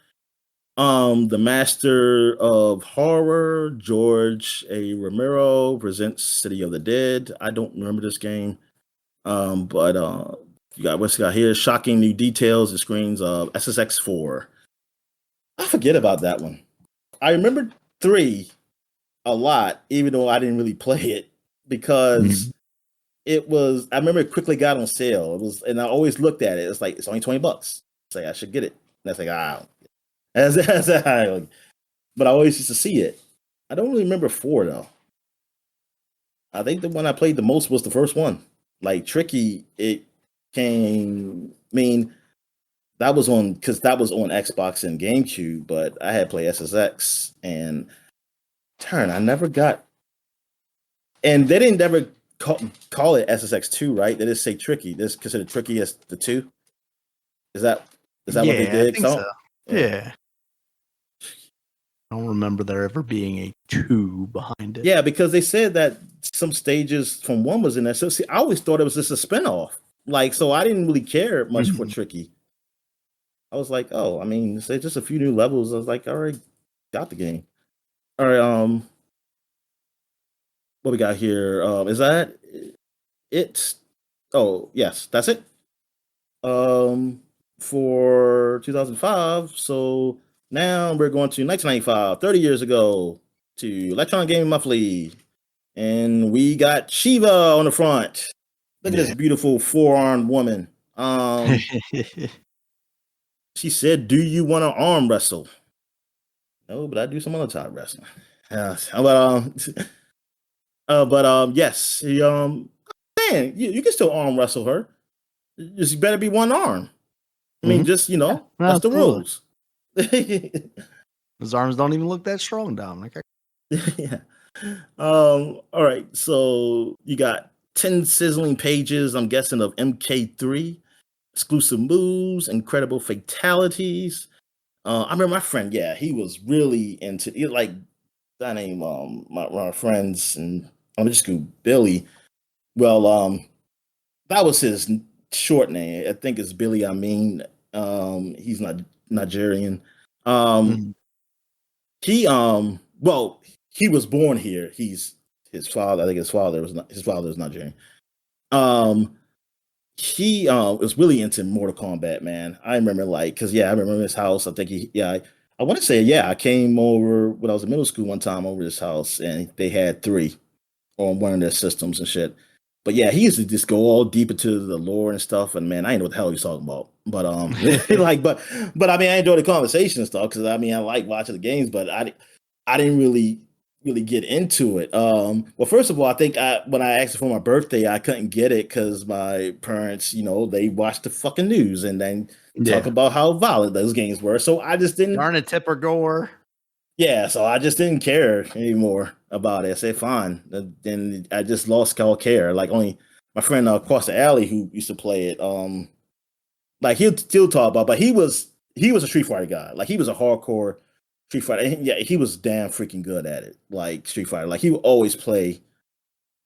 The Master of Horror, George A. Romero presents City of the Dead. I don't remember this game, but you got what's got here? Shocking new details and screens of SSX4. I forget about that one. I remember 3 a lot, even though I didn't really play it because it was. I remember it quickly got on sale. It was, and I always looked at it. It's like it's only $20. It's like I should get it. And that's like but I always used to see it. I don't really remember 4 though. I think the one I played the most was the first one. Like Tricky, it came. I mean, that was on because that was on Xbox and GameCube, but I had played SSX and Turn. I never got, and they didn't ever call it SSX2, right? They just say Tricky. This considered Tricky as the 2. Is that what they did? I think so. Yeah. I don't remember there ever being a 2 behind it. Yeah, because they said that some stages from 1 was in there. So see, I always thought it was just a spinoff. Like, so I didn't really care much for Tricky. I was like, oh, I mean, say just a few new levels. I was like, I already got the game. All right, what we got here? Is that it? Oh, yes, that's it. For 2005. So now we're going to 1995, 30 years ago, to Electronic Gaming Monthly. And we got Shiva on the front. Look at this beautiful 4-armed woman. She said, "Do you want to arm wrestle?" No, but I do some other type of wrestling. Yes. Man, you can still arm wrestle her. Just better be one arm. I mean, just that's the rules. His arms don't even look that strong, Dominic. Yeah. All right. So you got 10 sizzling pages, I'm guessing, of MK3, exclusive moves, incredible fatalities. I remember my friend, he was really into it, like that name, my friends and I'm just go Billy. Well, that was his short name. I think it's Billy Amin. He's not Nigerian. He well, he was born here. He's his father. I think his father was Nigerian. He was really into Mortal Kombat, man. I remember because I remember his house. I think I want to say I came over when I was in middle school one time over his house and they had 3 on one of their systems and shit. But he used to just go all deep into the lore and stuff. And man, I didn't know what the hell he was talking about. But but I mean, I enjoyed the conversation and stuff because I mean, I like watching the games, but I didn't really get into it. Well, first of all, I think when I asked for my birthday, I couldn't get it because my parents, they watched the fucking news and then talk about how violent those games were. So I just didn't. Darn it, Tipper Gore. Yeah, so I just didn't care anymore about it. I said, fine. Then I just lost all care. Like only my friend across the alley who used to play it, like he'll still talk about, but he was a Street Fighter guy. Like he was a hardcore Street Fighter. Yeah, he was damn freaking good at it. Like Street Fighter. Like he would always play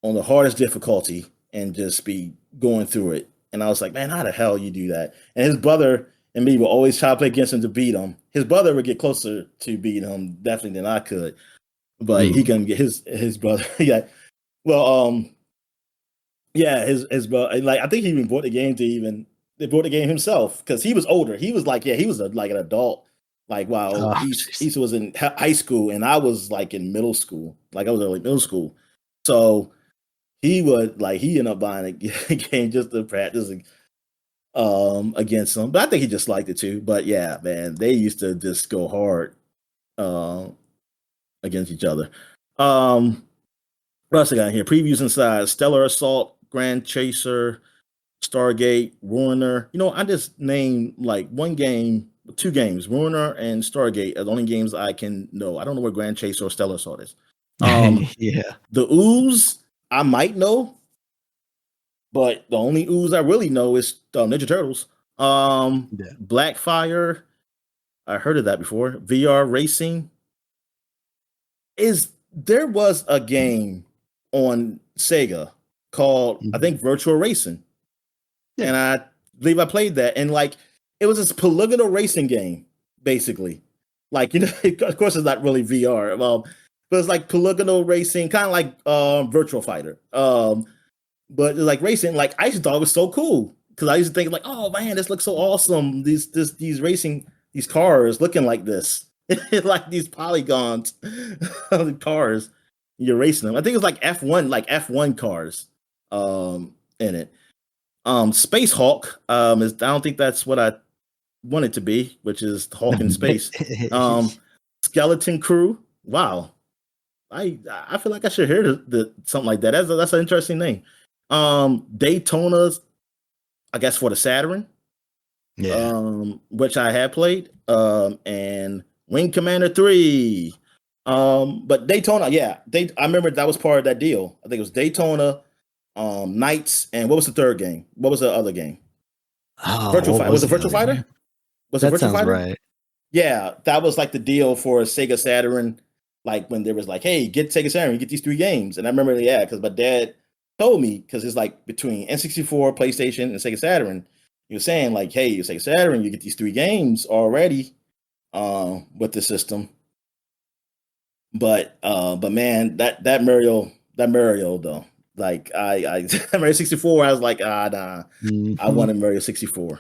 on the hardest difficulty and just be going through it. And I was like, man, how the hell you do that? And his brother and me would always try to play against him to beat him. His brother would get closer to beating him definitely than I could, but he couldn't get his brother. Well, his brother. Like I think he even bought the game they bought the game himself because he was older. He was like he was like an adult. Like while Issa was in high school and I was like in middle school. Like I was early middle school, so he ended up buying a game just to practice against them. But I think he just liked it too. But yeah, man, they used to just go hard against each other. What else I got here? Previews inside: Stellar Assault, Grand Chaser, Stargate, Ruiner. I just named like 2 games, Ruiner and Stargate are the only games I can know. I don't know what Grand Chaser or Stellar Assault is. The Ooze I might know. But the only ooze I really know is Ninja Turtles. Blackfire. I heard of that before. VR Racing. Is there was a game on Sega called, I think, Virtual Racing. Yeah. And I believe I played that. And like, it was this polygonal racing game, basically. Like, of course, it's not really VR. But it's like polygonal racing, kind of like Virtual Fighter. But like racing, like I just thought it was so cool because I used to think like, oh man, this looks so awesome. These racing, these cars looking like this, like these polygons of cars. You're racing them. I think it's like F1 cars in it. Space Hawk is, I don't think that's what I want it to be, which is Hawk in space. Skeleton Crew. Wow. I feel like I should hear something like that. That's an interesting name. Daytona's, I guess, for the Saturn. Yeah. Which I have played. And Wing Commander 3. But Daytona, yeah. I remember that was part of that deal. I think it was Daytona, Knights, and what was the third game? What was the other game? Virtual Fighter. Was it Virtual Fighter? Game? Was that it Virtual sounds Fighter? Right. Yeah, that was like the deal for Sega Saturn. Like when there was like, hey, get Sega Saturn, you get these 3 games. And I remember, yeah, because my dad told me, because it's like between N64, PlayStation, and Sega Saturn, he was saying like, hey, you Sega Saturn, you get these 3 games already with the system. But man, that Mario though, like I Mario 64, I was like, nah, Mm-hmm. I wanted Mario 64.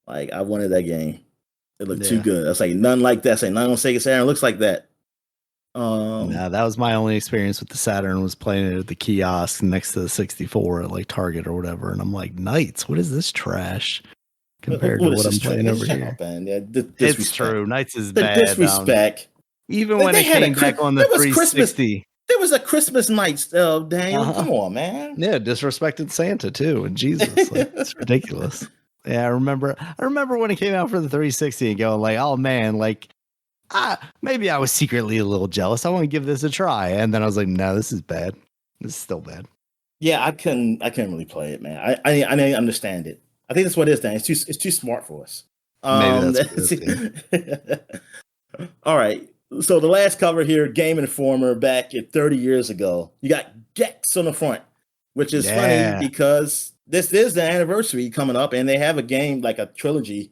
Like I wanted that game. It looked too good. I was like, none like that. I say none on Sega Saturn looks like that. Nah, that was my only experience with the Saturn, was playing it at the kiosk next to the 64 at like Target or whatever. And I'm like, Knights, what is this trash compared to what I'm playing over here? Up, man. Yeah, it's true. Knights is the bad. Disrespect. Even when it came back on the 360. There was a Christmas Knights, Daniel. Come on, man. Yeah, disrespected Santa too, and Jesus. Like, it's ridiculous. Yeah, I remember when it came out for the 360 and going like, oh man, like maybe I was secretly a little jealous. I want to give this a try. And then I was like, no, this is bad. This is still bad. Yeah, I couldn't really play it, man. I understand it. I think that's what it is, Dan. It's too smart for us. Maybe that's All right. So the last cover here, Game Informer, back at 30 years ago. You got Gex on the front, which is funny because this is the anniversary coming up, and they have a game, like a trilogy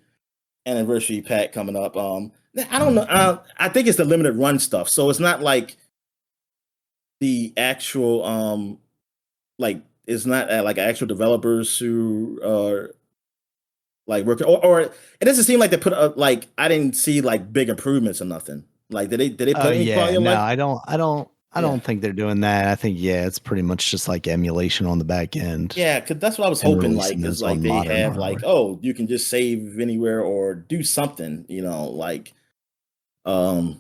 anniversary pack coming up. I don't know. I think it's the limited run stuff. So it's not like the actual like it's not like actual developers who are like working, or it doesn't seem like they put like I didn't see like big improvements or nothing. Like did they put any quality? No, I don't think they're doing that. I think it's pretty much just like emulation on the back end. Yeah, because that's what I was hoping. Like, is like they have hardware. Like, oh, you can just save anywhere or do something. Like, the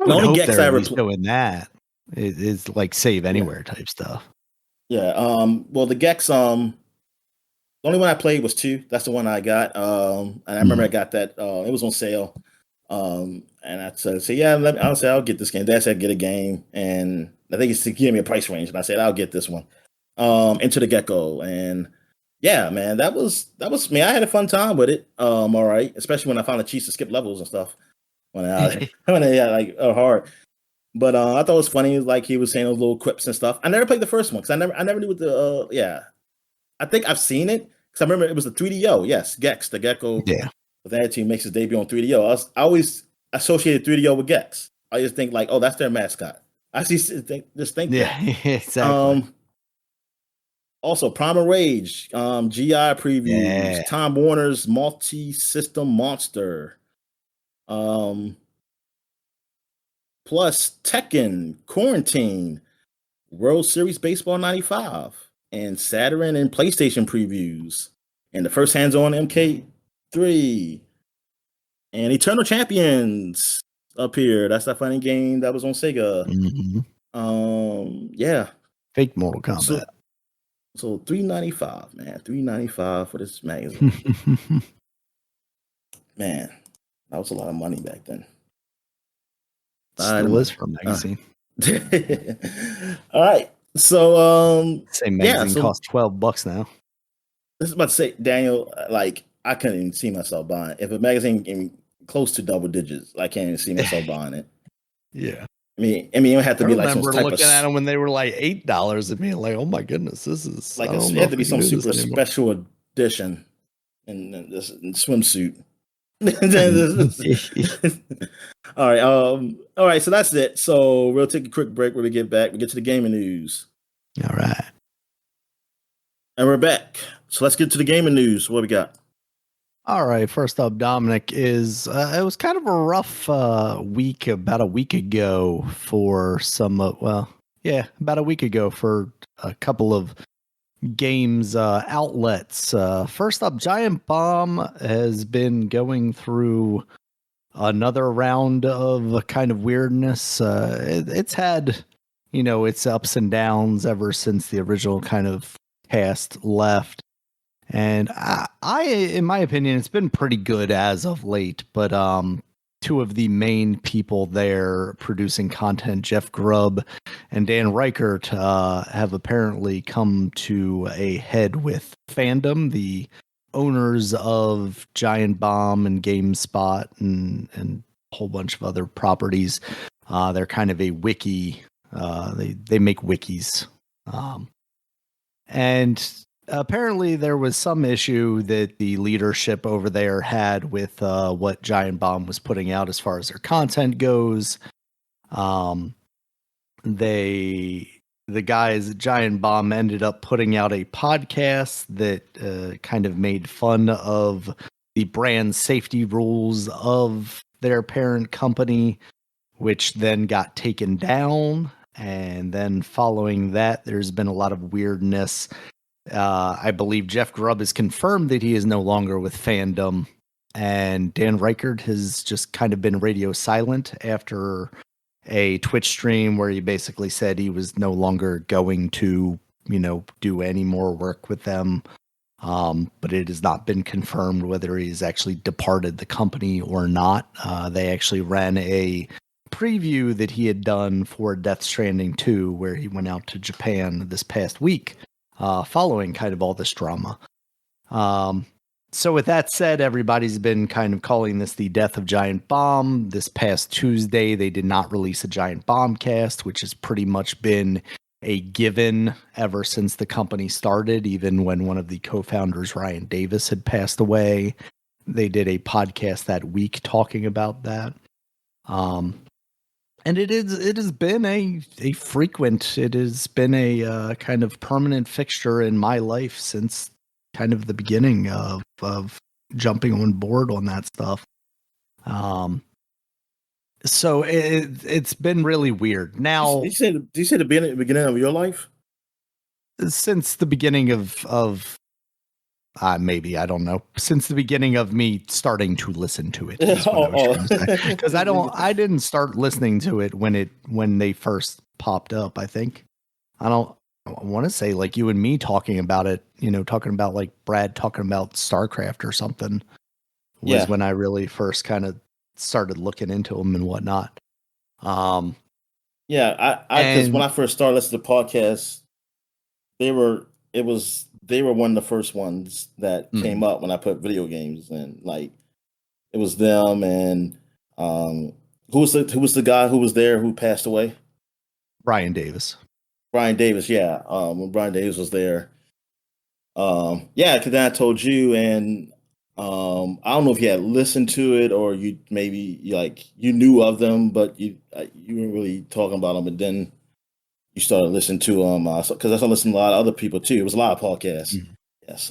only Gex I ever doing that is like save anywhere type stuff. Yeah. Well, the Gex the only one I played was 2. That's the one I got. And I remember I got that. It was on sale. And I said, yeah, I'll get this game. Dad said, get a game. And I think it's to give me a price range. And I said, I'll get this one. Into the Gecko. And yeah, man, that was me. I had a fun time with it. All right. Especially when I found the cheats to skip levels and stuff. When I like hard. But I thought it was funny. Like he was saying those little quips and stuff. I never played the first one because I never knew what the I think I've seen it because I remember it was the 3DO. Yes, Gex, the Gecko. Yeah. That team makes his debut on 3DO. I always associated 3DO with Gex. I just think like, oh, that's their mascot. I just think that. Exactly. Also, Primal Rage, GI previews, Time Warner's multi-system monster. Plus Tekken, Quarantine, World Series Baseball 95, and Saturn and PlayStation previews. And the first hands-on MK3. And Eternal Champions up here. That's that funny game that was on Sega. Yeah. Fake Mortal Kombat. So $3.95, man. $3.95 for this magazine. Man, that was a lot of money back then. Still is for a magazine. All right. So same magazine costs $12 now. I was about to say, Daniel, like I couldn't even see myself buying it. If a magazine came close to double digits, I can't even see myself buying it. Yeah. it would have to I be like some remember type looking of at them when they were like $8 and being like, "Oh my goodness, this is." like I don't it know had if to I be can some do super this anymore. special edition in this swimsuit. All right. So that's it. So we'll take a quick break when we get back. We get to the gaming news. All right. And we're back. So let's get to the gaming news. What we got? All right. First up, Dominic, is it was kind of a rough week about a week ago for some. About a week ago for a couple of games outlets. First up, Giant Bomb has been going through another round of kind of weirdness. It's had, its ups and downs ever since the original kind of cast left. And in my opinion, it's been pretty good as of late. But two of the main people there producing content, Jeff Grubb and Dan Reichert, have apparently come to a head with fandom. The owners of Giant Bomb and GameSpot and a whole bunch of other properties. They're kind of a wiki. They make wikis. And apparently there was some issue that the leadership over there had with what Giant Bomb was putting out as far as their content goes. The guys at Giant Bomb ended up putting out a podcast that kind of made fun of the brand safety rules of their parent company, which then got taken down. And then following that, there's been a lot of weirdness. I believe Jeff Grubb has confirmed that he is no longer with fandom, and Dan Reichert has just kind of been radio silent after a Twitch stream where he basically said he was no longer going to, do any more work with them. But it has not been confirmed whether he's actually departed the company or not. They actually ran a preview that he had done for Death Stranding 2, where he went out to Japan this past week, following kind of all this drama. So with that said, everybody's been kind of calling this the death of Giant Bomb. This past Tuesday, they did not release a Giant Bomb cast, which has pretty much been a given ever since the company started. Even when one of the co-founders, Ryan Davis, had passed away, they did a podcast that week talking about that. And it has been a frequent, it has been a kind of permanent fixture in my life since kind of the beginning of jumping on board on that stuff. So it's been really weird. Now, Did you say the beginning of your life? Since the beginning of maybe, I don't know, since the beginning of me starting to listen to it, is what I was trying to say. Because I didn't start listening to it when they first popped up. I want to say like you and me talking about it, talking about like Brad talking about StarCraft or something was when I really first kind of started looking into them and whatnot. Because when I first started listening to podcasts, they were one of the first ones that came up when I put video games, and like it was them and who was the guy who was there who passed away? Brian Davis. When Brian Davis was there. Because then I told you, and I don't know if you had listened to it or you maybe you knew of them, but you weren't really talking about them, and then you started listening to them because I started listening to a lot of other people too. It was a lot of podcasts. Mm-hmm. Yes.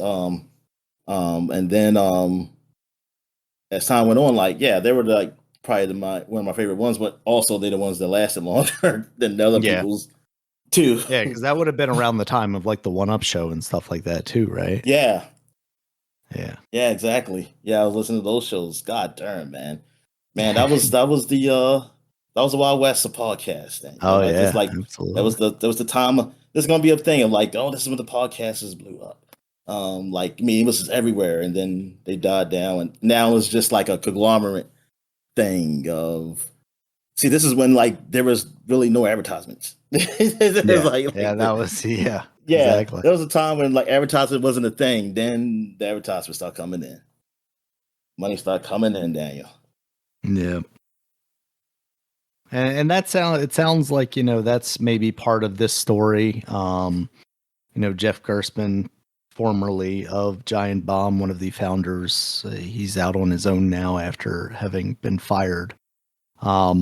And then as time went on, they were probably one of my favorite ones, but also they're the ones that lasted longer than the other people's too. Yeah, because that would have been around the time of like the 1UP show and stuff like that too, right? Yeah. Yeah. Yeah, exactly. Yeah, I was listening to those shows. God darn, man. That was the Wild West of podcasting. Oh yeah, absolutely. That was the time. There's gonna be a thing of this is when the podcasters blew up. It was just everywhere, and then they died down, and now it's just like a conglomerate thing of. See, this is when there was really no advertisements. That was exactly. There was a time when advertisement wasn't a thing. Then the advertisements start coming in. Money start coming in, Daniel. Yeah. And it sounds like, that's maybe part of this story. Jeff Gerstmann, formerly of Giant Bomb, one of the founders, he's out on his own now after having been fired. A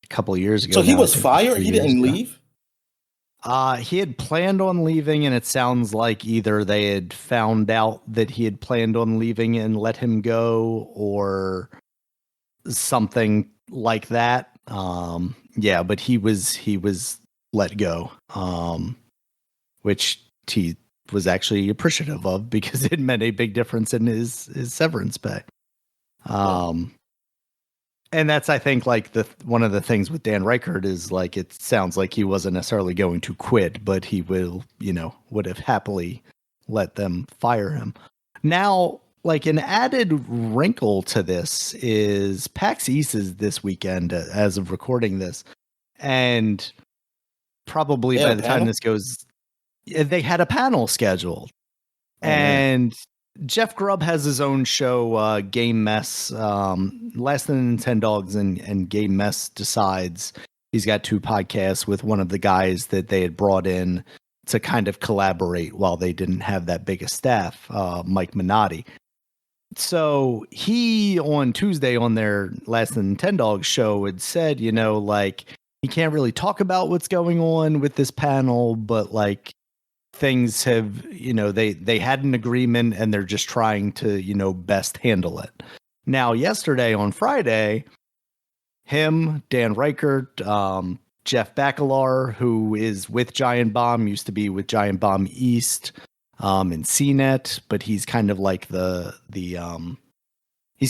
couple of years ago. So he now, was fired. He didn't leave. He had planned on leaving, and it sounds like either they had found out that he had planned on leaving and let him go, or something like that. Yeah, but he was let go, which he was actually appreciative of because it meant a big difference in his severance pay. And that's, I think, like one of the things with Dan Reichert is like, it sounds like he wasn't necessarily going to quit, but he would have happily let them fire him. Now, like, an added wrinkle to this is PAX East is this weekend as of recording this. And probably by the time this goes, they had a panel scheduled. And Jeff Grubb has his own show, Game Mess. Less Than 10 Dogs and Game Mess Decides. He's got 2 podcasts with one of the guys that they had brought in to kind of collaborate while they didn't have that big a staff, Mike Minotti. So he, on Tuesday on their Less Than 10 Dogs show, had said, like, he can't really talk about what's going on with this panel, but like, things have, they had an agreement and they're just trying to, best handle it. Now, yesterday on Friday, him, Dan Reichert, Jeff Bacalar, who is with Giant Bomb, used to be with Giant Bomb East, in CNET, but he's kind of like he's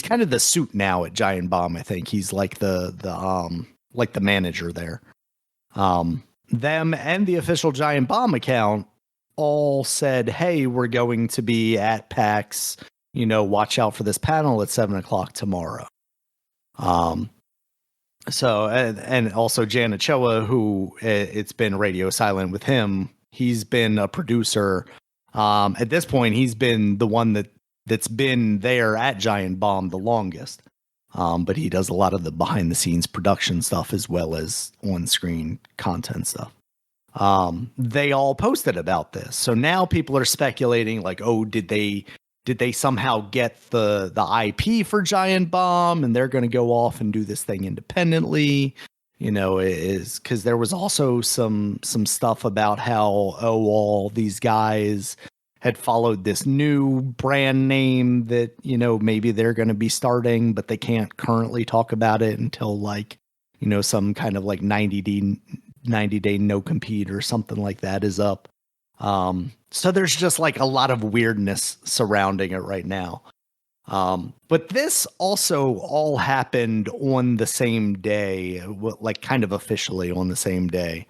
kind of the suit now at Giant Bomb. I think he's like the manager there. Them and the official Giant Bomb account all said, hey, we're going to be at PAX, watch out for this panel at 7:00 tomorrow. So, and also Jan Ochoa, who it's been radio silent with him. He's been a producer. At this point, he's been the one that's been there at Giant Bomb the longest. But he does a lot of the behind the scenes production stuff as well as on screen content stuff. They all posted about this. So now people are speculating like, oh, did they somehow get the IP for Giant Bomb and they're going to go off and do this thing independently? Is because there was also some stuff about how, all these guys had followed this new brand name that, maybe they're going to be starting, but they can't currently talk about it until like, some kind of like 90-day no compete or something like that is up. So there's just like a lot of weirdness surrounding it right now. But this also all happened on the same day, like kind of officially on the same day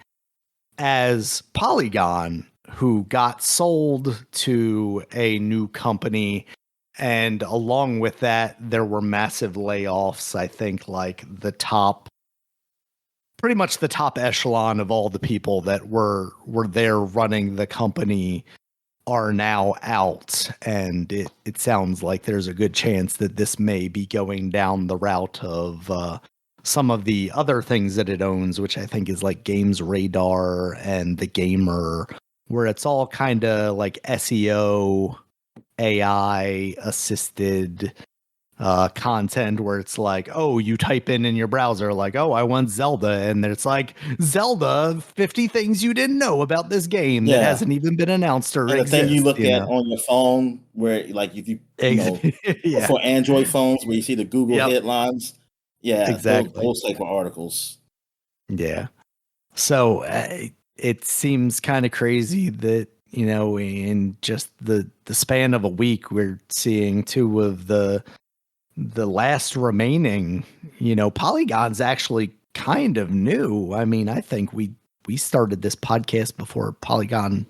as Polygon, who got sold to a new company. And along with that, there were massive layoffs. I think like pretty much the top echelon of all the people that were there running the company are now out. And it sounds like there's a good chance that this may be going down the route of some of the other things that it owns, which I think is like Games Radar and The Gamer, where it's all kind of like SEO, AI assisted content where it's like, oh, you type in your browser like, oh, I want Zelda, and it's like, Zelda 50 things you didn't know about this game that hasn't even been announced or and exists. the thing you look at on your phone where like if you for Android phones where you see the Google headlines, exactly those type of articles. So it seems kind of crazy that in just the span of a week we're seeing 2 of the last remaining, Polygon's actually kind of new. I mean, I think we started this podcast before Polygon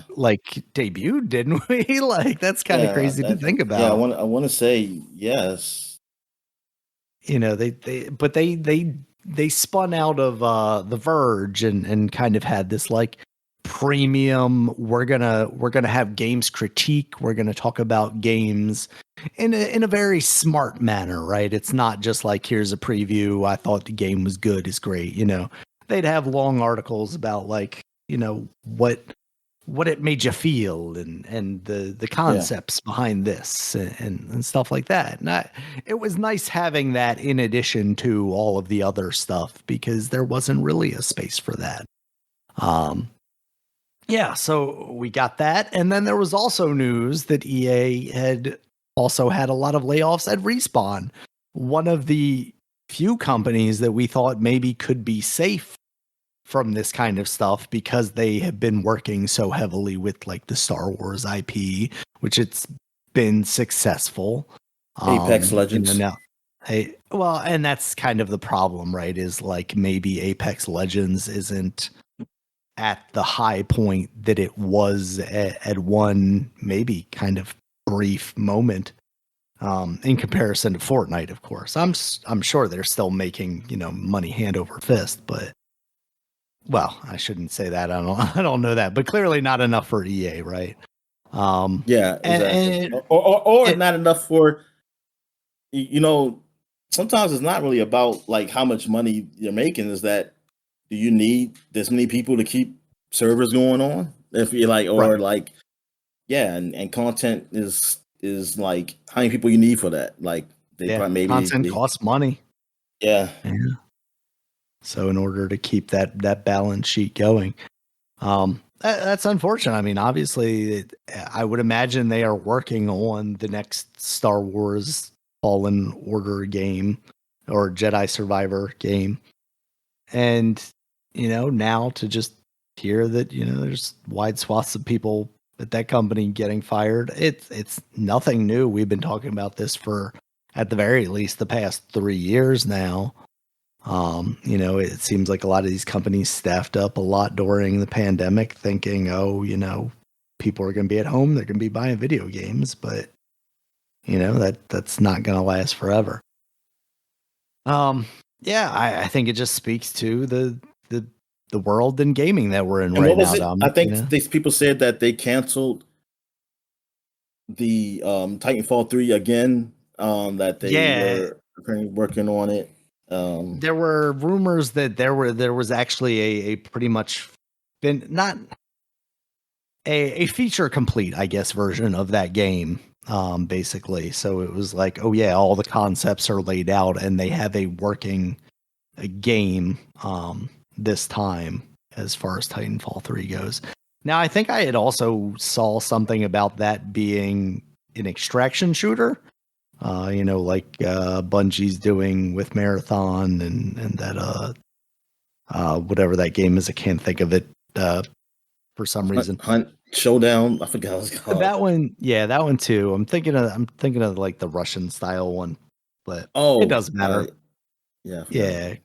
like debuted, didn't we? Like, that's kind of crazy to think about. I want to say yes. They spun out of The Verge and kind of had this like premium, we're gonna have games critique, we're gonna talk about games in a very smart manner, right? It's not just like, here's a preview, I thought the game was good, it's great, they'd have long articles about like, what it made you feel and the concepts behind this and stuff like that. And it was nice having that in addition to all of the other stuff, because there wasn't really a space for that. Yeah, so we got that. And then there was also news that EA had also had a lot of layoffs at Respawn, one of the few companies that we thought maybe could be safe from this kind of stuff, because they have been working so heavily with like the Star Wars IP, which it's been successful. Apex Legends. Now, well, and that's kind of the problem, right? Is like maybe Apex Legends isn't at the high point that it was at one maybe kind of brief moment, in comparison to Fortnite. Of course, I'm sure they're still making money hand over fist, but. Well, I shouldn't say that. I don't know that, but clearly not enough for EA, right? Yeah, exactly. Or not enough for, sometimes it's not really about like how much money you're making. Is that, do you need this many people to keep servers going on? If you're like, or right. like, yeah, and content is like how many people you need for that? Like probably maybe content costs money. Yeah. So in order to keep that balance sheet going, that's unfortunate. I mean, obviously, I would imagine they are working on the next Star Wars Fallen Order game or Jedi Survivor game, and now to just hear that there's wide swaths of people at that company getting fired, it's nothing new. We've been talking about this for at the very least the past 3 years now. It seems like a lot of these companies staffed up a lot during the pandemic, thinking, people are going to be at home, they're going to be buying video games, but that's not going to last forever. Yeah, I think it just speaks to the world in gaming that we're in right now. I think these people said that they canceled the Titanfall 3 again. That they were working on it. There were rumors that there was actually a pretty much been not a feature complete, I guess, version of that game. Basically, so it was like, oh yeah, all the concepts are laid out and they have a working game this time as far as Titanfall 3 goes. Now, I think I had also saw something about that being an extraction shooter. Like Bungie's doing with Marathon and that whatever that game is, I can't think of it for some reason. Hunt Showdown, I forgot what it's called. That one too. I'm thinking of like the Russian style one, but it doesn't matter. Yeah.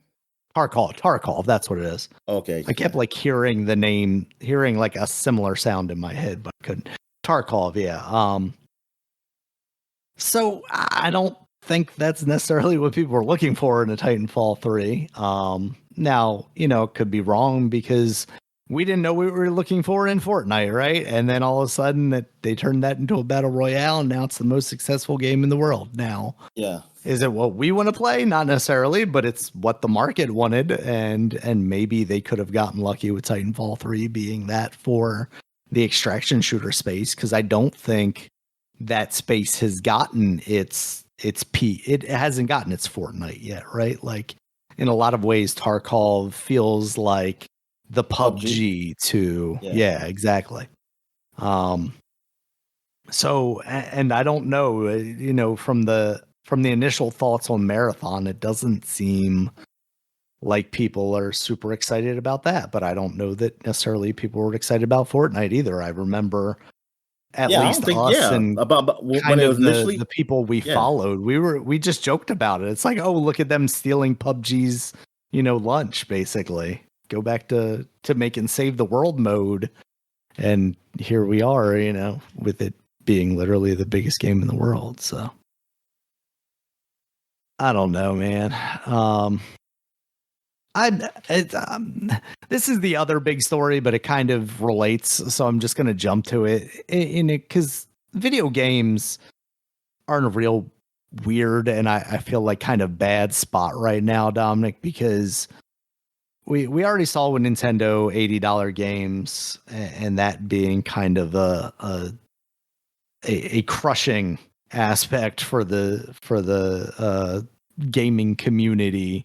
Tarkov, that's what it is. Okay. I kept like hearing like a similar sound in my head, but I couldn't. Tarkov, yeah. So I don't think that's necessarily what people were looking for in a Titanfall 3. Now, it could be wrong because we didn't know what we were looking for in Fortnite, right? And then all of a sudden that they turned that into a battle royale, and now it's the most successful game in the world. Now, is it what we want to play? Not necessarily, but it's what the market wanted, and maybe they could have gotten lucky with Titanfall 3 being that for the extraction shooter space, because I don't think that space has gotten its it hasn't gotten its Fortnite yet, right? Like in a lot of ways, Tarkov feels like the PUBG to exactly. So, and I don't know, from the initial thoughts on Marathon, it doesn't seem like people are super excited about that, but I don't know that necessarily people were excited about Fortnite either. I remember at least us and about when it was initially the people we followed, we just joked about it. It's like, oh, look at them stealing PUBG's, lunch, basically. Go back to making save the world mode. And here we are, with it being literally the biggest game in the world. So I don't know, man. This is the other big story, but it kind of relates, so I'm just going to jump to it. In it, because video games, are in a real weird and I feel like kind of bad spot right now, Dominic, because we already saw with Nintendo $80 games and that being kind of a crushing aspect for the gaming community.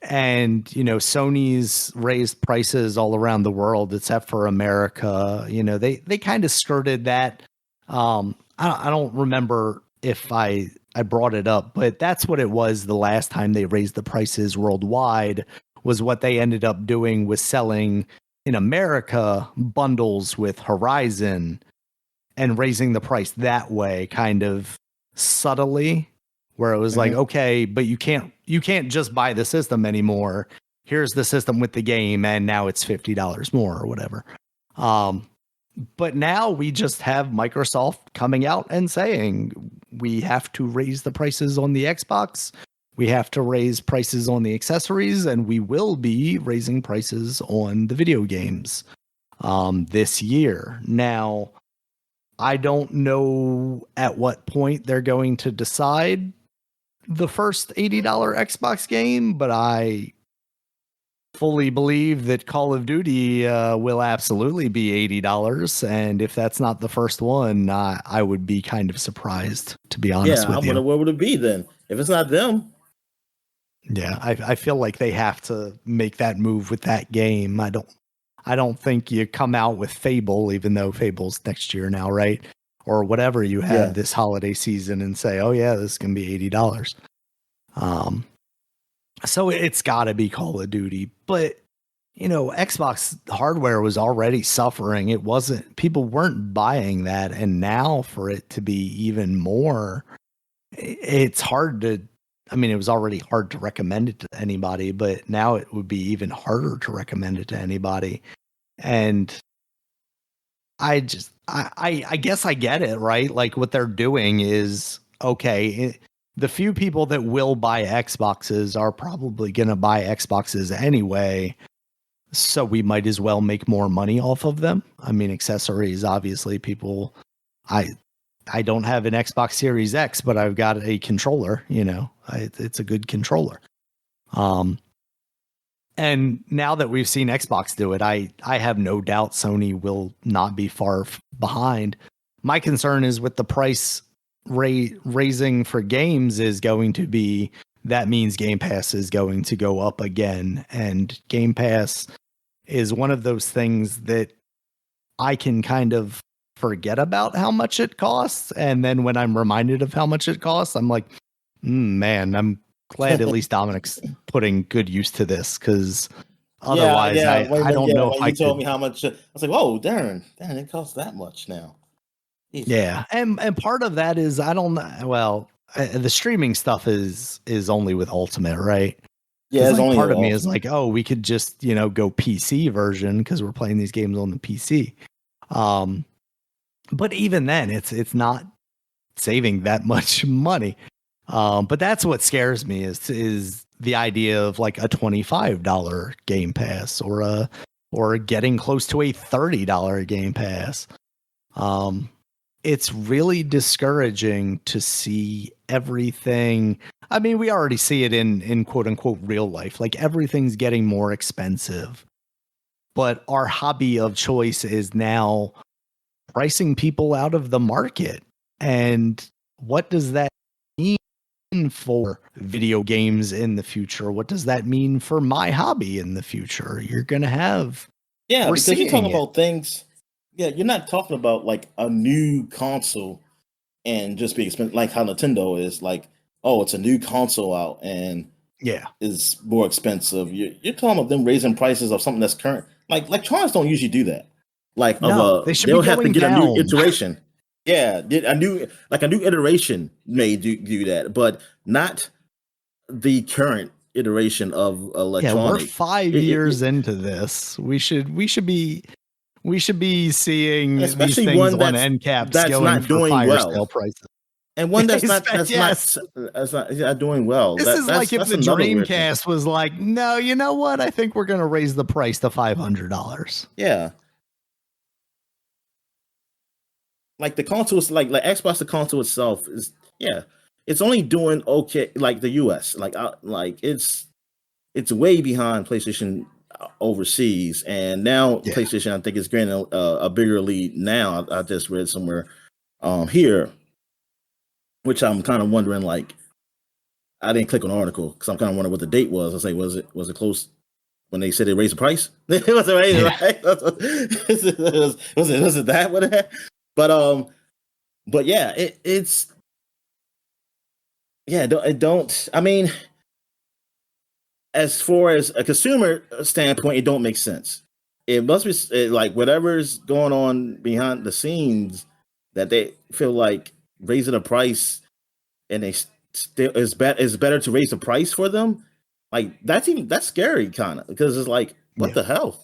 And, Sony's raised prices all around the world, except for America. They kind of skirted that. I don't remember if I brought it up, but that's what it was the last time they raised the prices worldwide, was what they ended up doing was selling in America bundles with Horizon and raising the price that way, kind of subtly, where it was like, okay, but you can't just buy the system anymore. Here's the system with the game, and now it's $50 more or whatever. But now we just have Microsoft coming out and saying we have to raise the prices on the Xbox. We have to raise prices on the accessories, and we will be raising prices on the video games this year. Now, I don't know at what point they're going to decide the first $80 Xbox game, but I fully believe that Call of Duty will absolutely be $80. And if that's not the first one, I would be kind of surprised, to be honest with you. Yeah, where would it be then? If it's not them. Yeah, I feel like they have to make that move with that game. I don't think you come out with Fable, even though Fable's next year now, right? Or whatever you had this holiday season and say, oh yeah, this is going to be $80. So it's got to be Call of Duty. But, Xbox hardware was already suffering. People weren't buying that. And now for it to be even more, it's hard to, it was already hard to recommend it to anybody, but now it would be even harder to recommend it to anybody. And I guess I get it, right? Like what they're doing is, okay, the few people that will buy Xboxes are probably going to buy Xboxes anyway. So we might as well make more money off of them. Accessories, obviously people, I don't have an Xbox Series X, but I've got a controller, it's a good controller. And now that we've seen Xbox do it, I have no doubt Sony will not be far behind. My concern is with the price raising for games is going to be, that means Game Pass is going to go up again. And Game Pass is one of those things that I can kind of forget about how much it costs. And then when I'm reminded of how much it costs, I'm like, man, I'm glad at least Dominic's putting good use to this, because otherwise I don't know if you told me how much. I was like, whoa, Darren, it costs that much now. Jeez. Yeah, and part of that is I don't know. Well, the streaming stuff is only with Ultimate, right? Yeah, it's only part of me is like, oh, we could just go PC version because we're playing these games on the PC. But even then, it's not saving that much money. But that's what scares me is the idea of like a $25 Game Pass or getting close to a $30 Game Pass. It's really discouraging to see everything. We already see it in quote unquote real life. Like everything's getting more expensive, but our hobby of choice is now pricing people out of the market. And what does that mean for video games in the future? What does that mean for my hobby in the future? You're going to have... Yeah, because you're talking about things... Yeah, you're not talking about like a new console and just be expensive, like how Nintendo is like, oh, it's a new console out and is more expensive. You're talking about them raising prices of something that's current. Like electronics don't usually do that. Like they'll have to get a new iteration. Yeah, a new iteration may do that, but not the current iteration of electronics. Yeah, we're 5 years into this. We should be seeing especially these things one on end caps that's going not doing fire well. Sale prices. And one that's not doing well. This is like if the Dreamcast was like, no, you know what? I think we're going to raise the price to $500. Yeah. like the console is like Xbox, the console itself is it's only doing okay. Like the US, like it's way behind PlayStation overseas, and now Yeah. PlayStation I think is gaining a bigger lead now. I just read somewhere here, which I'm kind of wondering. Like I didn't click on the article because I'm kind of wondering what the date was. I say was it close when they said they raised the price? It wasn't raised, Yeah. right? Was it that what it had? But yeah, it's yeah. Don't. I mean, as far as a consumer standpoint, it don't make sense. It must be like whatever's going on behind the scenes that they feel like raising the price, and they still is better to raise the price for them. Like that's scary kind of because it's like what Yeah. the hell.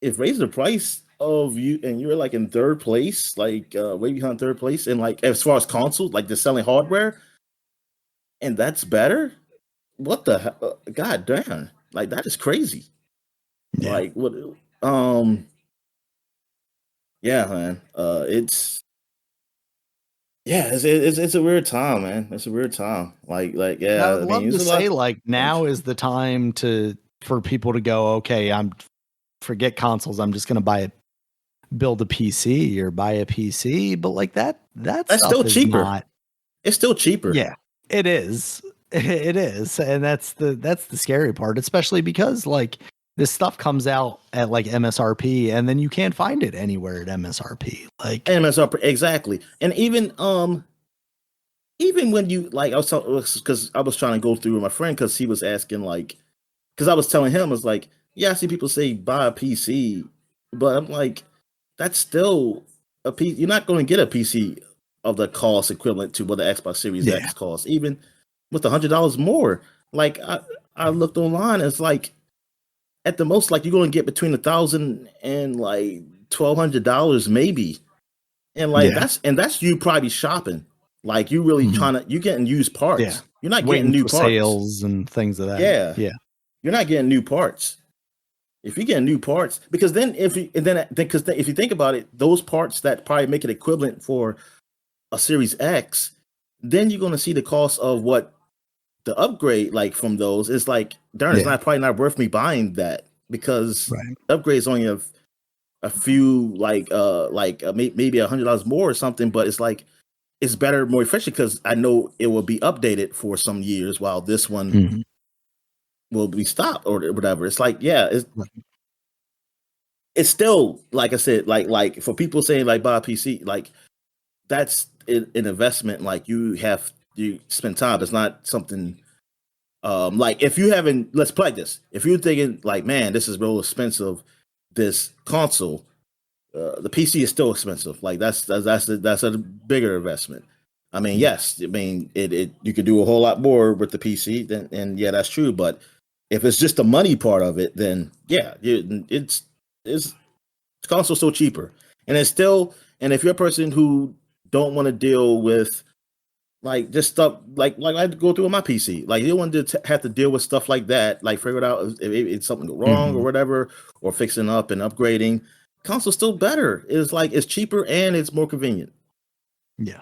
If raising the price of you and you're like in third place, like way behind third place, and like as far as consoles, like they're selling hardware, and that's better. What the hell? God damn! Like that is crazy. Yeah. Like what? Um. Yeah, man. It's a weird time, man. It's a weird time. I Yeah. would I mean, love to it's a lot. say like now is the time for people to go, okay, I'm forget consoles. I'm just going to build a PC or buy a PC. But like that That's still stuff is cheaper. not. It's still cheaper. Yeah, it is. It is. And that's the scary part, especially because like this stuff comes out at like MSRP and then you can't find it anywhere at MSRP. Like MSRP exactly. And even when you like, I was because I was trying to go through with my friend because he was asking like, because I was telling him, I was like, yeah, I see people say buy a PC, but I'm like, that's still a PC. You're not going to get a PC of the cost equivalent to what the Xbox Series yeah. X costs, even with $100 more. Like I looked online, it's like at the most, like you're going to get between $1,000 and like $1,200 maybe, and like Yeah. that's you probably shopping. Like you really Mhm. you're getting used Yeah. parts. You're not getting Waiting new for parts. sales and things of that. Yeah, Yeah. you're not getting new parts. If you get new parts, because then if you and then because if you think about it, those parts that probably make it equivalent for a Series X, then you're going to see the cost of what the upgrade like from those is like. Darn, it's Yeah. not probably not worth me buying that because Right. upgrades only a few maybe $100 more or something, but it's like it's better, more efficient because I know it will be updated for some years while this one Mhm. will be stopped or whatever. It's like, yeah, Right. it's still like I said, like for people saying like buy a PC, like that's an investment. Like you spend time. It's not something like if you haven't. Let's play this. If you're thinking like, man, this is real expensive, this console, the PC is still expensive. Like that's a bigger investment. I mean, Yeah. yes, I mean it you could do a whole lot more with the PC, then, and yeah, that's true. But if it's just the money part of it, then yeah, it's console still cheaper, and it's still, and if you're a person who don't want to deal with like just stuff like I had to go through with my PC, like you don't want to have to deal with stuff like that, like figure it out if it's something go wrong or Mhm. whatever, or fixing up and upgrading. Console's still better. It's like it's cheaper and it's more convenient. Yeah.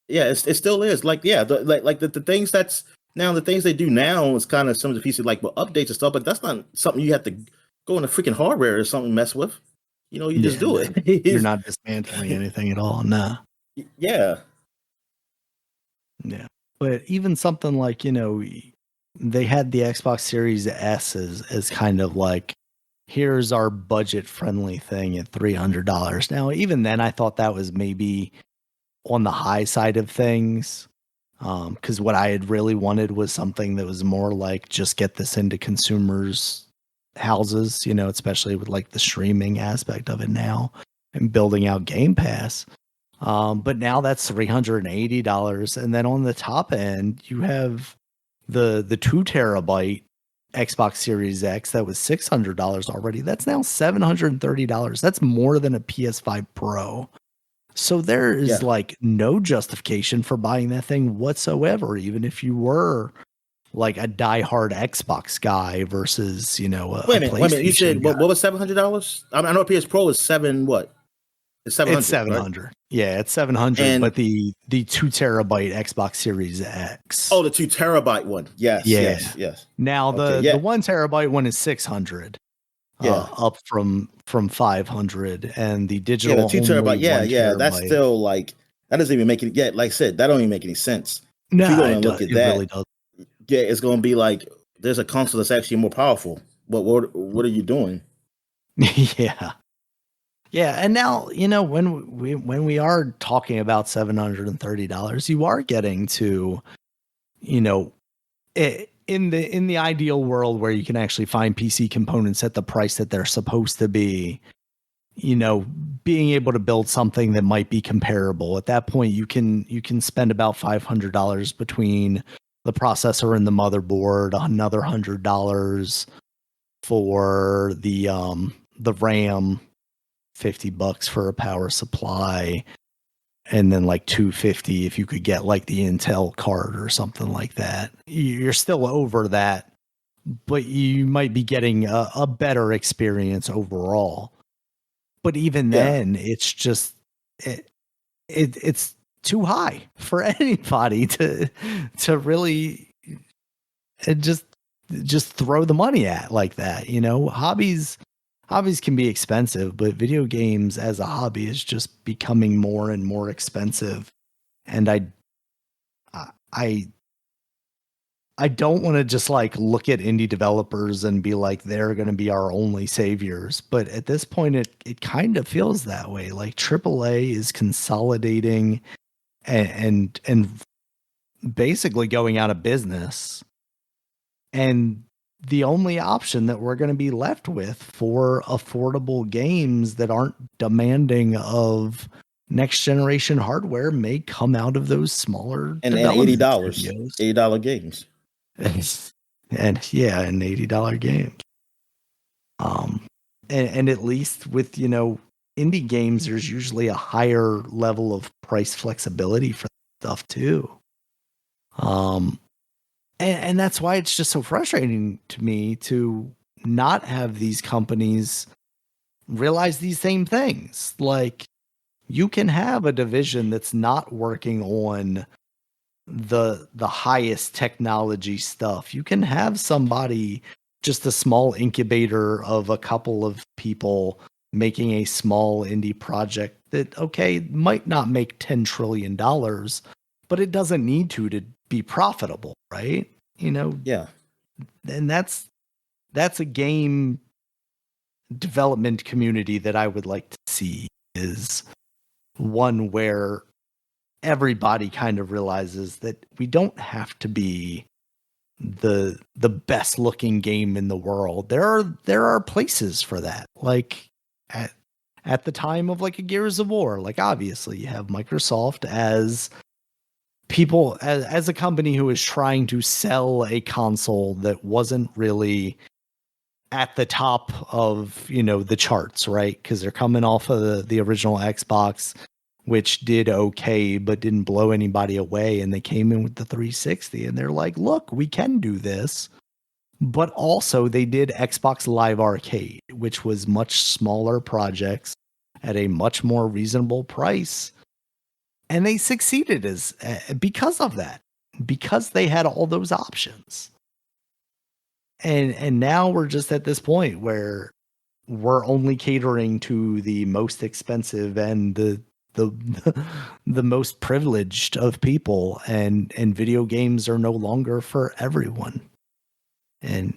Yeah, it still is. Like yeah, the things that's now the things they do now is kind of some of the pieces like with updates and stuff, but that's not something you have to go into freaking hardware or something mess with. You know, you just Yeah. do No. it. You're not dismantling anything at all. No. Yeah, Yeah. But even something like, they had the Xbox Series S as kind of like, here's our budget friendly thing at $300. Now, even then, I thought that was maybe on the high side of things. Because what I had really wanted was something that was more like just get this into consumers' houses, especially with like the streaming aspect of it now and building out Game Pass. But now that's $380. And then on the top end, you have the 2 terabyte Xbox Series X that was $600 already. That's now $730. That's more than a PS5 Pro. So there is yeah. like no justification for buying that thing whatsoever, even if you were like a diehard Xbox guy versus, a Wait a minute. You PlayStation said guy. what was $700? I know PS Pro is seven what? It's It's 700, right? 700. Yeah, it's 700, And but the 2 terabyte Xbox Series X. the 2 terabyte one. Yes, Yeah. yes, yes. Now Okay, the yeah, 1 terabyte one is 600, yeah, up from 500, and the yeah. The digital two only terabyte. Yeah, 1 yeah. That's terabyte. still like that doesn't even make it. Yeah, like I said, that don't even make any sense. If you're No, going to look at it really that, does. yeah, it's going to be like there's a console that's actually more powerful. What are you doing? Yeah. Yeah, and now, when we are talking about $730, you are getting to, you know, in the ideal world where you can actually find PC components at the price that they're supposed to be, being able to build something that might be comparable. At that point, you can spend about $500 between the processor and the motherboard, another $100 for the RAM, $50 for a power supply, and then like 250 if you could get like the Intel card or something like that. You're still over that, but you might be getting a better experience overall. But even Yeah, then, it's just it's too high for anybody to really just throw the money at like that. Hobbies can be expensive, but video games as a hobby is just becoming more and more expensive. And I I don't want to just like look at indie developers and be like they're going to be our only saviors, but at this point it kind of feels that way. Like AAA is consolidating and basically going out of business. And the only option that we're going to be left with for affordable games that aren't demanding of next generation hardware may come out of those smaller and eighty development dollars, studios. $80 games. And yeah, an $80 game. Um, and at least with, indie games, there's usually a higher level of price flexibility for stuff too. Um, and that's why it's just so frustrating to me to not have these companies realize these same things. Like, you can have a division that's not working on the highest technology stuff. You can have somebody, just a small incubator of a couple of people making a small indie project that, okay, might not make $10 trillion, but it doesn't need to be profitable, right? Yeah, And that's a game development community that I would like to see, is one where everybody kind of realizes that we don't have to be the best looking game in the world. There are places for that. Like at the time of like a Gears of War, like obviously you have Microsoft as people as a company who is trying to sell a console that wasn't really at the top of the charts, right? Because they're coming off of the original Xbox, which did okay but didn't blow anybody away, and they came in with the 360 and they're like, look, we can do this. But also they did Xbox Live Arcade, which was much smaller projects at a much more reasonable price, and they succeeded as because of that, because they had all those options. And now we're just at this point where we're only catering to the most expensive and the the most privileged of people, and video games are no longer for everyone. And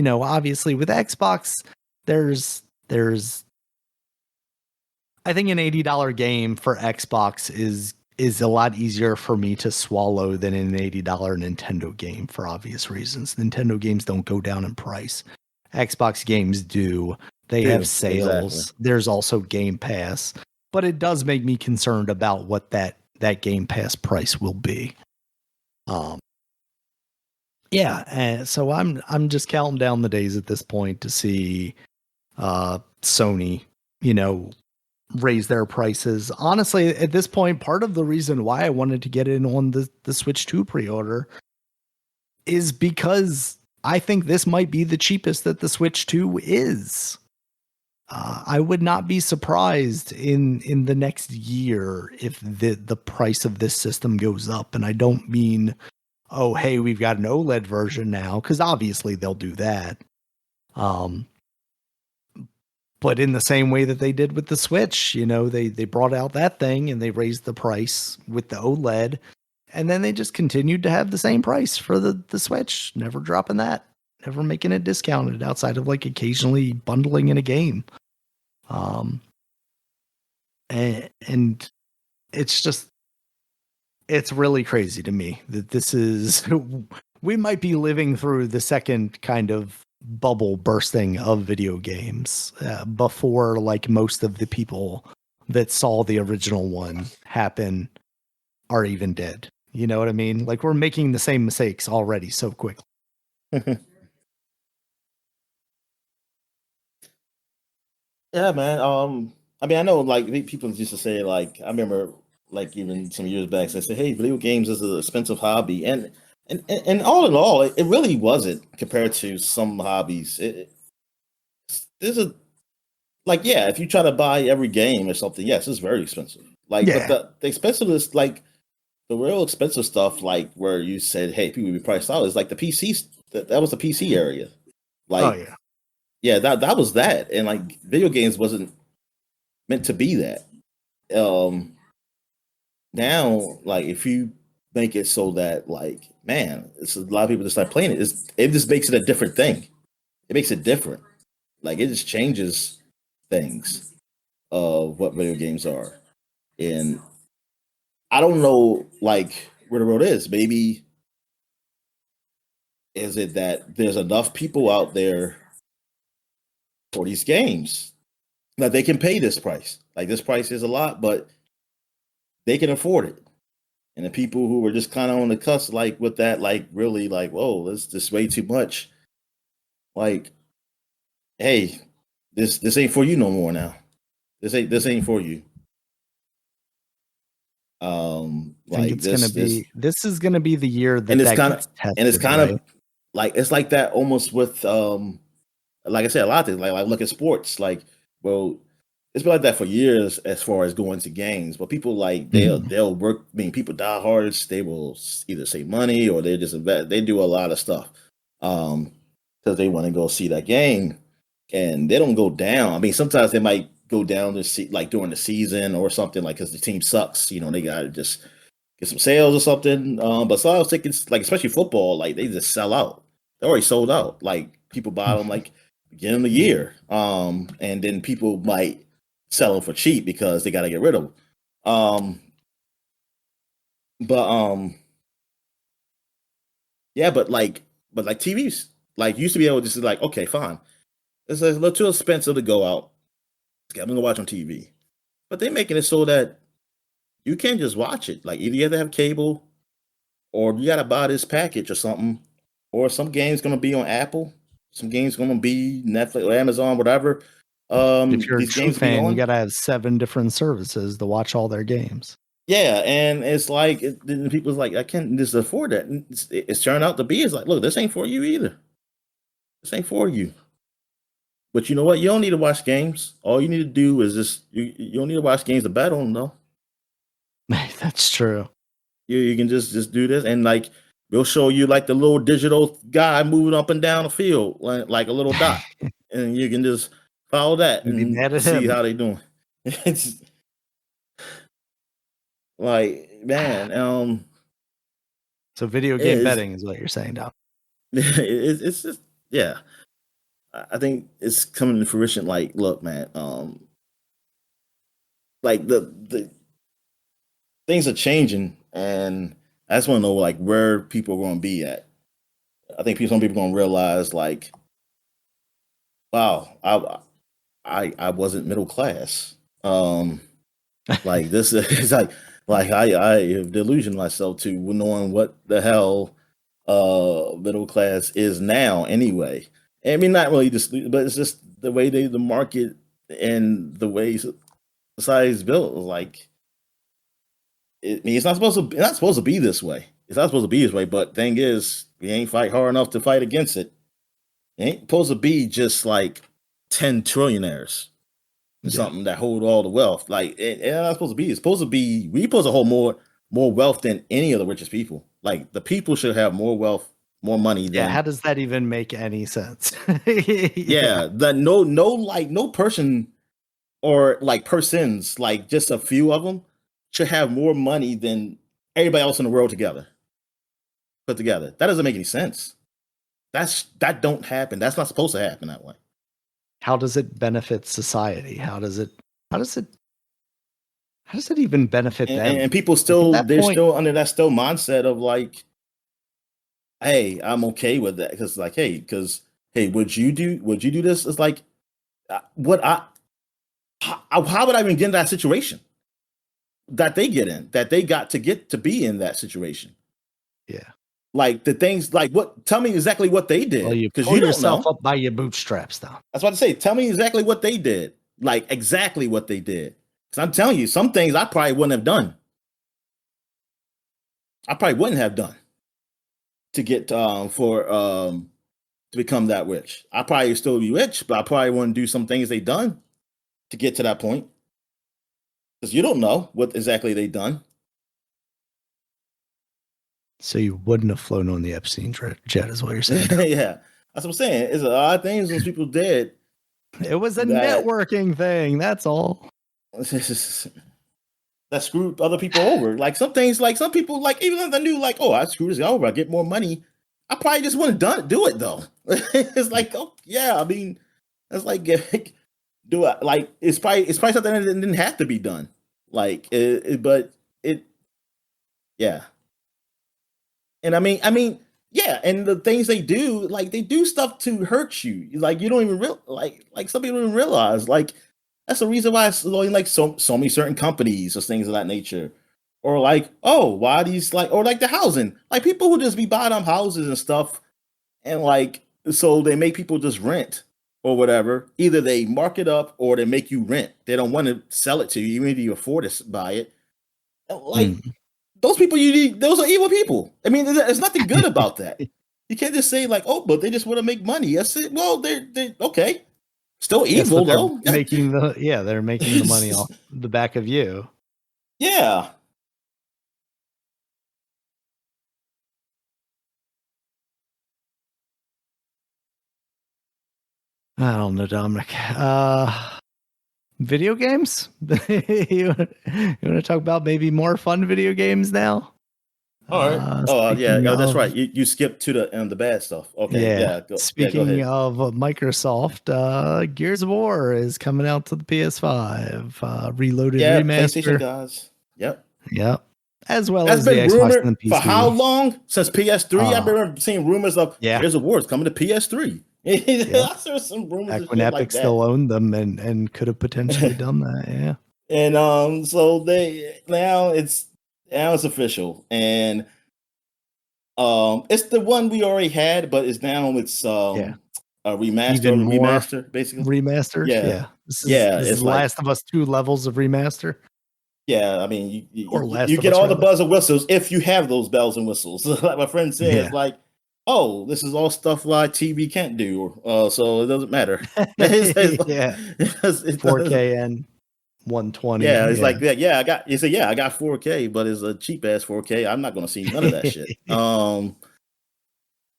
obviously with Xbox, there's I think an $80 game for Xbox is a lot easier for me to swallow than an $80 Nintendo game, for obvious reasons. Nintendo games don't go down in price. Xbox games do. They have exactly. sales. There's also Game Pass, but it does make me concerned about what that Game Pass price will be. Yeah, and so I'm just counting down the days at this point to see Sony, raise their prices. Honestly, at this point, part of the reason why I wanted to get in on the Switch 2 pre-order is because I think this might be the cheapest that the Switch 2 is. I would not be surprised in the next year if the price of this system goes up. And I don't mean, oh, hey, we've got an OLED version now, because obviously they'll do that. But in the same way that they did with the Switch, they brought out that thing and they raised the price with the OLED, and then they just continued to have the same price for the Switch, never dropping that, never making it discounted outside of like occasionally bundling in a game. And it's really crazy to me that this is, we might be living through the second kind of bubble bursting of video games before like most of the people that saw the original one happen are even dead. You know what I mean? Like, we're making the same mistakes already so quickly. Yeah, man. I mean, I know like people used to say like I remember like even some years back they said, "Hey, video games is an expensive hobby," and all in all, it really wasn't compared to some hobbies. There's a like yeah, if you try to buy every game or something, yes, it's very expensive. Like, but Yeah. the expensive is like the real expensive stuff, like where you said, "Hey, people be priced out," is like the PCs. That was the PC area. Oh Like, yeah. yeah, that was that, and like video games wasn't meant to be that. Um, Now, like if you make it so that like, man, it's a lot of people just start playing it. It just makes it a different thing. It makes it different. Like it just changes things of what video games are. And I don't know like where the road is. Maybe is it that there's enough people out there for these games that they can pay this price? Like this price is a lot, but they can afford it. And the people who were just kind of on the cusp, like with that, like really like, whoa, this is way too much. Like, hey, this ain't for you no more now. This ain't for you. I think Like it's gonna this, be this is gonna be the year and that it's that kind of gets and it's tested, kind of right? like it's like that almost with like I said, a lot of things. Like look at sports. Like, well, it's been like that for years as far as going to games. But people like Mhm. they'll work. I mean, people die hard. They will either save money or they just invest. They do a lot of stuff because they want to go see that game, and they don't go down. I mean, sometimes they might go down to see like during the season or something like because the team sucks. They got to just get some sales or something. But so I was thinking, like especially football, like they just sell out. They already sold out. Like people buy them like beginning of the year, and then people might sell them for cheap because they got to get rid of them. Um, but yeah, but like TVs, like used to be able to just like okay, fine, it's a little too expensive to go out. I'm gonna watch on TV, but they're making it so that you can't just watch it. Like either you have to have cable or you got to buy this package or something, or some games gonna be on Apple, some games gonna be Netflix or Amazon, whatever. If you're a These true games be fan, you on. gotta have 7 different services to watch all their games. Yeah, and it's like then people's like, I can't just afford that. And it's turned out to be. It's like, look, this ain't for you either. This ain't for you. But you know what? You don't need to watch games. All you need to do is just you don't need to watch games to bet on them, though. That's true. You can just do this and like we'll show you like the little digital guy moving up and down the field like a little dot, and you can just follow that You'd be and mad at see him. how they doing. It's like man, So video game it's betting is what you're saying now. it's just yeah. I think it's coming to fruition. Like, look, man, like the things are changing, and I just want to know like where people are going to be at. I think some people are going to realize like, wow, I wasn't middle class. Like this is like I have delusioned myself to knowing what the hell middle class is now anyway. I mean, not really just, but it's just the way the market and the way society is built. Like, I mean, it's not supposed to be this way. It's not supposed to be this way. But thing is, we ain't fight hard enough to fight against it. It ain't supposed to be just like 10 trillionaires. something that hold all the wealth. Like it's not supposed to be. It's supposed to be. We supposed to hold more wealth than any of the richest people. Like the people should have more wealth, more money than. How does that even make any sense? No person or like persons, like just a few of them, should have more money than everybody else in the world together. Put together. That doesn't make any sense. That don't happen. That's not supposed to happen that way. How does it benefit society? How does it even benefit them? And people still still under that mindset of like, hey, I'm okay with that because hey, would you do this? It's like, how would I even get in that situation that they get in, that they got to get to be in that situation? Yeah. Like the things, like what? Tell me exactly what they did. Well, you pull yourself up by your bootstraps, though. That's what I say. Tell me exactly what they did. Like exactly what they did. Because I'm telling you, some things I probably wouldn't have done. To get to become that rich. I probably still be rich, but I probably wouldn't do some things they done to get to that point. Because you don't know what exactly they done. So you wouldn't have flown on the Epstein jet, is what you're saying. Yeah, that's what I'm saying. It's a lot of things those people did. It was a networking thing. That's all. That screwed other people over. Like some things, like some people, like even if I knew, like, oh, I screwed this over, I get more money. I probably just wouldn't do it though. It's like, oh yeah, I mean, it's like do it. Like it's probably something that didn't have to be done. Like, yeah. And I mean, yeah. And the things they do, like they do stuff to hurt you. Like you don't even like some people don't even realize. Like that's the reason why it's only like so many certain companies or things of that nature. Or like, oh, why these like, or like the housing, like people who just be buying up houses and stuff, and like so they make people just rent or whatever. Either they mark it up or they make you rent. They don't want to sell it to you, even if you afford to buy it. Like those people, those are evil people. I mean, there's nothing good about that. You can't just say like, oh, but they just want to make money. That's it. Well, they're okay. Still evil though. They're making the money off the back of you. Yeah. I don't know, Dominic. Video games? you want to talk about maybe more fun video games now? All right. Yeah. That's right. You skipped to the bad stuff. Okay. Yeah. Speaking of Microsoft, Gears of War is coming out to the PS5. Reloaded remaster. PlayStation guys. Yep. As well That's as been the Xbox rumored and the PC. For how long? Since PS3? I've been seeing rumors of Gears of War is coming to PS3. I saw some rumors back when Epic still owned them and could have potentially done that. Yeah. And so now it's official, and it's the one we already had, but it's a remaster, basically. Remastered. Yeah. This is Last of Us 2 levels of remaster. Yeah, I mean, you get all the bells and whistles if you have those bells and whistles. Like my friend said, it's like, oh, this is all stuff like TV can't do, so it doesn't matter. Yeah, 4K and 120. Yeah, it's like that. Yeah, I got 4K, but it's a cheap ass 4K. I'm not going to see none of that shit.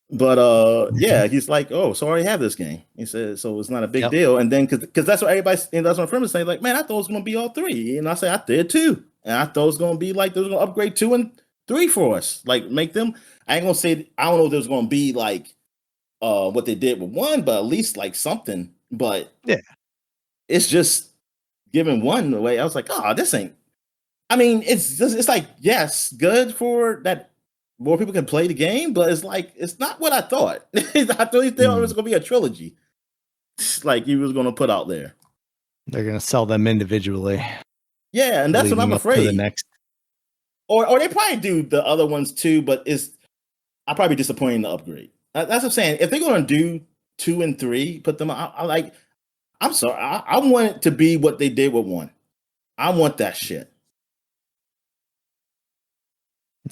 But yeah, he's like, oh, so I already have this game. He said, so it's not a big deal. And then because that's what everybody, and that's what my friend was saying, like, man, I thought it was going to be all three. And I said, I did too. And I thought it was going to be like, they're going to upgrade 2 and 3 for us. Like, make them, I ain't going to say, I don't know if there's going to be like what they did with 1, but at least like something. But yeah, it's just giving 1 away. I was like, oh, this ain't, I mean, it's like, yes, good for that. More people can play the game, but it's like it's not what I thought. I thought it was going to be a trilogy, like he was going to put out there. They're going to sell them individually. Yeah, and that's what I'm afraid. The next, or they probably do the other ones too, but I'll probably be disappointed in the upgrade. That's what I'm saying. If they're going to do 2 and 3, put them. I'm sorry. I want it to be what they did with 1. I want that shit.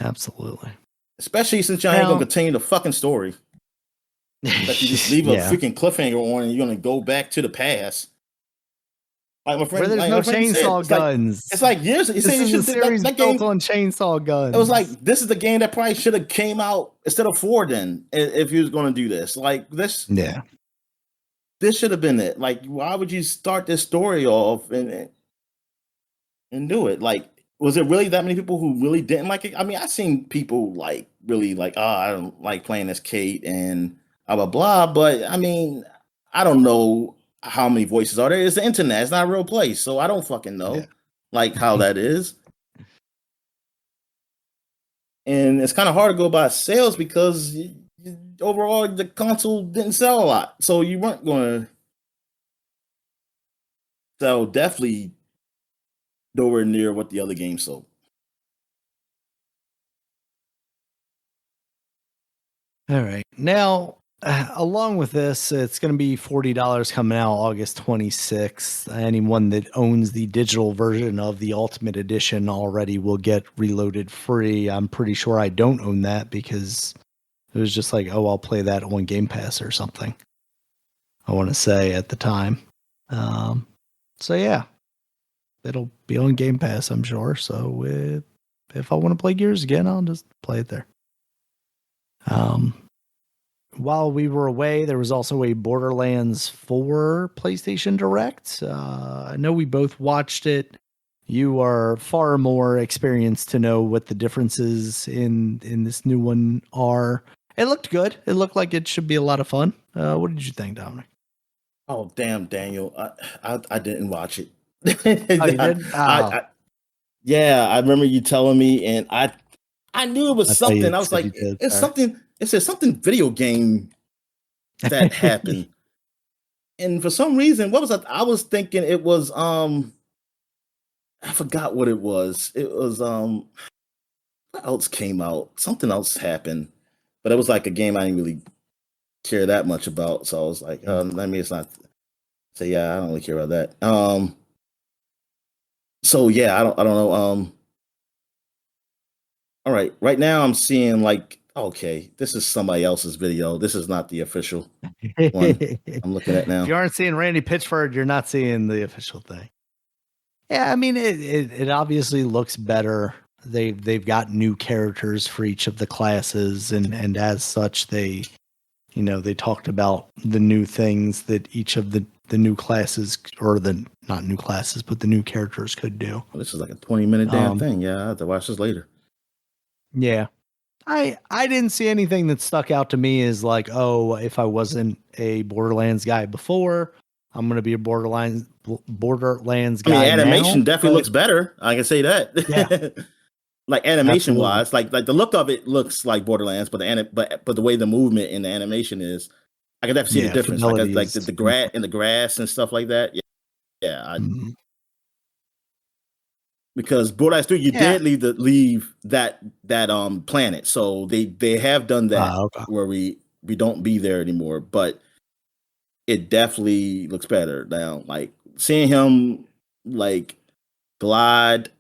Absolutely. Especially since y'all ain't gonna continue the fucking story. That you just leave a freaking cliffhanger on and you're gonna go back to the past. Like my Where friend, there's no said, chainsaw guns. it's like years. He's This saying is a series that built game. on chainsaw guns. It was like this is the game that probably should have came out instead of 4. Then if he was going to do this, like this, yeah, this should have been it. Like, why would you start this story off and do it? Like, was it really that many people who really didn't like it? I mean, I've seen people like really like, oh, I don't like playing as Kate and blah blah blah. But I mean, I don't know how many voices are there. It's the internet. It's not a real place, so I don't fucking know like how that is. And it's kind of hard to go by sales because overall the console didn't sell a lot, so you weren't going to sell definitely nowhere near what the other games sold. All right. Now, along with this, it's going to be $40 coming out August 26th. Anyone that owns the digital version of the Ultimate Edition already will get Reloaded free. I'm pretty sure I don't own that because it was just like, oh, I'll play that on Game Pass or something. I want to say at the time. So yeah, it'll be on Game Pass, I'm sure. So if I want to play Gears again, I'll just play it there. While we were away, there was also a Borderlands 4 PlayStation Direct. I know we both watched it. You are far more experienced to know what the differences in this new one are. It looked good. It looked like it should be a lot of fun. What did you think, Dominic? Oh damn, Daniel! I didn't watch it. Oh, you did? Yeah, I remember you telling me, and I knew it was something. I was like, it's something. It said something video game that happened, and for some reason, what was that? I was thinking it was I forgot what it was. It was what else came out? Something else happened, but it was like a game I didn't really care that much about. So I was like, I mean, it's not. So yeah, I don't really care about that. So yeah, I don't know. All right, right now I'm seeing like, okay, this is somebody else's video. This is not the official one I'm looking at now. If you aren't seeing Randy Pitchford, you're not seeing the official thing. Yeah, I mean, it obviously looks better. They've got new characters for each of the classes, and as such, they talked about the new things that each of the new classes, or the not new classes, but the new characters could do. Well, this is like a 20-minute damn thing. Yeah, I have to watch this later. Yeah. I didn't see anything that stuck out to me as like, oh, if I wasn't a Borderlands guy before, I'm going to be a Borderlands guy. I mean, animation now, definitely looks better. I can say that. Yeah. Like animation wise, like the look of it looks like Borderlands, but the way the movement in the animation is, I can definitely see the difference. Like the grass and the grass and stuff like that. Yeah. Because Borderlands 3, you did leave that planet, so they have done that where we don't be there anymore, but it definitely looks better now. Like seeing him like glide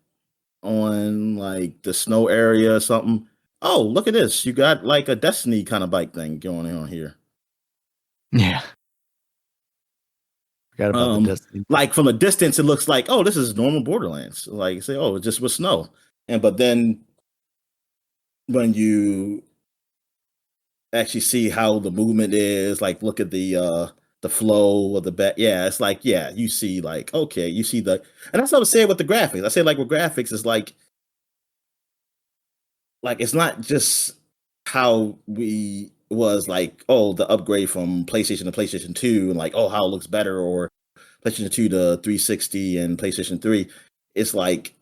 on like the snow area or something. Oh, look at this! You got like a Destiny kind of bike thing going on here. Yeah. Forgot about the Destiny. Like from a distance, it looks like, oh, this is normal Borderlands. Like say, oh, it's just with snow. But then when you actually see how the movement is, like look at the flow of the back. Yeah, it's like, yeah, you see like, okay, you see and that's what I was saying with the graphics. I say like with graphics, it's like it's not just how we was like, oh, the upgrade from PlayStation to PlayStation 2 and like, oh, how it looks better, or PlayStation 2 to 360 and PlayStation 3. It's like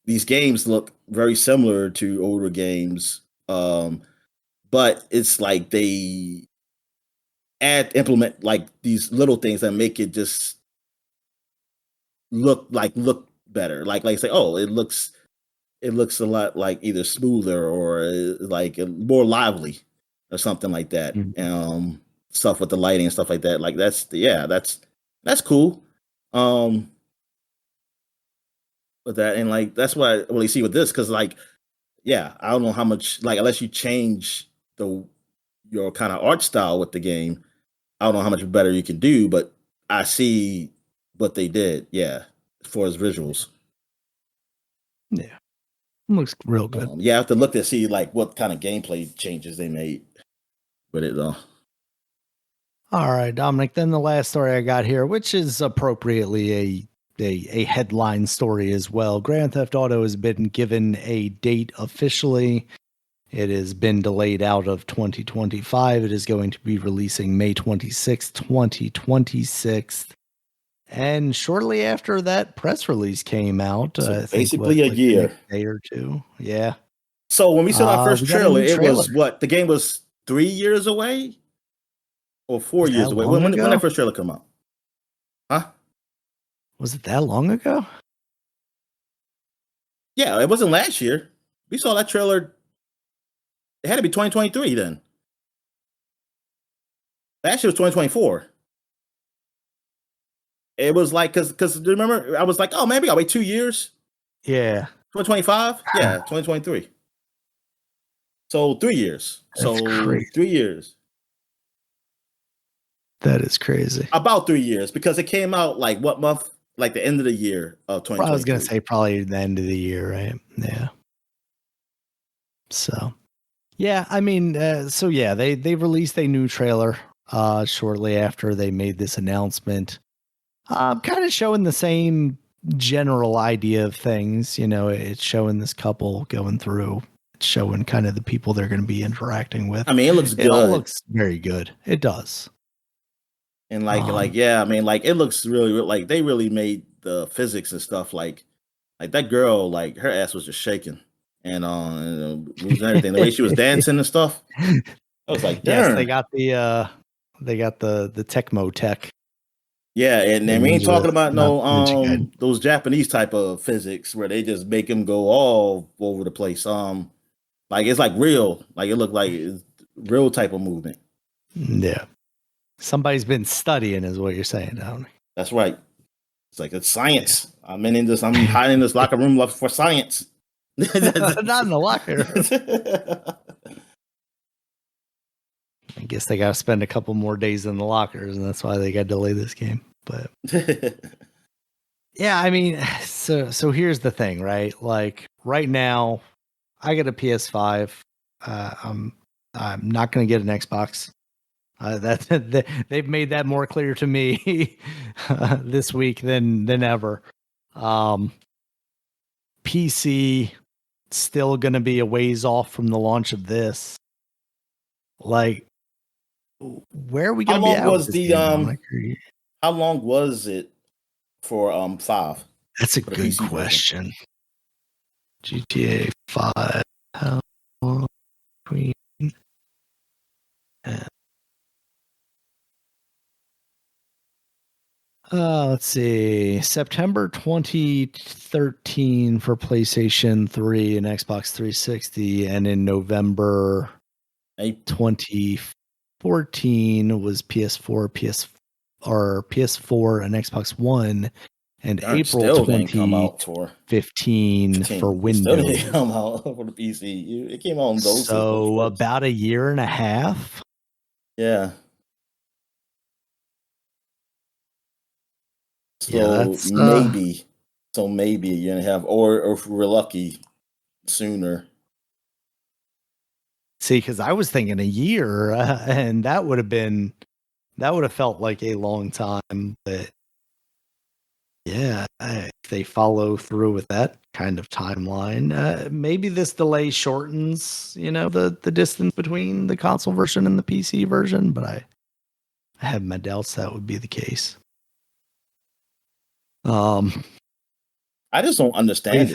these games look very similar to older games, but it's like they implement like these little things that make it just look better. Like say, oh, it looks a lot like either smoother or like more lively or something like that. Stuff with the lighting and stuff like that. Like that's cool. With that, and like that's what I really see with this, because like, yeah, I don't know how much, like, unless you change your kind of art style with the game, I don't know how much better you can do, but I see but they did, yeah, as far as visuals. Yeah, looks real good. Yeah, I have to look to see like what kind of gameplay changes they made with it though. All right, Dominic. Then the last story I got here, which is appropriately a headline story as well. Grand Theft Auto has been given a date officially. It has been delayed out of 2025. It is going to be releasing May 26th, 2026. And shortly after that press release came out, So I think basically a like the year. next day or two. Yeah. So when we saw our first we got a trailer, new it was trailer. what? The game was 3 years away or 4 Was years that away. long When ago? that first trailer come out? Huh? Was it that long ago? Yeah, it wasn't last year. We saw that trailer. It had to be 2023 then. Last year was 2024. It was like because remember I was like, oh maybe I'll wait 2 years. Yeah. 2025? Yeah, 2023. So 3 years. That's crazy. 3 years. That is crazy. About 3 years because it came out like what month? Like the end of the year of 2023. I was going to say probably the end of the year, right? Yeah. So, yeah, I mean, they released a new trailer shortly after they made this announcement. Kind of showing the same general idea of things. You know, it's showing this couple going through, it's showing kind of the people they're going to be interacting with. I mean, it looks good. It all looks very good. It does. And yeah, I mean, like it looks really like they really made the physics and stuff like that girl, like her ass was just shaking and moves and everything. The way she was dancing and stuff. I was like, darn. Yes, they got the Tecmo Tech. Yeah, and we ain't talking about those Japanese type of physics where they just make them go all over the place. Like it's like real, like it looked like it's real type of movement. Yeah. Somebody's been studying, is what you're saying, Down. That's right. It's like it's science. Yeah. I'm hiding in this locker room for science. Not in the locker room. I guess they got to spend a couple more days in the lockers, and that's why they got to delay this game. But yeah, I mean, so here's the thing, right? Like right now, I got a PS5. I'm not going to get an Xbox. They've made that more clear to me this week than ever. PC still going to be a ways off from the launch of this. Like, where are we going to be at? How long was it for 5? That's a good question. GTA 5. How long between? Let's see. September 2013 for PlayStation 3 and Xbox 360, and in November 2014 was PS4 and Xbox One, and April 2015 for Windows. Still didn't come out for the PC. It came out on those. So about a year and a half. Yeah. So maybe a year and a half, or if we're lucky, sooner. See, because I was thinking a year, and that would have felt like a long time. But yeah, if they follow through with that kind of timeline, maybe this delay shortens, the distance between the console version and the PC version. But I have my doubts that would be the case. I just don't understand. What do you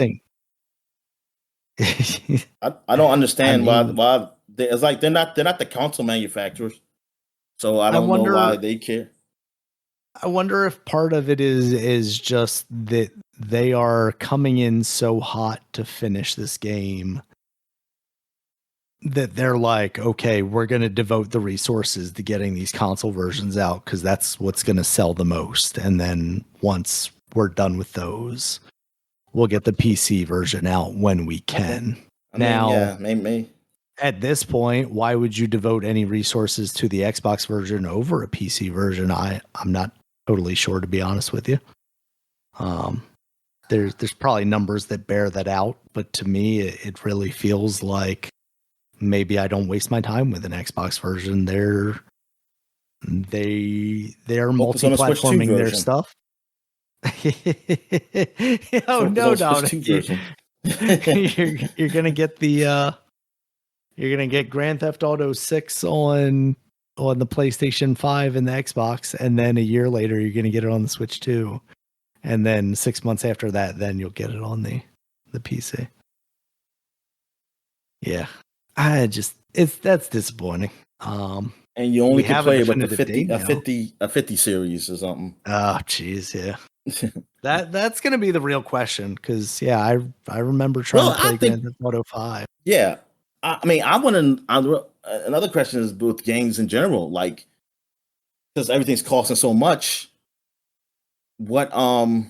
think? I don't understand why it's like they're not the console manufacturers, so I don't know why they care. I wonder if part of it is just that they are coming in so hot to finish this game that they're like, okay, we're going to devote the resources to getting these console versions out because that's what's going to sell the most. And then once we're done with those, we'll get the PC version out when we can. Maybe. At this point, why would you devote any resources to the Xbox version over a PC version? I'm not totally sure, to be honest with you. There's probably numbers that bear that out, but to me, it really feels like maybe I don't waste my time with an Xbox version. They're Focus on the Switch 2 multi-platforming their version. stuff. Oh Focus no, on Switch Dominic, 2 version. you're gonna get you're gonna get Grand Theft Auto 6 on the PlayStation 5 and the Xbox, and then a year later you're gonna get it on the Switch 2. And then 6 months after that, then you'll get it on the PC. Yeah. That's disappointing. And you only can have a play it with the definitive date now. a 50 series or something. Oh, jeez, yeah. That's gonna be the real question, because I remember trying to play Grand Theft Auto 5. Yeah, I mean, another question is with games in general, like, because everything's costing so much. What the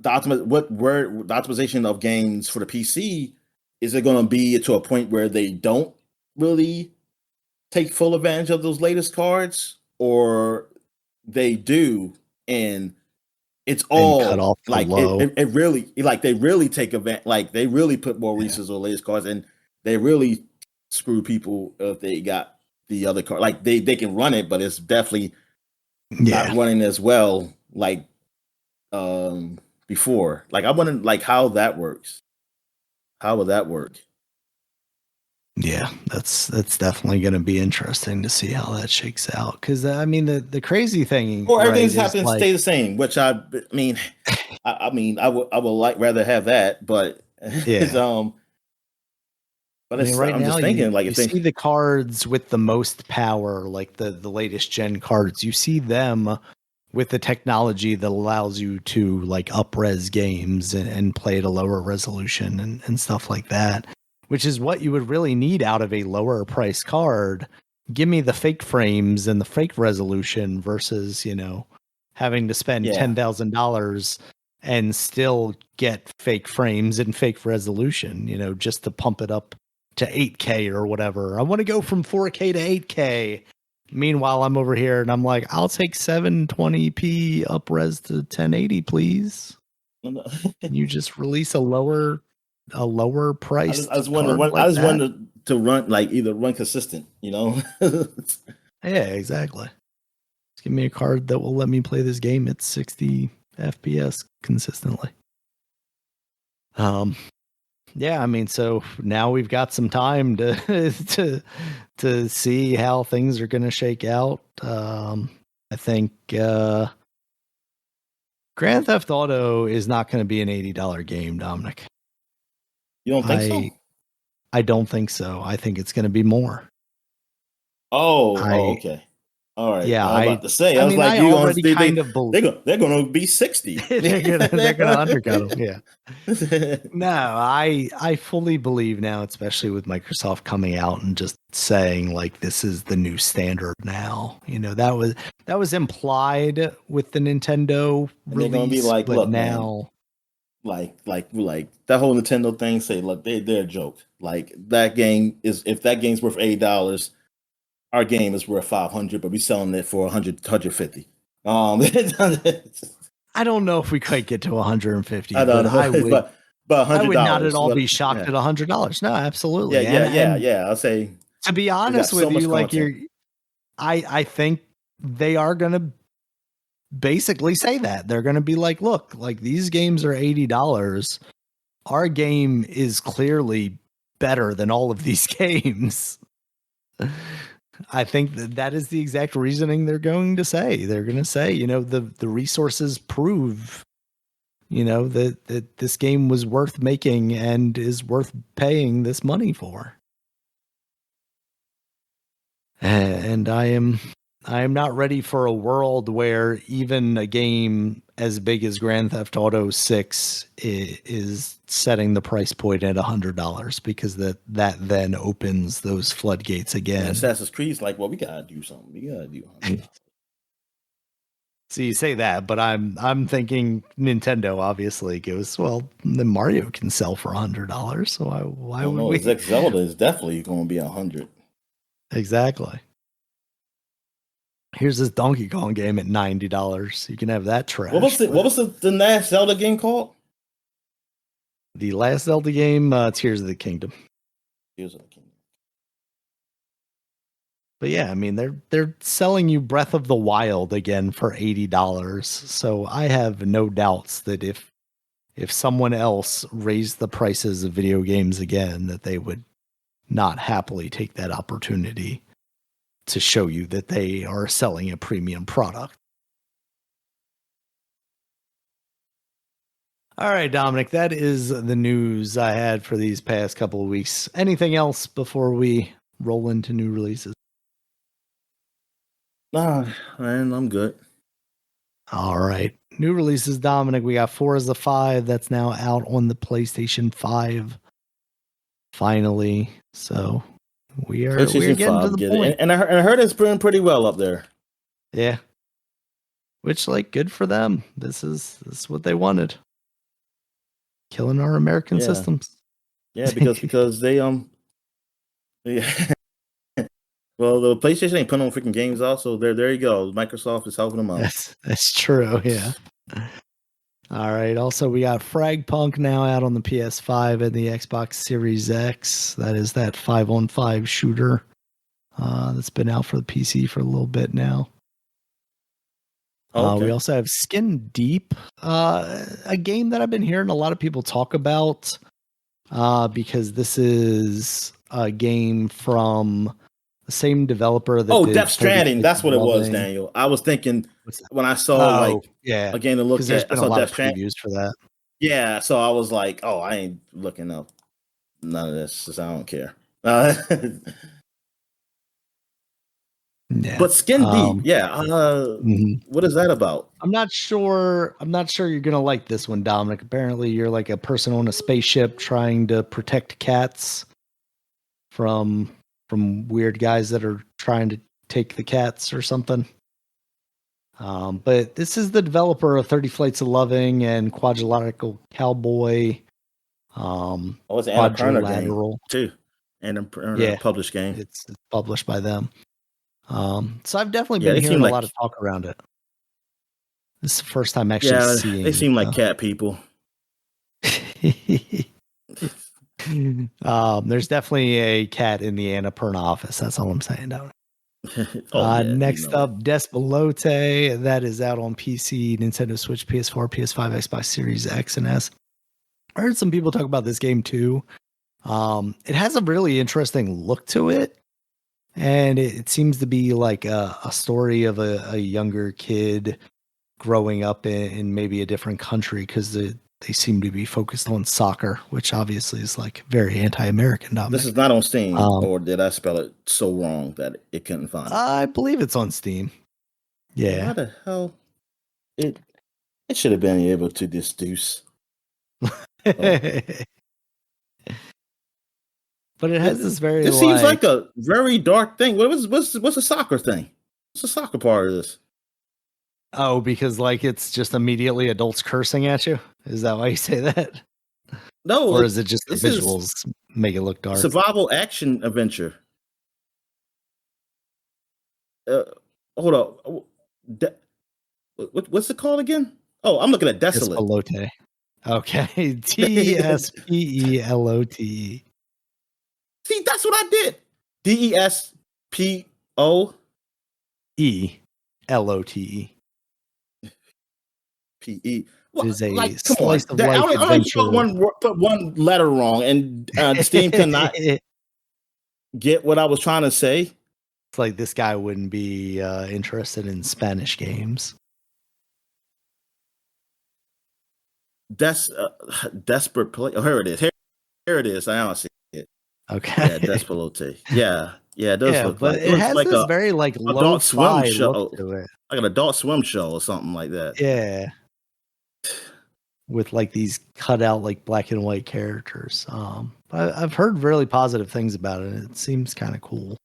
optimization of games for the PC, is it going to be to a point where they don't really take full advantage of those latest cards, or they do, and it's all cut off like low. it really, like, they really take advantage, like they really put more resources on latest cards, and they really screw people if they got the other card. Like they can run it, but it's definitely not running as well like before. Like I wonder like how that works. How would that work? Yeah, that's definitely going to be interesting to see how that shakes out. Because I mean, the crazy thing, or everything's right, happening to stay the same, which I mean, I mean, I would like rather have that, but it's But I mean, right I'm now just thinking, like, you if they see the cards with the most power, like the latest gen cards, you see them with the technology that allows you to like up-res games and play at a lower resolution and stuff like that, which is what you would really need out of a lower price card. Give me the fake frames and the fake resolution versus, having to spend $10,000 and still get fake frames and fake resolution, just to pump it up to 8K or whatever. I want to go from 4K to 8K. Meanwhile, I'm over here and I'm like, I'll take 720p up-res to 1080, please. Can you just release a lower price? I just wanted to run, like, either run consistent, Yeah, exactly. Just give me a card that will let me play this game at 60 FPS consistently. Yeah, I mean, so now we've got some time to to see how things are going to shake out. I think Grand Theft Auto is not going to be an $80 game, Dominic. You don't think so? I don't think so. I think it's going to be more. Okay. All right. Yeah, I was about to say. I was mean, like, I already kind of believe they're going to be 60. they're going to undercut them. Yeah. No, I fully believe now, especially with Microsoft coming out and just saying like this is the new standard now. That was implied with the Nintendo release. They're going to be like, but look, now, man, like that whole Nintendo thing. Say, look, they're a joke. Like that game is, if that game's worth $80, our game is worth $500, but we're selling it for 150. I don't know if we quite get to 150, but I would. But $100. I would not at all be shocked at $100. No, absolutely. Yeah. I'll say. To be honest with you, like I think they are going to basically say that they're going to be like, look, like these games are $80. Our game is clearly better than all of these games. I think that is the exact reasoning they're going to say. They're going to say, the resources prove, that this game was worth making and is worth paying this money for. And I am not ready for a world where even a game as big as Grand Theft Auto 6 is setting the price point at $100, because that then opens those floodgates again. And Assassin's Creed's like, well, we gotta do something. We gotta do something. So you say that, but I'm thinking Nintendo obviously goes, well, the Mario can sell for $100, so why would we? Zelda is definitely going to be $100. Exactly. Here's this Donkey Kong game at $90. You can have that trash. What was the last Zelda game called? The last Zelda game, Tears of the Kingdom. Tears of the Kingdom. But yeah, I mean they're selling you Breath of the Wild again for $80. So I have no doubts that if someone else raised the prices of video games again, that they would not happily take that opportunity to show you that they are selling a premium product. All right, Dominic, that is the news I had for these past couple of weeks. Anything else before we roll into new releases? Nah, man, I'm good. All right. New releases, Dominic. We got Forza 5 that's now out on the PlayStation 5. Finally. So we're getting to the point. And I heard it's doing pretty well up there. Yeah. Which, like, good for them. This is what they wanted. Killing our American systems. Yeah, because they yeah. Well, the PlayStation ain't putting on freaking games also. There you go. Microsoft is helping them out. That's true, yeah. All right. Also, we got Fragpunk now out on the PS5 and the Xbox Series X. That is that 5-on-5 shooter that's been out for the PC for a little bit now. Okay. We also have Skin Deep, a game that I've been hearing a lot of people talk about because this is a game from the same developer that Death Stranding. That's what it was, Daniel. I was thinking when I saw a game to look at. I saw Death Stranding previews for that. Yeah, so I was like, oh, I ain't looking up none of this because I don't care. Yeah. But Skin Deep, what is that about? I'm not sure you're gonna like this one, Dominic. Apparently, you're like a person on a spaceship trying to protect cats from weird guys that are trying to take the cats or something. But this is the developer of 30 Flights of Loving and Quadrilateral Cowboy. It's an Annapurna game too. And published game. It's published by them. So I've definitely been hearing a lot of talk around it. This is the first time actually seeing. They seem like cat people. There's definitely a cat in the Annapurna office. That's all I'm saying, Dominic. Next up, Despelote. That is out on PC, Nintendo Switch, PS4, PS5, Xbox Series X and S. I heard some people talk about this game too. It has a really interesting look to it. And it seems to be like a story of a younger kid growing up in maybe a different country because they seem to be focused on soccer, which obviously is like very anti-American. Dominic. This is not on Steam, or did I spell it so wrong that it couldn't find it? I believe it's on Steam. Yeah. How the hell? It should have been able to deduce. But it has this very. It seems like a very dark thing. What's the soccer thing? What's the soccer part of this? Oh, because like it's just immediately adults cursing at you. Is that why you say that? No, or is it just the visuals make it look dark? Survival action adventure. Hold on. What's it called again? Oh, I'm looking at Desolate. Despelote. Okay, Despelote. See, that's what I did. Despoelote. PE. Well, it is a slice of life adventure. Put one letter wrong, and Steam cannot get what I was trying to say. It's like this guy wouldn't be interested in Spanish games. Desperate play. Oh, here it is. Here it is. I don't see it. Okay. Yeah, Despelote. Yeah, it does look but like it has like this very like Adult Swim show, look to it. Like an Adult Swim show or something like that. Yeah, with like these cut out like black and white characters. I've heard really positive things about it. It seems kind of cool.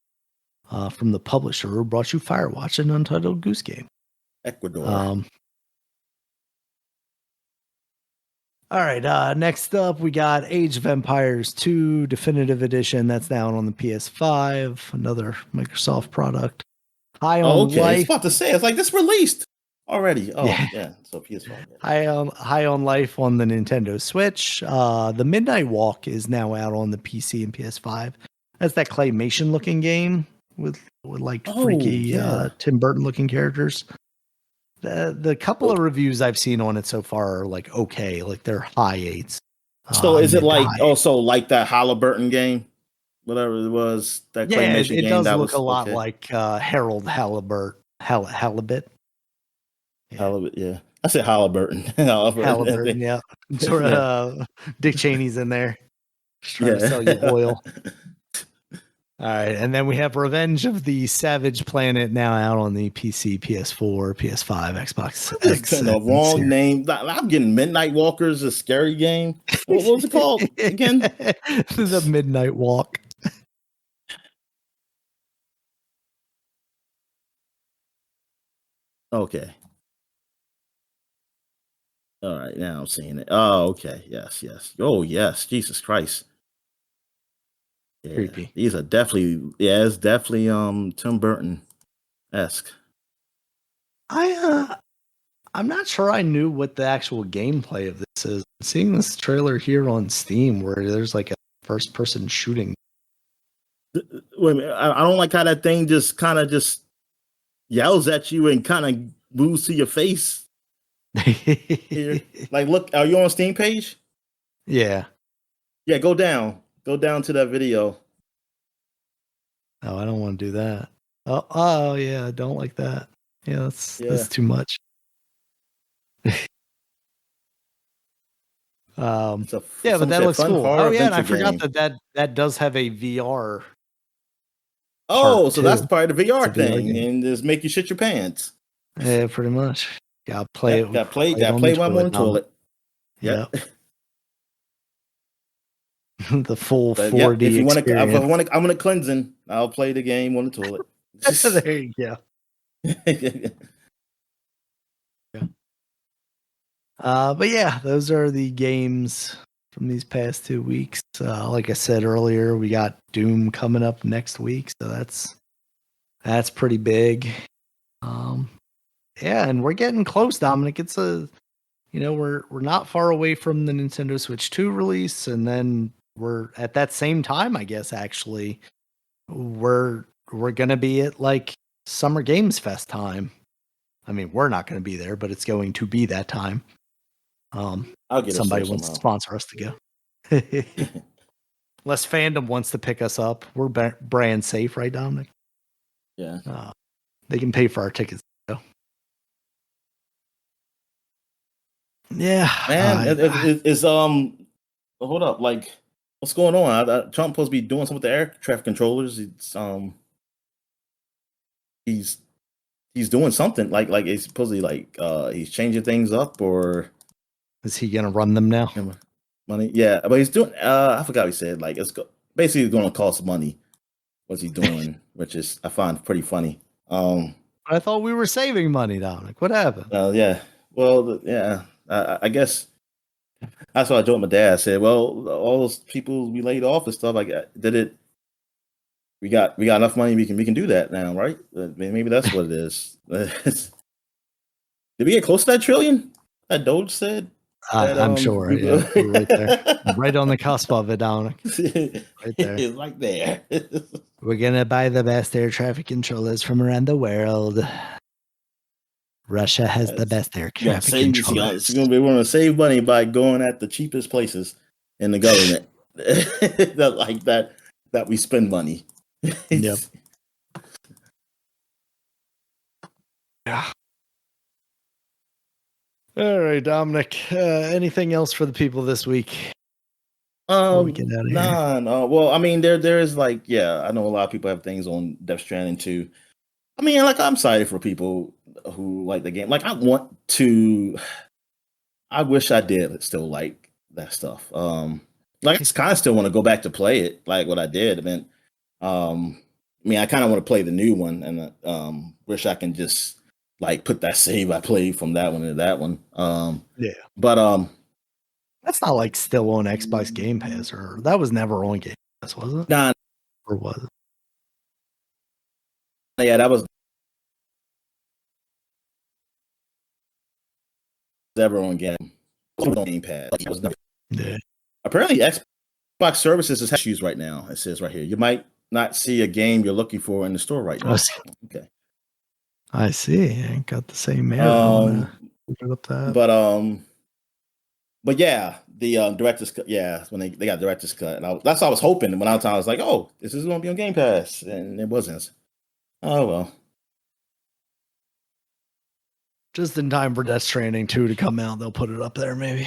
From the publisher who brought you Firewatch, an Untitled Goose Game. Ecuador. All right, next up, we got Age of Empires 2 Definitive Edition. That's down on the PS5, another Microsoft product. High Oh, on okay. I was Life. about to say, it's like this released already. Oh, Yeah. yeah. So PS5. Yeah. High on Life on the Nintendo Switch. The Midnight Walk is now out on the PC and PS5. That's that claymation looking game with like Oh, freaky yeah. Tim Burton looking characters. The couple So, of reviews I've seen on it so far are like okay, like they're high eights. so is it Mid to like high. also like that Halliburton game? Whatever it was, that Yeah, claymation it game does that look a was lot okay. like Harold Halibut. Yeah. Halliburton, yeah. I said Halliburton. Halliburton. Halliburton, yeah. Yeah. Dick Cheney's in there. Just trying to Yeah. sell you oil. All right, and then we have Revenge of the Savage Planet now out on the PC, PS4, PS5, Xbox I'm just X, putting the and wrong name. I'm getting Midnight Walkers, a scary game. What was it called again? The Midnight Walk. Okay. All right, now I'm seeing it. Oh, okay. Yes, yes. Oh, yes. Jesus Christ. Yeah. Creepy. These are definitely, yeah, it's definitely Tim Burton-esque. I'm not sure I knew what the actual gameplay of this is. Seeing this trailer here on Steam where there's like a first person shooting. Wait a minute, I don't like how that thing just kind of just yells at you and kind of moves to your face here. Like, look, are you on Steam page? Yeah. Yeah, go down. Go down to that video. Oh, I don't want to do that. Oh yeah, I don't like that. Yeah, that's too much. Yeah, but that looks cool. Oh yeah, and I forgot that does have a VR. Oh, so that's too. part of the VR It's a VR thing, game. and just make you shit your pants. Yeah, pretty much. Gotta play it. Got play while I'm on the toilet. Yeah. The full But 4D if you want to, experience. I'm gonna cleansing. I'll play the game on the toilet. There you go. Yeah. But yeah, those are the games from these past 2 weeks. Like I said earlier, we got Doom coming up next week, so that's pretty big. Yeah, and we're getting close, Dominic. It's we're not far away from the Nintendo Switch 2 release, and then we're at that same time, I guess, actually, we're gonna be at like Summer Games Fest time. I mean, we're not gonna be there, but it's going to be that time. I'll get somebody wants to sponsor us to go. Unless fandom wants to pick us up. We're brand safe, right, Dominic? Yeah. They can pay for our tickets. Yeah, man. Hold up, like, what's going on? Trump supposed to be doing something with the air traffic controllers. It's he's doing something like he's supposedly like he's changing things up, or is he gonna run them now? Money, yeah, but he's doing. I forgot what he said. Like, basically going to cost money. What's he doing? Which is I find pretty funny. I thought we were saving money, Dominic. What happened? Yeah. Well, yeah. I guess that's what I told my dad. I said, "Well, all those people we laid off and stuff, did it. We got enough money. We can do that now, right? Maybe that's what it is. Did we get close to that trillion? That Doge said. I'm sure. Yeah, we're right there, right on the cusp of it, Dominic. Right there. It's like there. We're gonna buy the best air traffic controllers from around the world. Russia has the best air traffic controllers. We want to save money by going at the cheapest places in the government. that we spend money. Yep. Yeah. All right, Dominic. Anything else for the people this week? No. Well, I mean, there is like, yeah, I know a lot of people have things on Death Stranding too. I mean, like, I'm excited for people who like the game. Like, I wish I did still like that stuff. Like, I kind of still want to go back to play it, like what I did. I mean, I kind of want to play the new one, and wish I can just like put that save I played from that one to that one. Yeah, but that's not like still on Xbox Game Pass, or that was never on Game Pass, was it? Nah, or was it? Yeah, that was ever on Game Pass. Yeah. Apparently, Xbox services has issues right now. It says right here, you might not see a game you're looking for in the store right now. Okay, I see. I ain't got the same error. But yeah, the director's cut. Yeah, when they got director's cut, and that's what I was hoping. When I was like, oh, this is going to be on Game Pass, and it wasn't. Oh well. Just in time for Death Stranding 2 to come out, they'll put it up there, maybe.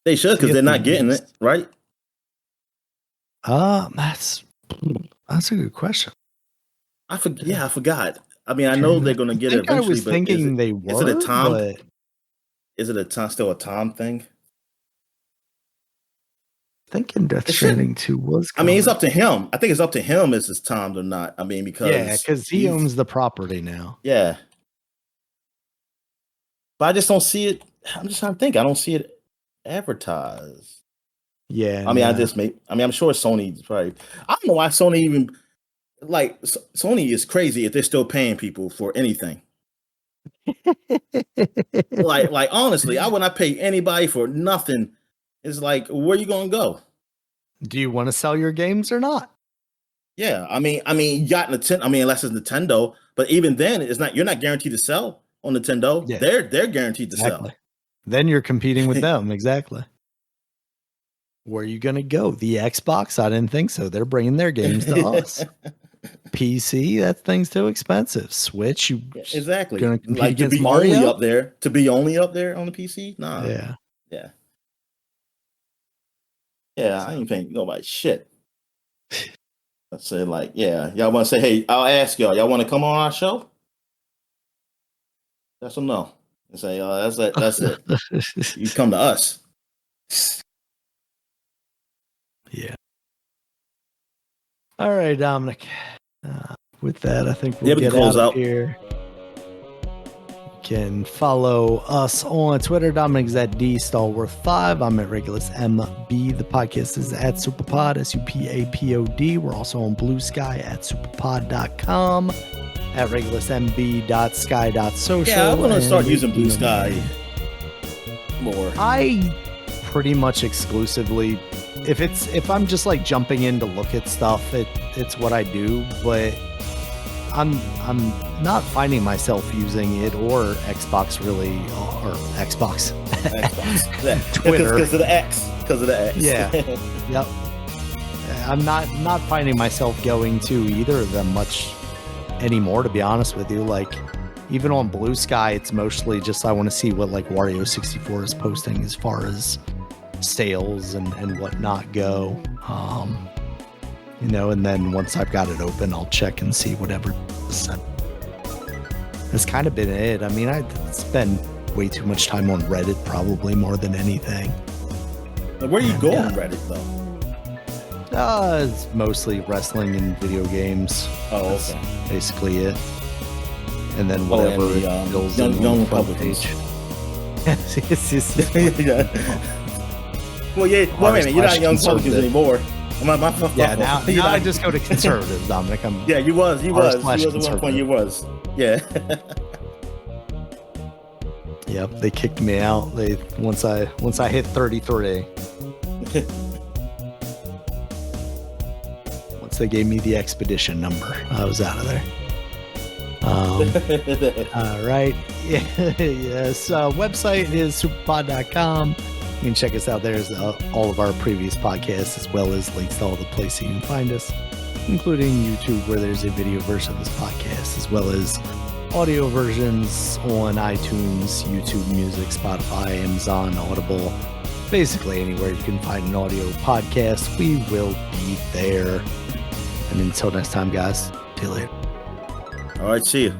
They should, because they're not getting it, right? That's a good question. I forgot. I mean, I know they're going to get it eventually. I was thinking they were. Is it a Tom? Is it still a Tom thing? Thinking Death Stranding 2 was coming. I mean, it's up to him. I think it's up to him if it's Tom or not. I mean, because he owns the property now. Yeah. But I just don't see it. I'm just trying to think. I don't see it advertised. Yeah. I mean, I'm sure Sony probably. I don't know why Sony even Sony is crazy if they're still paying people for anything. like honestly, I would not pay anybody for nothing. It's like, where are you gonna go? Do you want to sell your games or not? Yeah, I mean, you got Nintendo. I mean, unless it's Nintendo, but even then, it's not. You're not guaranteed to sell on Nintendo. Yeah. They're guaranteed to sell. Then you're competing with them. Exactly. Where are you gonna go? The Xbox? I didn't think so. They're bringing their games to us. PC, that thing's too expensive. Switch, exactly. Gonna compete like against to be Mario? Only up there. To be only up there on the PC? Nah. Yeah. I ain't paying nobody shit. Let's say y'all want to say, hey, I'll ask y'all want to come on our show? That's a no. And say, that's it. You come to us. Yeah. All right, Dominic. With that, I think we'll get out of here. You can follow us on Twitter. Dominic's at DStalworth5. I'm at Regulus MB. The podcast is at Superpod, SUPAPOD. We're also on Bluesky at superpod.com, at regulusmb.sky.social. Yeah, I'm going to start using Bluesky more. I pretty much exclusively, if I'm just like jumping in to look at stuff, it's what I do, but I'm not finding myself using it or Xbox really, or Xbox. Twitter. Because of the X. Yeah. Yep. I'm not finding myself going to either of them much anymore, to be honest with you. Like, even on Bluesky, it's mostly just I want to see what like Wario64 is posting as far as sales and whatnot go. And then once I've got it open, I'll check and see whatever. That's kind of been it. I mean, I spend way too much time on Reddit, probably more than anything. Where do you go on Reddit, though? It's mostly wrestling and video games. Oh, okay. That's basically it. And then whatever young Republicans. Yeah. Well, yeah. Well, wait a minute. You're not Young Republicans anymore. Now I just go to conservatives, Dominic. You was at one point. You was. Yeah. Yep, they kicked me out. Once I hit 33. Once they gave me the expedition number, I was out of there. All right. Yes. Website is superpod.com. You can check us out there as all of our previous podcasts, as well as links to all the places you can find us, including YouTube, where there's a video version of this podcast, as well as audio versions on iTunes, YouTube Music, Spotify, Amazon, Audible, basically anywhere you can find an audio podcast. We will be there. And until next time, guys, see you later. All right, see you.